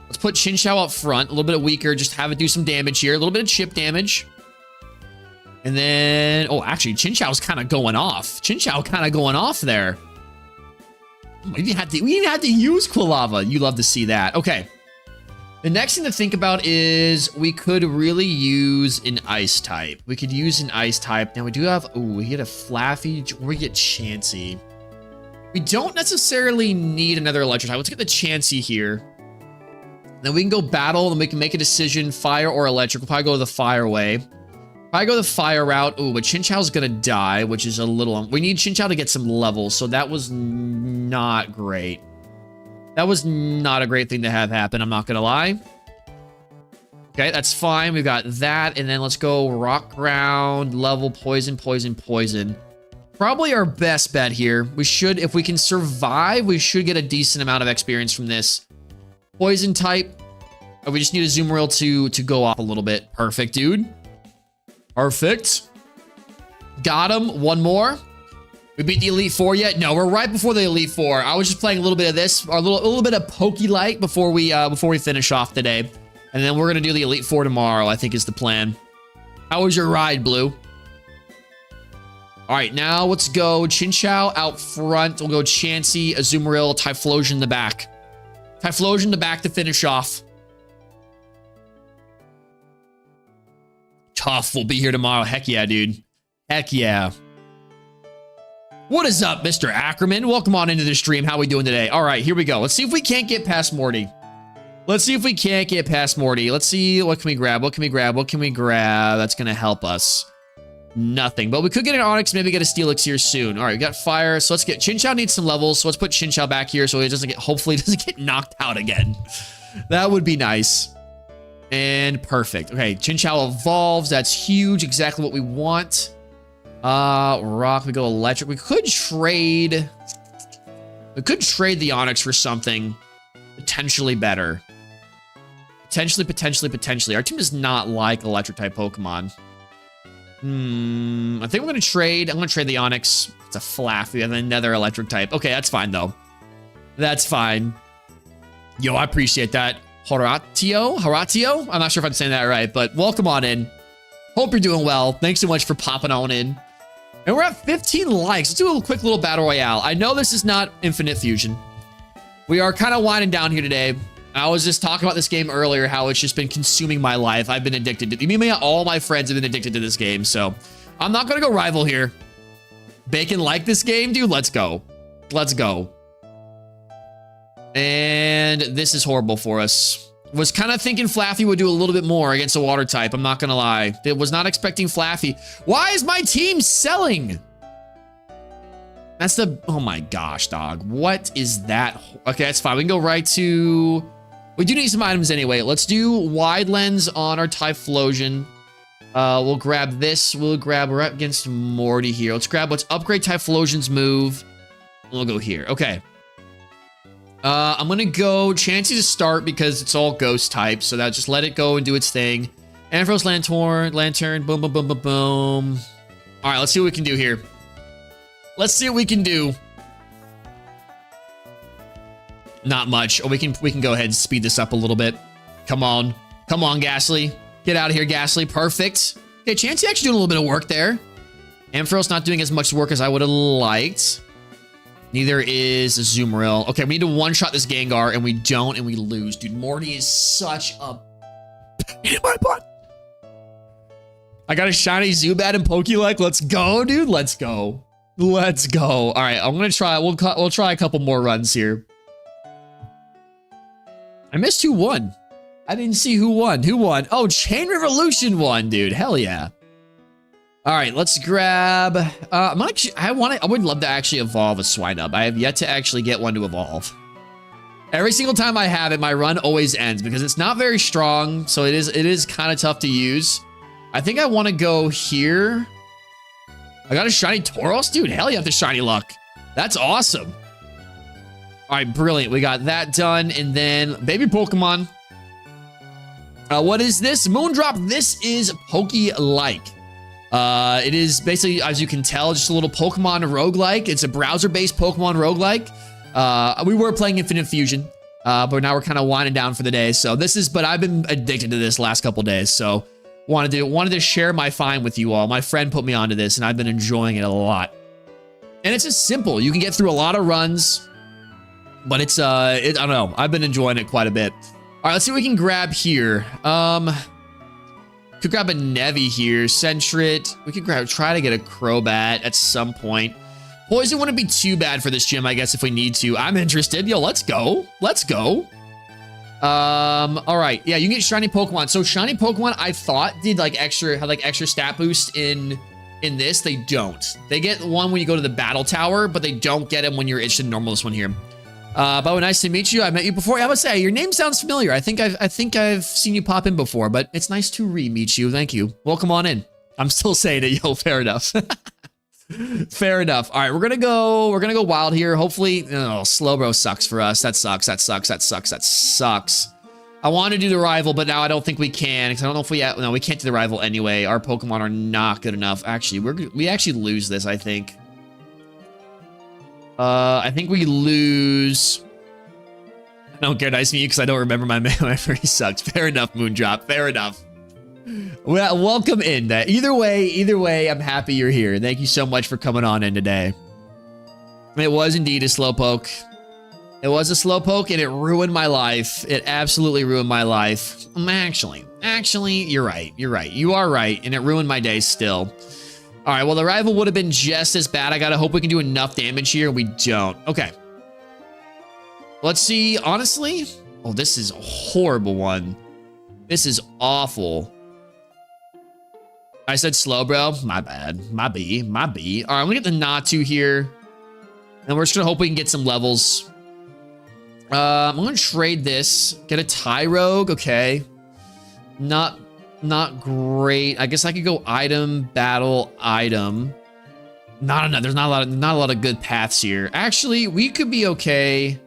[SPEAKER 1] Let's put Chinchou up front. A little bit weaker. Just have it do some damage here. A little bit of chip damage. And then... Oh, actually, Chinchou's kind of going off. Chinchou kind of going off there. We didn't have to use Quilava. You love to see that. Okay. The next thing to think about is we could really use an ice type. We could use an ice type. Now we do have... Oh, we get a Flaffy. We get Chansey. We don't necessarily need another electric type. Let's get the Chansey here. Then we can go battle and we can make a decision, fire or electric. We'll probably go the fire way. Probably go the fire route. Ooh, but Chinchou's gonna die, which is a little... We need Chinchou to get some levels, so that was not great. That was not a great thing to have happen, I'm not gonna lie. Okay, that's fine. We've got that, and then let's go rock ground, level, poison, poison, poison. Probably our best bet here. We should, if we can survive, we should get a decent amount of experience from this. Poison type. Oh, we just need a Azumarill to go off a little bit. Perfect, dude. Perfect. Got him. One more. We beat the Elite Four yet? No, we're right before the Elite Four. I was just playing a little bit of this, or a little bit of Pokelike before we finish off today, and then we're gonna do the Elite Four tomorrow. I think is the plan. How was your ride, Blue? All right, now let's go Chinchou out front. We'll go Chansey, Azumarill, Typhlosion in the back. Typhlosion in the back to finish off. Tough. We'll be here tomorrow. Heck yeah, dude. Heck yeah. What is up, Mr. Ackerman? Welcome on into the stream. How we doing today? All right, here we go. Let's see if we can't get past Morty. Let's see if we can't get past Morty. Let's see. What can we grab? What can we grab? What can we grab? That's going to help us. Nothing. But we could get an Onyx, maybe get a Steelix here soon. All right, we got fire. So let's get... Chinchou needs some levels. So let's put Chinchou back here so he doesn't get... Hopefully, he doesn't get knocked out again. That would be nice. And perfect. Okay, Chinchou evolves. That's huge. Exactly what we want. Rock, we go electric. We could trade the Onyx for something potentially better. Potentially. Our team does not like electric type Pokemon. I think I'm gonna trade the Onyx. It's a Flaffy and another electric type. Okay, that's fine though. That's fine. Yo, I appreciate that. Horatio? I'm not sure if I'm saying that right, but welcome on in. Hope you're doing well. Thanks so much for popping on in. And we're at 15 likes. Let's do a quick little battle royale. I know this is not Infinite Fusion. We are kind of winding down here today. I was just talking about this game earlier, how it's just been consuming my life. I've been addicted to it. All my friends have been addicted to this game, so I'm not going to go rival here. Bacon like this game, dude? Let's go. Let's go. And this is horrible for us. Was kind of thinking Flaffy would do a little bit more against a water type. I'm not going to lie. It was not expecting Flaffy. Why is my team selling? That's the... Oh my gosh, dog. What is that? Okay, that's fine. We can go right to... We do need some items anyway. Let's do wide lens on our Typhlosion. We'll grab this. We're up against Morty here. Let's upgrade Typhlosion's move. We'll go here. Okay. I'm going to go Chansey to start because it's all ghost type. So that just let it go and do its thing. Ampharos Lantern. Boom, boom, boom, boom, boom. All right, let's see what we can do here. Let's see what we can do. Not much. Oh, we can go ahead and speed this up a little bit. Come on. Come on, Ghastly. Get out of here, Ghastly. Perfect. Okay, Chansey actually doing a little bit of work there. Ampharos not doing as much work as I would have liked. Neither is Azumarill. Okay, we need to one-shot this Gengar, and we don't, and we lose. Dude, Morty is such a pain in my butt. I got a shiny Zubat and Pokelike. Let's go, dude. Let's go. Let's go. All right, I'm going to try. We'll try a couple more runs here. I missed who won. I didn't see who won. Who won? Oh, Chain Revolution won, dude. Hell yeah. All right, let's grab... I would love to actually evolve a Swinub. I have yet to actually get one to evolve. Every single time I have it, my run always ends because it's not very strong, so it is kind of tough to use. I think I want to go here. I got a shiny Tauros? Dude, hell yeah, the shiny luck. That's awesome. All right, brilliant. We got that done. And then baby Pokemon. What is this? Moondrop. This is Pokelike. It is basically, as you can tell, just a little Pokemon roguelike. It's a browser-based Pokemon roguelike. We were playing Infinite Fusion, but now we're kind of winding down for the day. So but I've been addicted to this last couple days. So wanted to share my find with you all. My friend put me onto this, and I've been enjoying it a lot. And it's just simple. You can get through a lot of runs, but I don't know. I've been enjoying it quite a bit. All right, let's see what we can grab here. Could grab a Nevi here, Sentret. We could try to get a Crobat at some point. Poison wouldn't be too bad for this gym, I guess, if we need to. I'm interested. Yo, let's go. Let's go. All right. Yeah, you can get shiny Pokemon. So shiny Pokemon, I thought had extra stat boost in this. They don't. They get one when you go to the battle tower, but they don't get them when you're interested in normal. This one here. But nice to meet you. I met you before. I would say your name sounds familiar. I think I've seen you pop in before, but it's nice to re-meet you. Thank you. Welcome on in. I'm still saying it, yo. Fair enough. Fair enough. All right, we're gonna go wild here. Hopefully, Slowbro sucks for us. That sucks. I want to do the rival, but now I don't think we can because I don't know if we can't do the rival anyway. Our Pokemon are not good enough. Actually, we actually lose this. I think we lose. I don't care. Nice to meet you because I don't remember my memory sucks. Fair enough, Moondrop. Fair enough. Well, welcome in. Either way, I'm happy you're here. Thank you so much for coming on in today. It was indeed a slowpoke. It was a slowpoke, and it ruined my life. It absolutely ruined my life. Actually, you're right. You are right, and it ruined my day still. All right, well, the rival would have been just as bad. I gotta hope we can do enough damage here. We don't. Okay. Let's see. Honestly, oh, this is a horrible one. This is awful. I said slow, bro. My bad. My B. All right, I'm gonna get the Natu here. And we're just gonna hope we can get some levels. I'm gonna trade this. Get a Tyrogue. Okay. Not great. I guess I could go item, battle, item. There's not a lot of good paths here. Actually, we could be okay.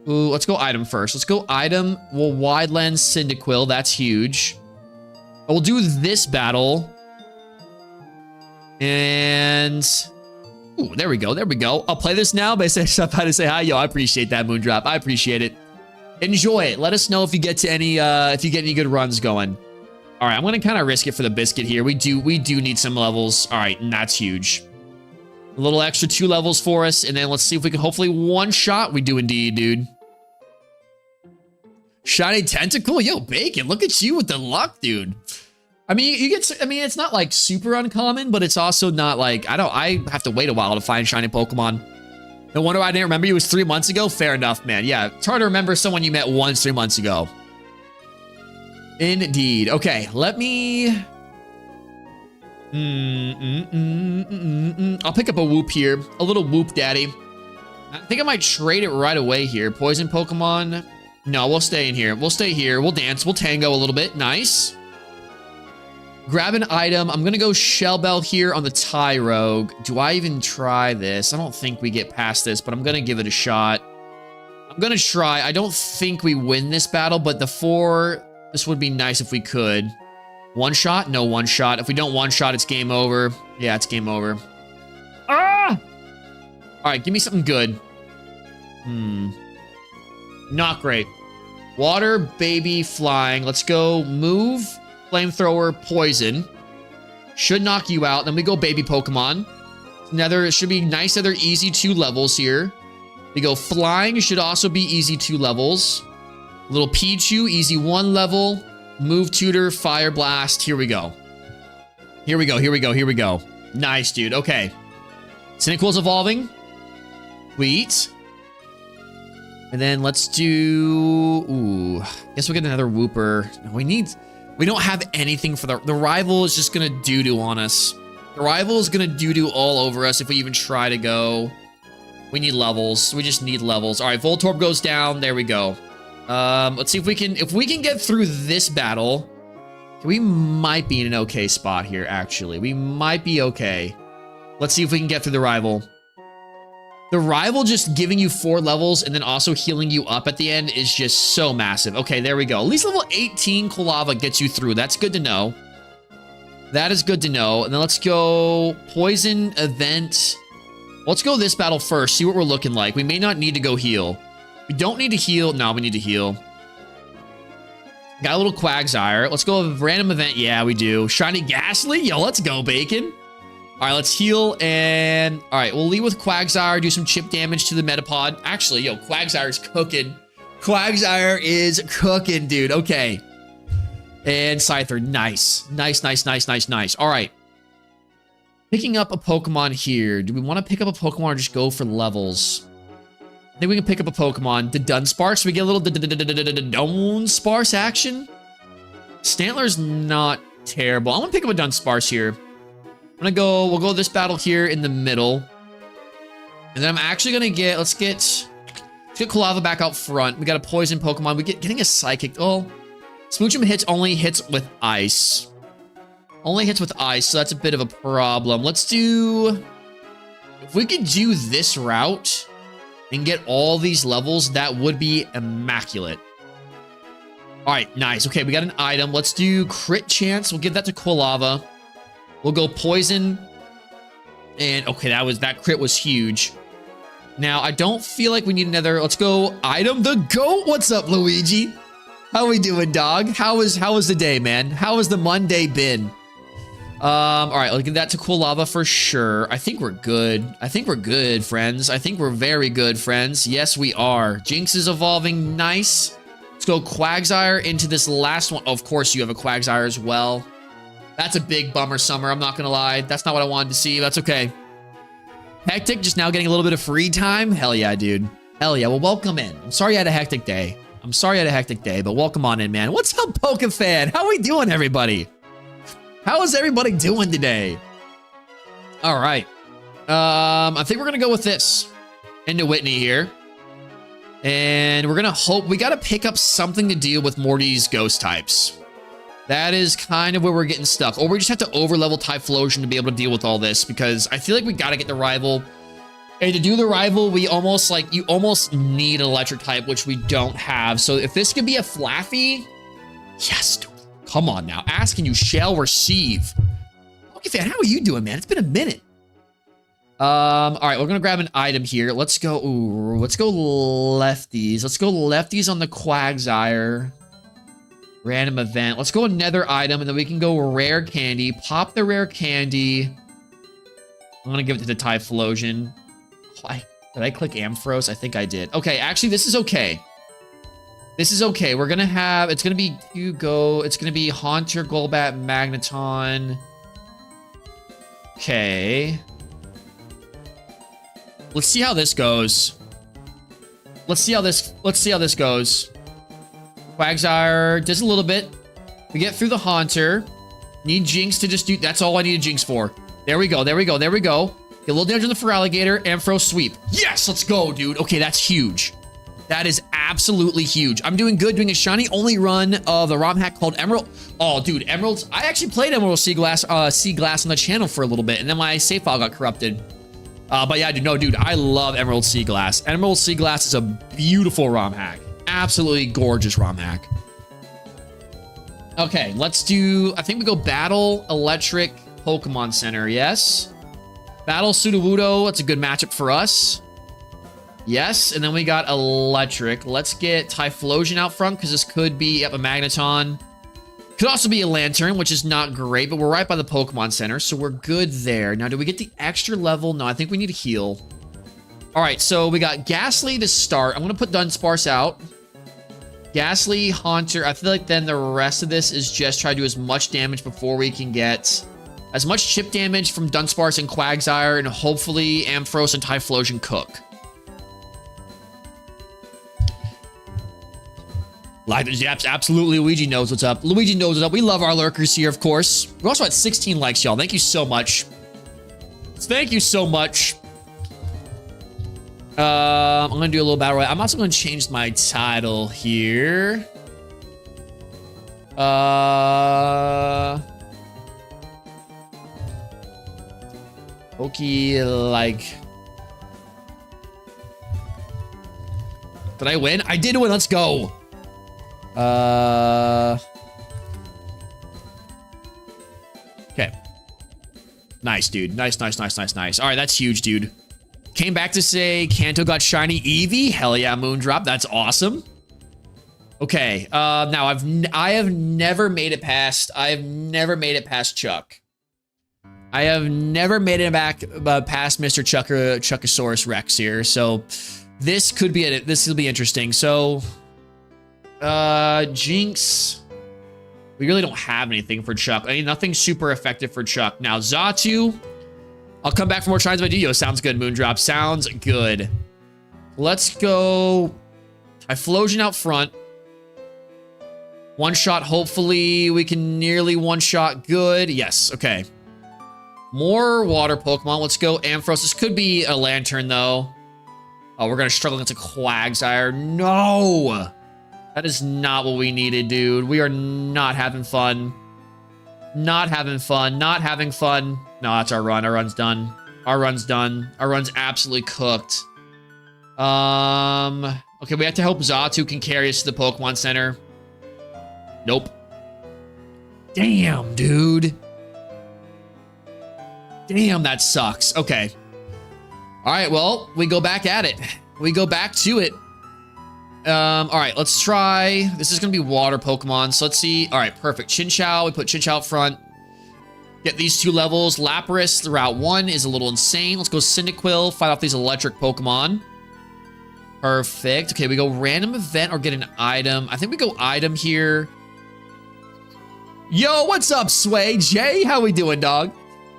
[SPEAKER 1] Ooh, let's go item first. Let's go item. We'll wide lens Cyndaquil. That's huge. We'll do this battle. And ooh, there we go. I'll play this now, but I say stop by to say hi. Yo, I appreciate that, Moondrop. I appreciate it. Enjoy it. Let us know if you get any good runs going. All right, I'm gonna kind of risk it for the biscuit here. We do need some levels. All right, and that's huge. A little extra 2 levels for us, and then let's see if we can hopefully one shot. We do indeed, dude. Shiny Tentacle, yo, Bacon, look at you with the luck, dude. I mean, it's not like super uncommon, but it's also not like, I have to wait a while to find shiny Pokemon. No wonder I didn't remember you. It was 3 months ago. Fair enough, man. Yeah, it's hard to remember someone you met once 3 months ago. Indeed. Okay, let me... I'll pick up a Whoop here. A little Whoop Daddy. I think I might trade it right away here. Poison Pokemon. No, we'll stay in here. We'll stay here. We'll dance. We'll tango a little bit. Nice. Grab an item. I'm going to go Shell Bell here on the Tyrogue. Do I even try this? I don't think we get past this, but I'm going to give it a shot. I'm going to try. I don't think we win this battle, but this would be nice if we could. One shot? No, one shot. If we don't one shot, it's game over. Yeah, it's game over. Ah! All right, give me something good. Not great. Water, baby, flying. Let's go move, flamethrower, poison. Should knock you out. Then we go baby Pokemon. It should be nice other easy 2 levels here. We go flying. Should also be easy 2 levels. Little Pichu, easy 1 level. Move tutor, fire blast. Here we go. Here we go. Nice, dude. Okay. Cyndaquil's evolving. Sweet. And then let's do... Ooh. Guess we'll get another Whooper. We don't have anything for the rival is just going to doo-doo on us. The rival is going to doo-doo all over us if we even try to go. We need levels. We just need levels. All right, Voltorb goes down. There we go. Let's see if we can get through this battle. We might be in an okay spot here, actually. We might be okay. Let's see if we can get through the rival. The rival just giving you 4 levels and then also healing you up at the end is just so massive. Okay, there we go. At least level 18 Kulava gets you through. That's good to know. That is good to know. And then let's go Poison Event. Let's go this battle first. See what we're looking like. We may not need to go heal. We don't need to heal. No, we need to heal. Got a little Quagsire. Let's go with random event. Yeah, we do. Shiny Ghastly. Yo, let's go, Bacon. All right, let's heal. And all right, we'll lead with Quagsire. Do some chip damage to the Metapod. Actually, yo, Quagsire is cooking. Quagsire is cooking, dude. Okay. And Scyther. Nice. Nice. All right. Picking up a Pokemon here. Do we want to pick up a Pokemon or just go for levels? I think we can pick up a Pokemon. The Dunsparce. We get a little Dunsparce action. Stantler's not terrible. I'm going to pick up a Dunsparce here. I'm going to go, we'll go this battle here in the middle. And then I'm actually going to get, let's get Kulava back out front. We got a poison Pokemon. Getting a Psychic. Oh, Smoochum only hits with ice. Only hits with ice, so that's a bit of a problem. Let's do... If we could do this route and get all these levels, that would be immaculate. All right, nice. Okay, we got an item. Let's do Crit Chance. We'll give that to Quilava. We'll go Poison. And, okay, that crit was huge. Now, I don't feel like we need another... Let's go Item the Goat. What's up, Luigi? How we doing, dog? How was the day, man? How has the Monday been? All right, let's give that to Quilava for sure. I think we're good. I think we're good, friends. I think we're very good, friends. Yes, we are. Jinx is evolving. Nice. Let's go Quagsire into this last one. Of course, you have a Quagsire as well. That's a big bummer, Summer. I'm not going to lie. That's not what I wanted to see. That's okay. Hectic just now getting a little bit of free time. Hell yeah, dude. Hell yeah. Well, welcome in. I'm sorry you had a hectic day. But welcome on in, man. What's up, Pokefan? How we doing, everybody? How is everybody doing today? All right. I think we're going to go with this into Whitney here. And we're going to hope we got to pick up something to deal with Morty's ghost types. That is kind of where we're getting stuck. Or we just have to overlevel Typhlosion to be able to deal with all this, because I feel like we got to get the rival. And to do the rival, we almost you almost need an electric type, which we don't have. So if this could be a Flaffy, yes, dude. Come on now. Ask and you shall receive. Okay, fan, how are you doing, man? It's been a minute. All right, we're gonna grab an item here. Let's go. Ooh, let's go lefties. Let's go lefties on the Quagsire. Random event. Let's go another item, and then we can go rare candy. Pop the rare candy. I'm gonna give it to the Typhlosion. Did I click Ampharos? I think I did. Okay, actually, this is okay. This is okay. We're gonna have, it's gonna be Hugo. It's gonna be Haunter, Golbat, Magneton. Okay. Let's see how this goes. Let's see how this goes. Quagsire does a little bit. We get through the Haunter. Need Jinx to just do, that's all I need a Jinx for. There we go. Get a little damage on the Feraligatr. Ampharos sweep. Yes, let's go, dude. Okay, that's huge. That is absolutely huge. I'm doing good, doing a shiny only run of the ROM hack called Emerald. Oh, dude, Emeralds. I actually played Emerald Sea Glass on the channel for a little bit, and then my save file got corrupted. But yeah, dude, I love Emerald Sea Glass. Emerald Sea Glass is a beautiful ROM hack. Absolutely gorgeous ROM hack. Okay, let's do, I think we go Battle, Electric, Pokemon Center, yes. Battle, Sudowoodo, that's a good matchup for us. Yes, and then we got Electric. Let's get Typhlosion out front, because this could be, yep, a Magneton. Could also be a Lantern, which is not great, but we're right by the Pokemon Center, so we're good there. Now, do we get the extra level? No, I think we need to heal. All right, so we got Ghastly to start. I'm going to put Dunsparce out. Ghastly, Haunter. I feel like then the rest of this is just try to do as much damage before we can get as much chip damage from Dunsparce and Quagsire, and hopefully Ampharos and Typhlosion cook. Absolutely. Luigi knows what's up. Luigi knows what's up. We love our lurkers here, of course. We're also at 16 likes, y'all. Thank you so much. Thank you so much. I'm going to do a little battle royale. I'm also going to change my title here. Pokelike. Did I win? I did win. Let's go. Okay. Nice, dude. Nice. All right, that's huge, dude. Came back to say Kanto got shiny Eevee. Hell yeah, Moondrop. That's awesome. Okay. Now I have never made it past. I have never made it past Chuck. I have never made it back past Mr. Chuckosaurus Rex here. So this could be this will be interesting. So Jinx. We really don't have anything for Chuck. I mean, nothing super effective for Chuck. Now, Xatu. I'll come back for more tries by Dio. Sounds good, Moondrop. Sounds good. Let's go Typhlosion out front. One shot, hopefully. We can nearly one shot. Good. Yes, okay. More water Pokemon. Let's go Ampharos. This could be a Lantern, though. Oh, we're going to struggle against a Quagsire. No! That is not what we needed, dude. We are not having fun. Not having fun. Not having fun. No, that's our run. Our run's done. Our run's done. Our run's absolutely cooked. Okay, we have to hope Xatu can carry us to the Pokemon Center. Nope. Damn, dude. Damn, that sucks. Okay. All right, well, we go back at it. We go back to it. All right, let's try. This is going to be water Pokemon. So let's see. All right, perfect. Chinchou. We put Chinchou out front. Get these 2 levels. Lapras, the Route 1 is a little insane. Let's go Cyndaquil. Fight off these electric Pokemon. Perfect. Okay, we go random event or get an item. I think we go item here. Yo, what's up, Sway? Jay, how we doing, dog?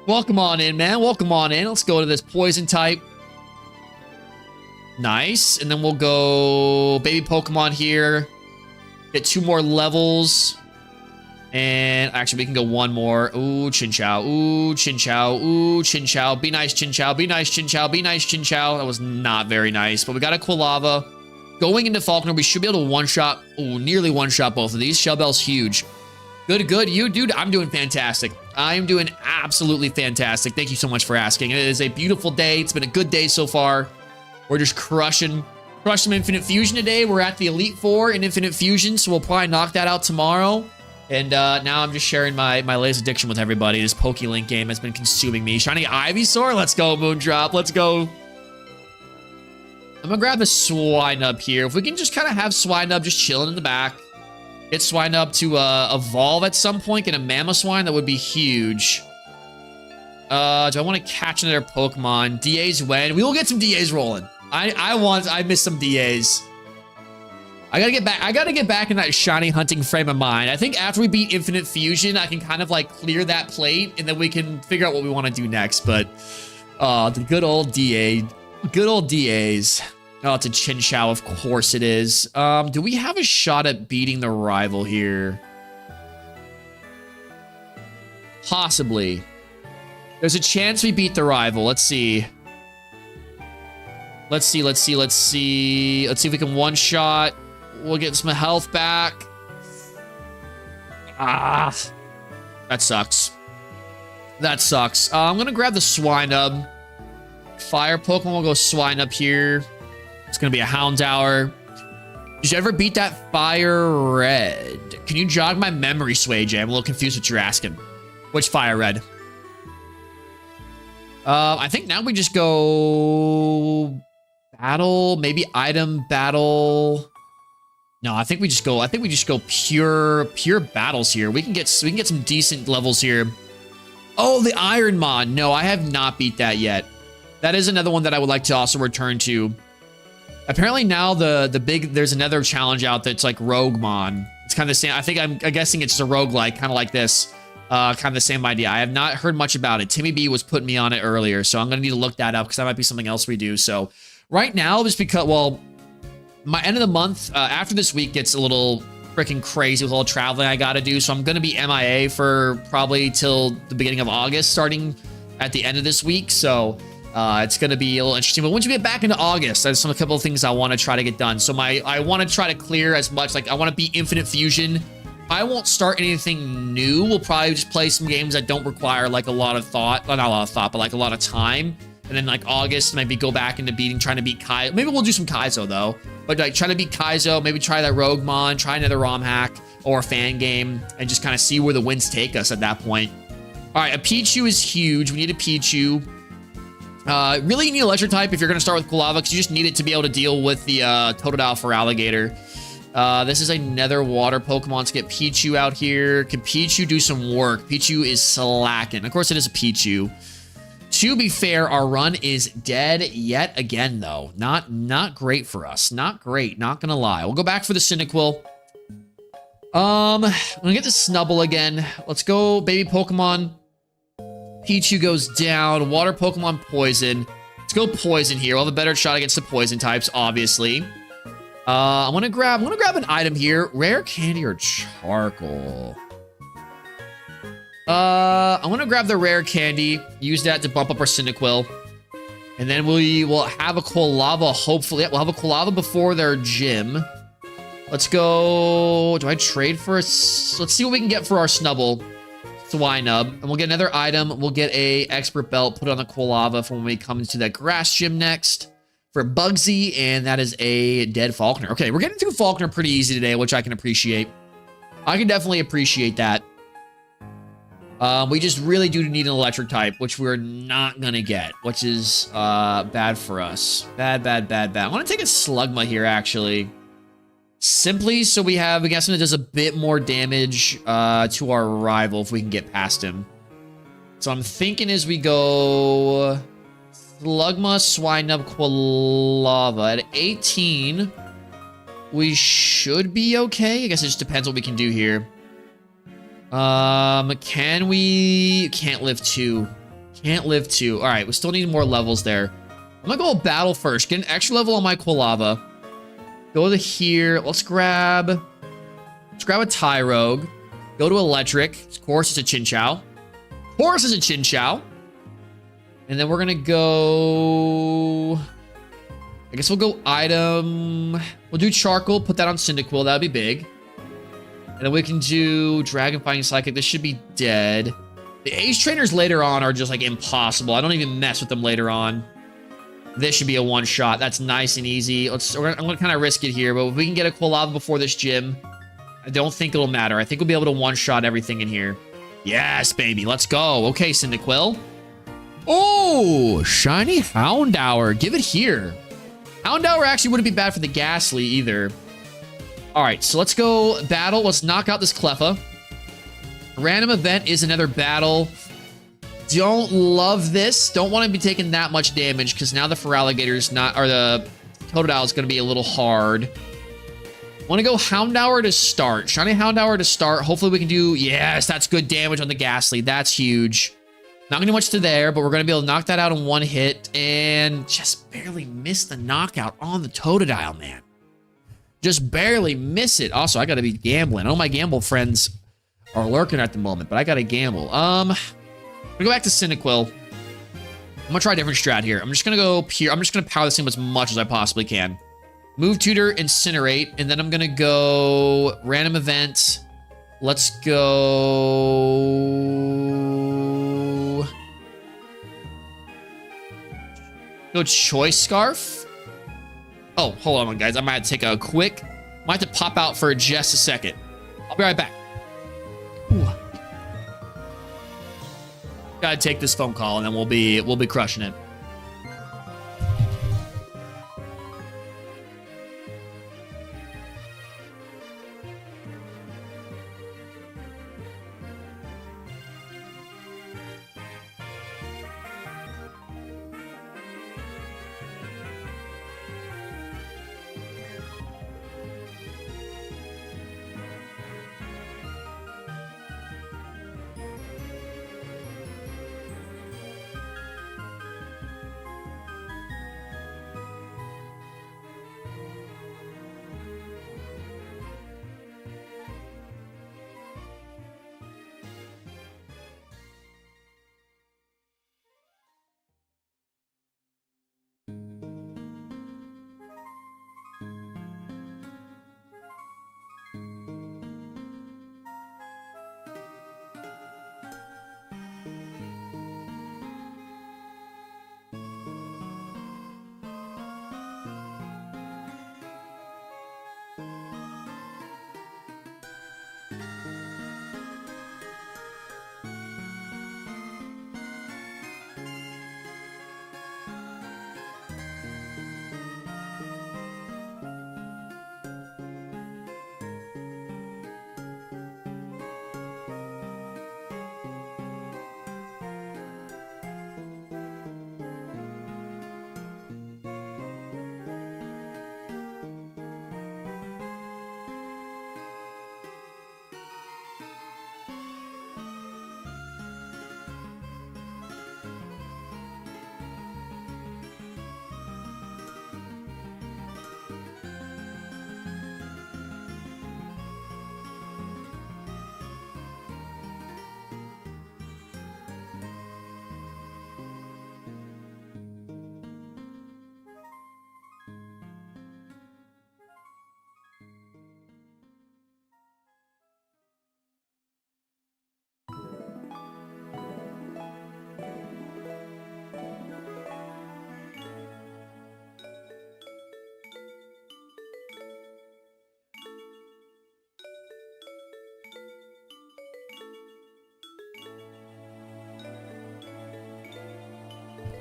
[SPEAKER 1] Welcome on in, man. Welcome on in. Let's go to this poison type. Nice. And then we'll go baby Pokemon here. Get 2 more levels. And actually, we can go 1 more. Ooh, Chinchou. Ooh, Chinchou. Ooh, Chinchou. Be nice, Chinchou. Be nice, Chinchou. Be nice, Chinchou. That was not very nice. But we got a Quilava. Going into Falconer, we should be able to one-shot. Ooh, nearly one-shot both of these. Shell Bell's huge. Good, good. You, dude, I'm doing fantastic. I am doing absolutely fantastic. Thank you so much for asking. It is a beautiful day. It's been a good day so far. We're just crushing Infinite Fusion today. We're at the Elite Four in Infinite Fusion, so we'll probably knock that out tomorrow. And now I'm just sharing my latest addiction with everybody. This Pokelike game has been consuming me. Shiny Ivysaur? Let's go, Moondrop. Let's go. I'm gonna grab the Swinub here. If we can just kind of have Swinub just chilling in the back. Get Swinub to evolve at some point. Get a Mamoswine. That would be huge. Do I want to catch another Pokemon? DAs when? We will get some DAs rolling. I miss some DAs. I gotta get back in that shiny hunting frame of mind. I think after we beat Infinite Fusion, I can kind of like clear that plate and then we can figure out what we want to do next. But the good old DAs. Oh, it's a Chinchou, of course it is. Do we have a shot at beating the rival here? Possibly. There's a chance we beat the rival. Let's see. Let's see if we can one-shot. We'll get some health back. Ah. That sucks. That sucks. I'm going to grab the Swinub. Fire Pokemon will go Swinub here. It's going to be a Houndour. Did you ever beat that Fire Red? Can you jog my memory, Sway Jay? I'm a little confused what you're asking. Which Fire Red? I think now we just go battle, maybe item battle. No, I think we just go pure battles here. We can get some decent levels here. Oh, the Iron Mon. No, I have not beat that yet. That is another one that I would like to also return to. Apparently now there's another challenge out that's like Roguemon. It's kind of the same. I think I'm guessing it's a roguelike, kind of like this. Kind of the same idea. I have not heard much about it. Timmy B was putting me on it earlier, so I'm going to need to look that up because that might be something else we do. So right now, just because, well, my end of the month, after this week gets a little freaking crazy with all the traveling I got to do. So I'm going to be MIA for probably till the beginning of August, starting at the end of this week. So it's going to be a little interesting. But once we get back into August, there's a couple of things I want to try to get done. So I want to try to clear as much, like I want to beat Infinite Fusion. I won't start anything new. We'll probably just play some games that don't require like a lot of thought. Well, not a lot of thought, but like a lot of time. And then like August, maybe go back into trying to beat Kaizo. Maybe we'll do some Kaizo though. But like try to beat Kaizo, maybe try that Roguemon, try another ROM hack or a fan game, and just kind of see where the winds take us at that point. All right, a Pichu is huge. We need a Pichu. Really, you need electric type if you're going to start with Cool Lava, because you just need it to be able to deal with the Totodile for Alligator. This is another water Pokemon. Let's get Pichu out here. Can Pichu do some work? Pichu is slacking. Of course, it is a Pichu. To be fair, our run is dead yet again, though. Not great for us. Not great. Not gonna lie. We'll go back for the Cyndaquil. I'm gonna get the Snubble again. Let's go, baby Pokemon. Pichu goes down. Water Pokemon Poison. Let's go Poison here. We'll have a better shot against the Poison types, obviously. I'm gonna grab an item here. Rare Candy or Charcoal? I'm gonna grab the Rare Candy. Use that to bump up our Cyndaquil. And then we will have a Quilava, hopefully. Yeah, we'll have a Quilava before their gym. Let's go... Do I trade for a... Let's see what we can get for our Snubble. Swinub. And we'll get another item. We'll get a Expert Belt. Put it on the Quilava for when we come into that Grass Gym next. For Bugsy, and that is a dead Falkner. Okay, we're getting through Falkner pretty easy today, which I can appreciate. I can definitely appreciate that. We just really do need an electric type, which we're not gonna get, which is bad for us. Bad. I want to take a Slugma here, actually. Simply so we have, I guess, something that does a bit more damage to our rival if we can get past him. So I'm thinking as we go... Slugma, Swinub, Quilava. At 18, we should be okay. I guess it just depends what we can do here. Can we... Can't live 2. Can't live 2. All right, we still need more levels there. I'm gonna go battle first. Get an extra level on my Quilava. Go to here. Let's grab a Tyrogue. Go to Electric. Of course, it's a Chinchou. Of course, it's a Chinchou. And then we're gonna go... I guess we'll go item... We'll do Charcoal, put that on Cyndaquil, that'd be big. And then we can do Dragon Fighting Psychic, this should be dead. The Ace Trainers later on are just like impossible. I don't even mess with them later on. This should be a one-shot, that's nice and easy. I'm gonna kind of risk it here, but if we can get a Quilava before this gym, I don't think it'll matter. I think we'll be able to one-shot everything in here. Yes, baby, let's go. Okay, Cyndaquil. Oh, shiny Houndour. Give it here. Houndour actually wouldn't be bad for the Ghastly either. All right, so let's go battle. Let's knock out this Cleffa. Random event is another battle. Don't love this. Don't want to be taking that much damage because now the Feraligator's not, or the Totodile is going to be a little hard. Want to go Houndour to start. Shiny Houndour to start. Hopefully we can do, yes, that's good damage on the Ghastly. That's huge. Not gonna do much to there, but we're gonna be able to knock that out in one hit and just barely miss the knockout on the Totodile, man. Just barely miss it. Also, I gotta be gambling. All my gamble friends are lurking at the moment, but I gotta gamble. I'm gonna go back to Cyndaquil. I'm gonna try a different strat here. I'm just gonna go pure. I'm just gonna power this thing as much as I possibly can. Move Tutor, Incinerate, and then I'm gonna go random event. Let's go. Go Choice Scarf. Oh, hold on, guys. I might have to take a quick. Might have to pop out for just a second. I'll be right back. Ooh. Gotta take this phone call, and then we'll be crushing it.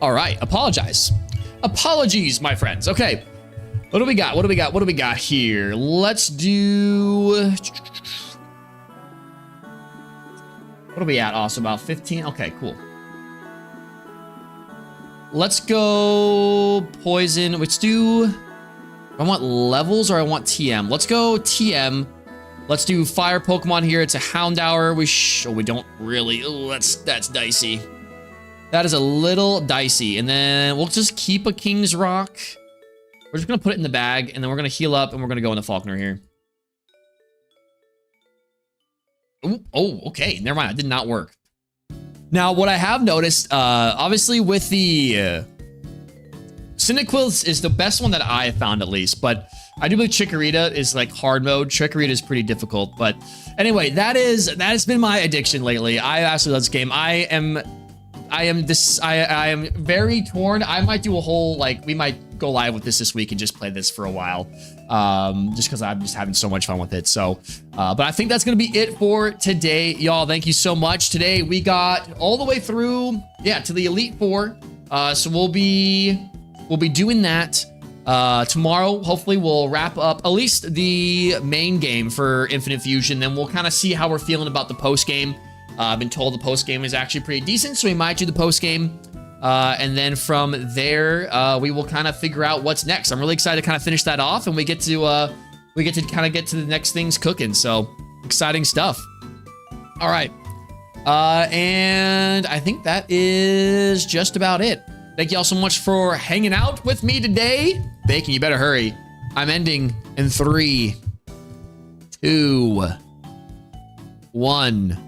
[SPEAKER 1] All right, apologize. Apologies, my friends. Okay, what do we got? What do we got? What do we got here? Let's do... What are we at, also? About 15? Okay, cool. Let's go poison. Let's do... I want levels or I want TM? Let's go TM. Let's do fire Pokemon here. It's a Houndour. We don't really... Ooh, that's dicey. That is a little dicey. And then we'll just keep a King's Rock. We're just going to put it in the bag, and then we're going to heal up, and we're going to go in the Falconer here. Ooh, oh, okay. Never mind. It did not work. Now, what I have noticed, obviously with the... Cyndaquil is the best one that I have found, at least, but I do believe Chikorita is like hard mode. Chikorita is pretty difficult, but anyway, that has been my addiction lately. I absolutely love this game. I am very torn. I might do a whole, like, we might go live with this week and just play this for a while, just because I'm just having so much fun with it. So, but I think that's gonna be it for today, y'all. Thank you so much. Today we got all the way through, yeah, to the Elite Four. So we'll be doing that. Tomorrow, hopefully we'll wrap up at least the main game for Infinite Fusion. Then we'll kind of see how we're feeling about the post game. I've been told the post game is actually pretty decent, so we might do the post game. And then from there, we will kind of figure out what's next. I'm really excited to kind of finish that off, and we get to kind of get to the next things cooking. So exciting stuff. All right. And I think that is just about it. Thank you all so much for hanging out with me today. Bacon, you better hurry. I'm ending in 3, 2, 1.